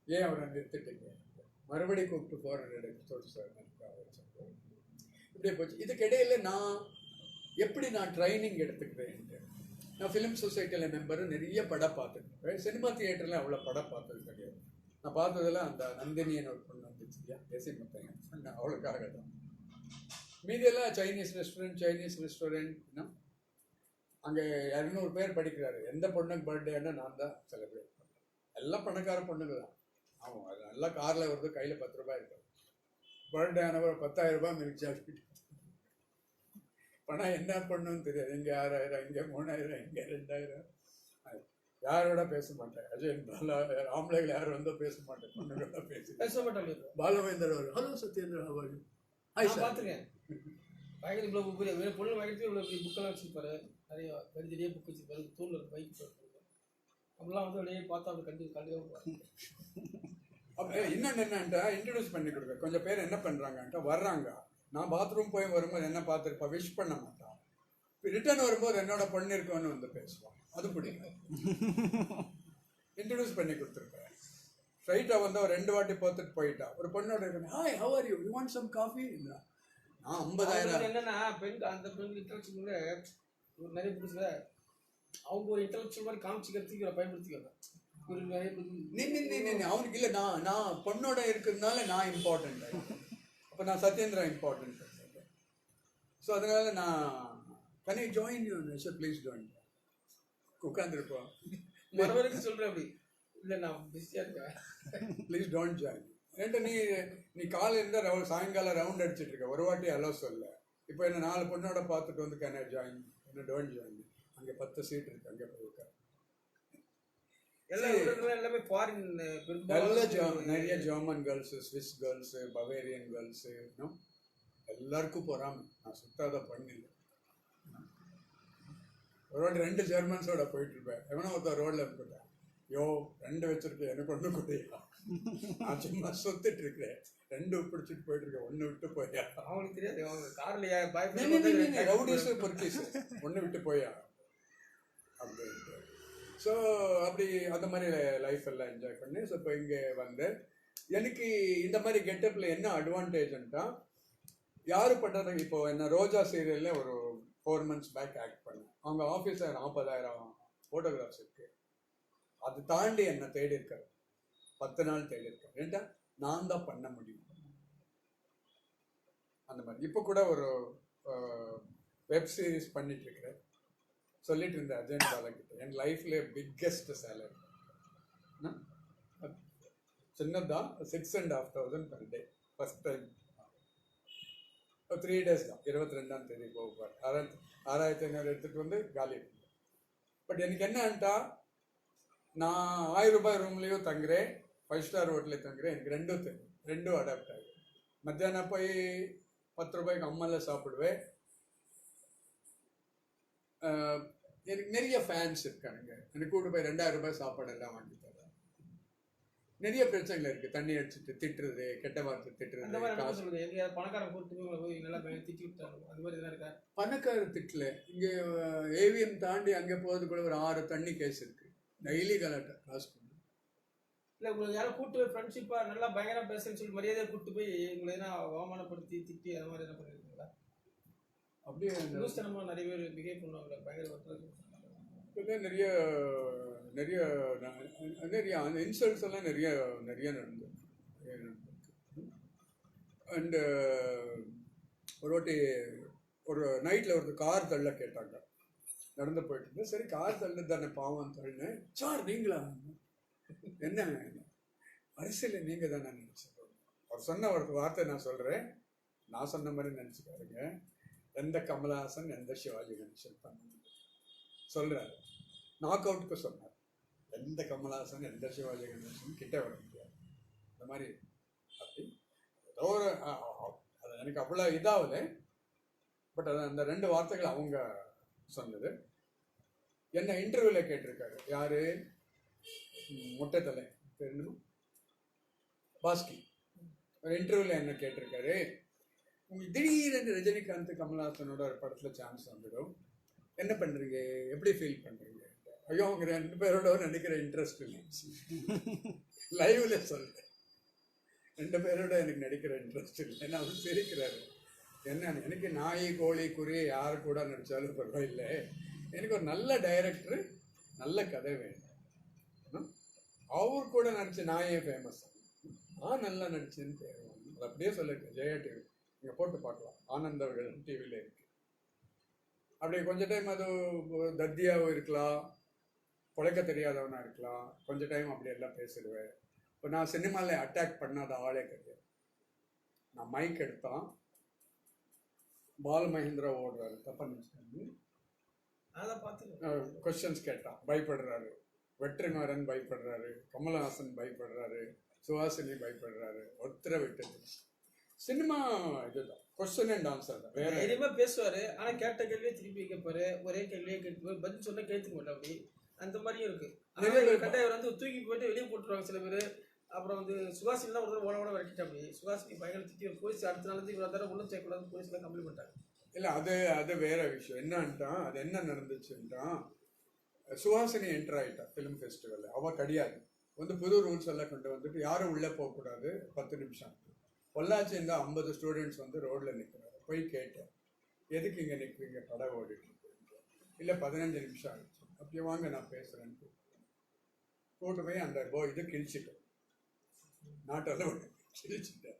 ஏன் அவரை நிறுத்திட்டீங்க, மறுபடியும் கூப்பிட்டு 400 எபிசோட்ஸ் இப்படியே போச்சு. இதுக்கிடையில் நான் எப்படி நான் ட்ரைனிங் எடுத்துக்கிறேன். நான் ஃபிலிம் சொசைட்டியில் மெம்பரு, நிறைய படம் பார்த்துருக்கேன். சினிமா தியேட்டரில் அவ்வளோ படம் பார்த்தது கிடையாது. நான் பார்த்ததில் அந்த நந்தினியன் ஒரு பொண்ணு வந்துச்சு இல்லையா, தேசிமுத்தையன் பொண்ணு, அவளுக்காக தான். மீதியெல்லாம் சைனீஸ் ரெஸ்டாரண்ட்னா அங்கே 200 பேர் படிக்கிறாரு. எந்த பொண்ணுக்கு பர்த்டேன்னா நான் தான் செலிப்ரேட் பண்ணுறேன். எல்லாம் பணக்கார பொண்ணுங்க தான். ஆமாம், அது நல்லா காரில் வருது, கையில் 10 ரூபாய் இருக்காது. பர்த்டே ஆனவர் 10,000 ரூபாய் மில்க் சாப்பிட்டு பணம் என்ன பண்ணுன்னு தெரியாது. இங்கே 6,000, இங்கே 3,000, இங்கே 2,000. யாரோட பேச மாட்டேன். அஜய் நல்லா ஆம்பளைகள் யாரும் வந்தோ பேச மாட்டேன், பொண்ணுங்களோட பேச மாட்டாங்க. பாலவேந்தர் அவர், ஹலோ சத்யேந்திர, ஹாய் சார் பார்த்துருக்கேன். பயங்கர இவ்வளோ பொண்ணு பயங்கரத்துக்கு இவ்வளோ புக்கெல்லாம் வச்சுருப்பாரு. நிறைய பெரிய புக் வச்சுருப்பாரு. தூணில் பைக் அப்படிலாம் வந்து அப்படியே பார்த்தா அப்படி கண்டிப்பாக. அப்போ இன்னொன்று என்னன்ட்டா இன்ட்ரடியூஸ் பண்ணி கொடுக்க. கொஞ்சம் பேர் என்ன பண்ணுறாங்கன்ட்டா வர்றாங்க, நான் பாத்ரூம் போய் வரும்போது என்ன பார்த்துருப்பா, விஷ் பண்ண மாட்டான். ரிட்டர்ன் வரும்போது என்னோட பொண்ணு இருக்கோன்னு வந்து பேசுவான். அது பிடிக்கும். இன்ட்ரடியூஸ் பண்ணி கொடுத்துருப்பேன். ஸ்ட்ரைட்டாக வந்து ஒரு 2 வாட்டி பார்த்துட்டு போயிட்டா. ஒரு பொண்ணோட இருக்கேன், hi how are you, you want some coffee. நான் 50,000 என்னன்னா பெண் அந்த பெண் இன்டலெக்சுவல் ஒரு நிறைய புதுசுல அவங்க ஒரு இன்டலெக்சுவல் மாதிரி காமிச்சிக்கிறதுக்கு பயன்படுத்திக்கிறாங்க. ஒரு நிறைய அவனுக்கு இல்லை, நான் பொண்ணோட இருக்கிறதுனால நான் இம்பார்ட்டன்ட். அப்போ நான் சத்யேந்திரா இம்பார்ட்டன்ட். ஸோ அதனால நான் can I join you? Sir please join. உட்காந்துருப்போம். மறுபடியும் சொல்கிறேன் அப்படி இல்லை, நான் பிஸியாக இருக்கேன், ப்ளீஸ் டோன்ட் ஜாயின். ஏன்ட்டு நீ காலையில் இருந்தால் சாயங்காலம் ரவுண்ட் அடிச்சுட்டு இருக்க, ஒரு வாட்டி அலோ சொல்ல. இப்போ என்ன 4 பொண்ணோட பார்த்துட்டு வந்து கேன் ஐ ஜாயின், என்ன டோன்ட் ஜாயின். அங்கே 10 சீட் இருக்கு, அங்கே போயிருக்க. எல்லாமே ஃபாரின், நிறைய German girls, Swiss girls, Bavarian girls, எல்லாருக்கும் போகிறாம. நான் சுத்தாத பண்ணில்லை. ஒரு வாட்டி 2 ஜெர்மன்ஸோட போயிட்டு இருப்பேன். எவனோ ஒருத்தர் ரோட்ல இருந்துட்டேன், யோ 2 வச்சிருக்கேன், எனக்கு ஒன்று கொடுயா. நான் சும்மா சுத்திட்டு இருக்கிறேன், 2 பிடிச்சிட்டு போயிட்டு இருக்கேன், 1 விட்டு போயா. அவனுக்கு தெரியாது, அவங்க கார்ல ரவுடிஸ் பொறுக்கீஸ் 1 விட்டு போயா அப்படின்ட்டு. ஸோ அப்படி அந்த மாதிரி லைஃப் எல்லாம் என்ஜாய் பண்ணி. ஸோ இப்போ இங்கே வந்து எனக்கு இந்த மாதிரி கெட்டப்பில் என்ன அட்வான்டேஜ்ன்ட்டா, யாரு பண்ணுறது. இப்போ என்ன ரோஜா சீரியலில் ஒரு 4 months பேக் ஆக்ட் பண்ணேன். அவங்க ஆஃபீஸில் 40,000 ஃபோட்டோகிராஃப்ஸ் இருக்கு. அது தாண்டி என்னை தேடி இருக்காரு, 10 நாள் தேடி இருக்காரு. ஏன்டா நான் தான் பண்ண முடியும் அந்த மாதிரி. இப்போ கூட ஒரு வெப் சீரிஸ் பண்ணிட்டு இருக்கிறேன். சொல்லிட்டு இருந்தேன் அஜயன் பாலகிட்ட, என் லைஃப்ல பிக்கெஸ்ட் சேலரி சின்னதான், 6,500 per day first time. 3 days தான், 22ஆம் தேதி போவார். 6,500 எடுத்துகிட்டு வந்து காலி. பட் எனக்கு என்னன்ட்டா, நான் 1000 ரூபாய் ரூம்லேயும் தங்குறேன், 5 ஸ்டார் ஹோட்டலில் தங்குறேன். எனக்கு ரெண்டும் அடாப்ட் ஆகுது. மத்தியானம் போய் 10 ரூபாய்க்கு அம்மாவில் சாப்பிடுவேன். எனக்கு நிறைய ஃபேன்ஸ் இருக்கானுங்க. எனக்கு கூட்டு போய் 2,000 ரூபாய் சாப்பாடு எல்லாம் வாங்கி தரேன். நிறைய பிரச்சனைகள் இருக்கு. தண்ணி அடிச்சுட்டு திட்டுறது, கெட்ட வார்த்தை திட்டுறது. பணக்கார திட்டல. இங்க ஏவிஎம் தாண்டி அங்கே போகிறது கூட ஒரு 6 தண்ணி கேஸ் இருக்கு. டெய்லி கலாட்டா காசு பண்ணு. இல்லை உங்களுக்கு யாரும் கூட்டு போய் ஃப்ரெண்ட்ஷிப்பாக நல்லா பயங்கரமாக பேசுன்னு சொல்லி மரியாதையை கூப்பிட்டு போய் உங்களை எதனா அவமானப்படுத்தி திட்டி அந்த மாதிரி என்ன பண்ணியிருக்கீங்களா? அப்படியே நியூஸ்தனமாக நிறைய பேர் பிஹேவ் பண்ணுவாங்க, பயங்கர நிறைய நிறைய நிறைய அந்த இன்சல்ட்ஸ் எல்லாம் நிறைய நடந்தது. அண்டு ஒரு வாட்டி ஒரு நைட்டில் ஒருத்தர் கார் தள்ள கேட்டாங்க. நடந்து போயிட்டு இருந்தேன். சரி கார் தள்ளு தானே பாவம் தள்ளினேன். சார் நீங்களா? என்ன அரசியல் நீங்கள் தானே நினச்சிருக்கோம். அவர் சொன்ன ஒரு வார்த்தை நான் சொல்கிறேன், நான் சொன்ன மாதிரி நினச்சிக்காருங்க. எந்த கமலஹாசன் எந்த சிவாஜி கணேசன் பண்ண சொல்கிறாரு. நாக் அவுட்டுக்கு சொன்னார். எந்த கமலஹாசன் எந்த சிவாஜி கணேசன் கிட்டே வர முடியாது. இந்த மாதிரி அப்படி ஏதோ ஒரு அது எனக்கு அவ்வளோ இதாகல. பட் அது அந்த 2 வார்த்தைகள் அவங்க சொன்னது. என்ன இன்டர்வியூவில் கேட்டிருக்காரு. யாரு? மொட்டை தலை பேர் என்னமோ? பாஸ்கி. ஒரு இன்டர்வியூவில் என்ன கேட்டிருக்காரு, உங்களுக்கு திடீரென்று ரஜினிகாந்த் கமல்ஹாசனோட ஒரு படத்தில் சான்ஸ் வந்துடும், என்ன பண்ணுறீங்க, எப்படி ஃபீல் பண்ணுறீங்க? ஐயோ அவங்க 2 பேரோட நடிக்கிற இன்ட்ரெஸ்ட் இல்லை. லைவ்ல சொல்கிறேன், 2 பேரோட எனக்கு நடிக்கிற இன்ட்ரெஸ்ட் இல்லை. ஏன்னா அவர் சிரிக்கிறாரு. என்ன, எனக்கு நாய் கோழி குறி யார் கூட நடித்தாலும் பரவாயில்லை, எனக்கு ஒரு நல்ல டைரக்டர் நல்ல கதை வேணும். அவர் கூட நடித்த நாயே ஃபேமஸ், நல்லா நடிச்சேன்னு பேர். அது அப்படியே சொல்லிருக்கேன். ஜெயா டிவி நீங்கள் போட்டு பார்க்கலாம், ஆனந்த அவர்கள் டிவியில் இருக்கு. அப்படி கொஞ்சம் டைம் அது தத்தியாகவும் இருக்கலாம், பிழைக்க தெரியாதவனாக இருக்கலாம். கொஞ்சம் டைம் அப்படி எல்லாம் பேசிடுவேன். இப்போ நான் சினிமாவில் அட்டாக் பண்ணாத ஆளே கிடையாது. நான் மைக் எடுத்தான், பால் மகேந்திரா ஓடுறாரு, தப்பா நினச்சிட்டாங்க, அதை பார்த்து கொஸ்டின்ஸ் கேட்டான், பயப்படுறாரு. வெற்றிமாறன் பயப்படுறாரு, கமல்ஹாசன் பயப்படுறாரு, சுஹாசினி பயப்படுறாரு. ஒருத்தரை விட்டது சினிமா இதுதான், கொஸ்டின் அண்ட் ஆன்சர் தான். வேற தைரியமா பேசுவாரு, ஆனா கேட்ட கேள்வியே திருப்பி கேட்பாரு, ஒரே கேள்வியே கேட்பாரு, பதில் சொன்னா கேட்டுக்க மாட்டா. அப்படி அந்த மாதிரியும் இருக்கு. கட்டாயம் வந்து தூக்கி போயிட்டு வெளியே போட்டுருவாங்க சில பேர். அப்புறம் வந்து சுகாசினிலாம் ஒரு தடவை ஓட விரட்டிட்டா. அப்படி சுகாசினி பயங்கர திட்டி போலீஸ் அடுத்த நாள் இவ்வளோ தடவை உள்ள சேர்க்கூடாது போலீஸ்லாம் கம்ப்ளைண்ட் பண்ணிட்டாங்க. இல்லை, அது வேற விஷயம். என்னன்ட்டான், அது என்ன நடந்துச்சுன்ட்டான், சுஹாசினி என்டர் ஆகிட்டா ஃபிலிம் ஃபெஸ்டிவலில். அவள் கிடையாது வந்து புது ரூல்ஸ் எல்லாம் கொண்டு வந்துட்டு யாரும் உள்ளே போகக்கூடாது, 10 நிமிஷம். பொள்ளாச்சி இந்த 50 ஸ்டூடெண்ட்ஸ் வந்து ரோட்டில் நிற்கிறாரு. போய் கேட்டேன், எதுக்கு இங்கே நிற்கிறீங்க, படம் ஓடிட்டு? இல்லை 15 நிமிஷம் ஆகிடுச்சு. அப்படியே வாங்க நான் பேசுகிறேன்ட்டு கூட்டு போய் அந்த இது கிழிச்சிட்டேன், நாட்டெல்லாம் கிழிச்சிட்டேன்.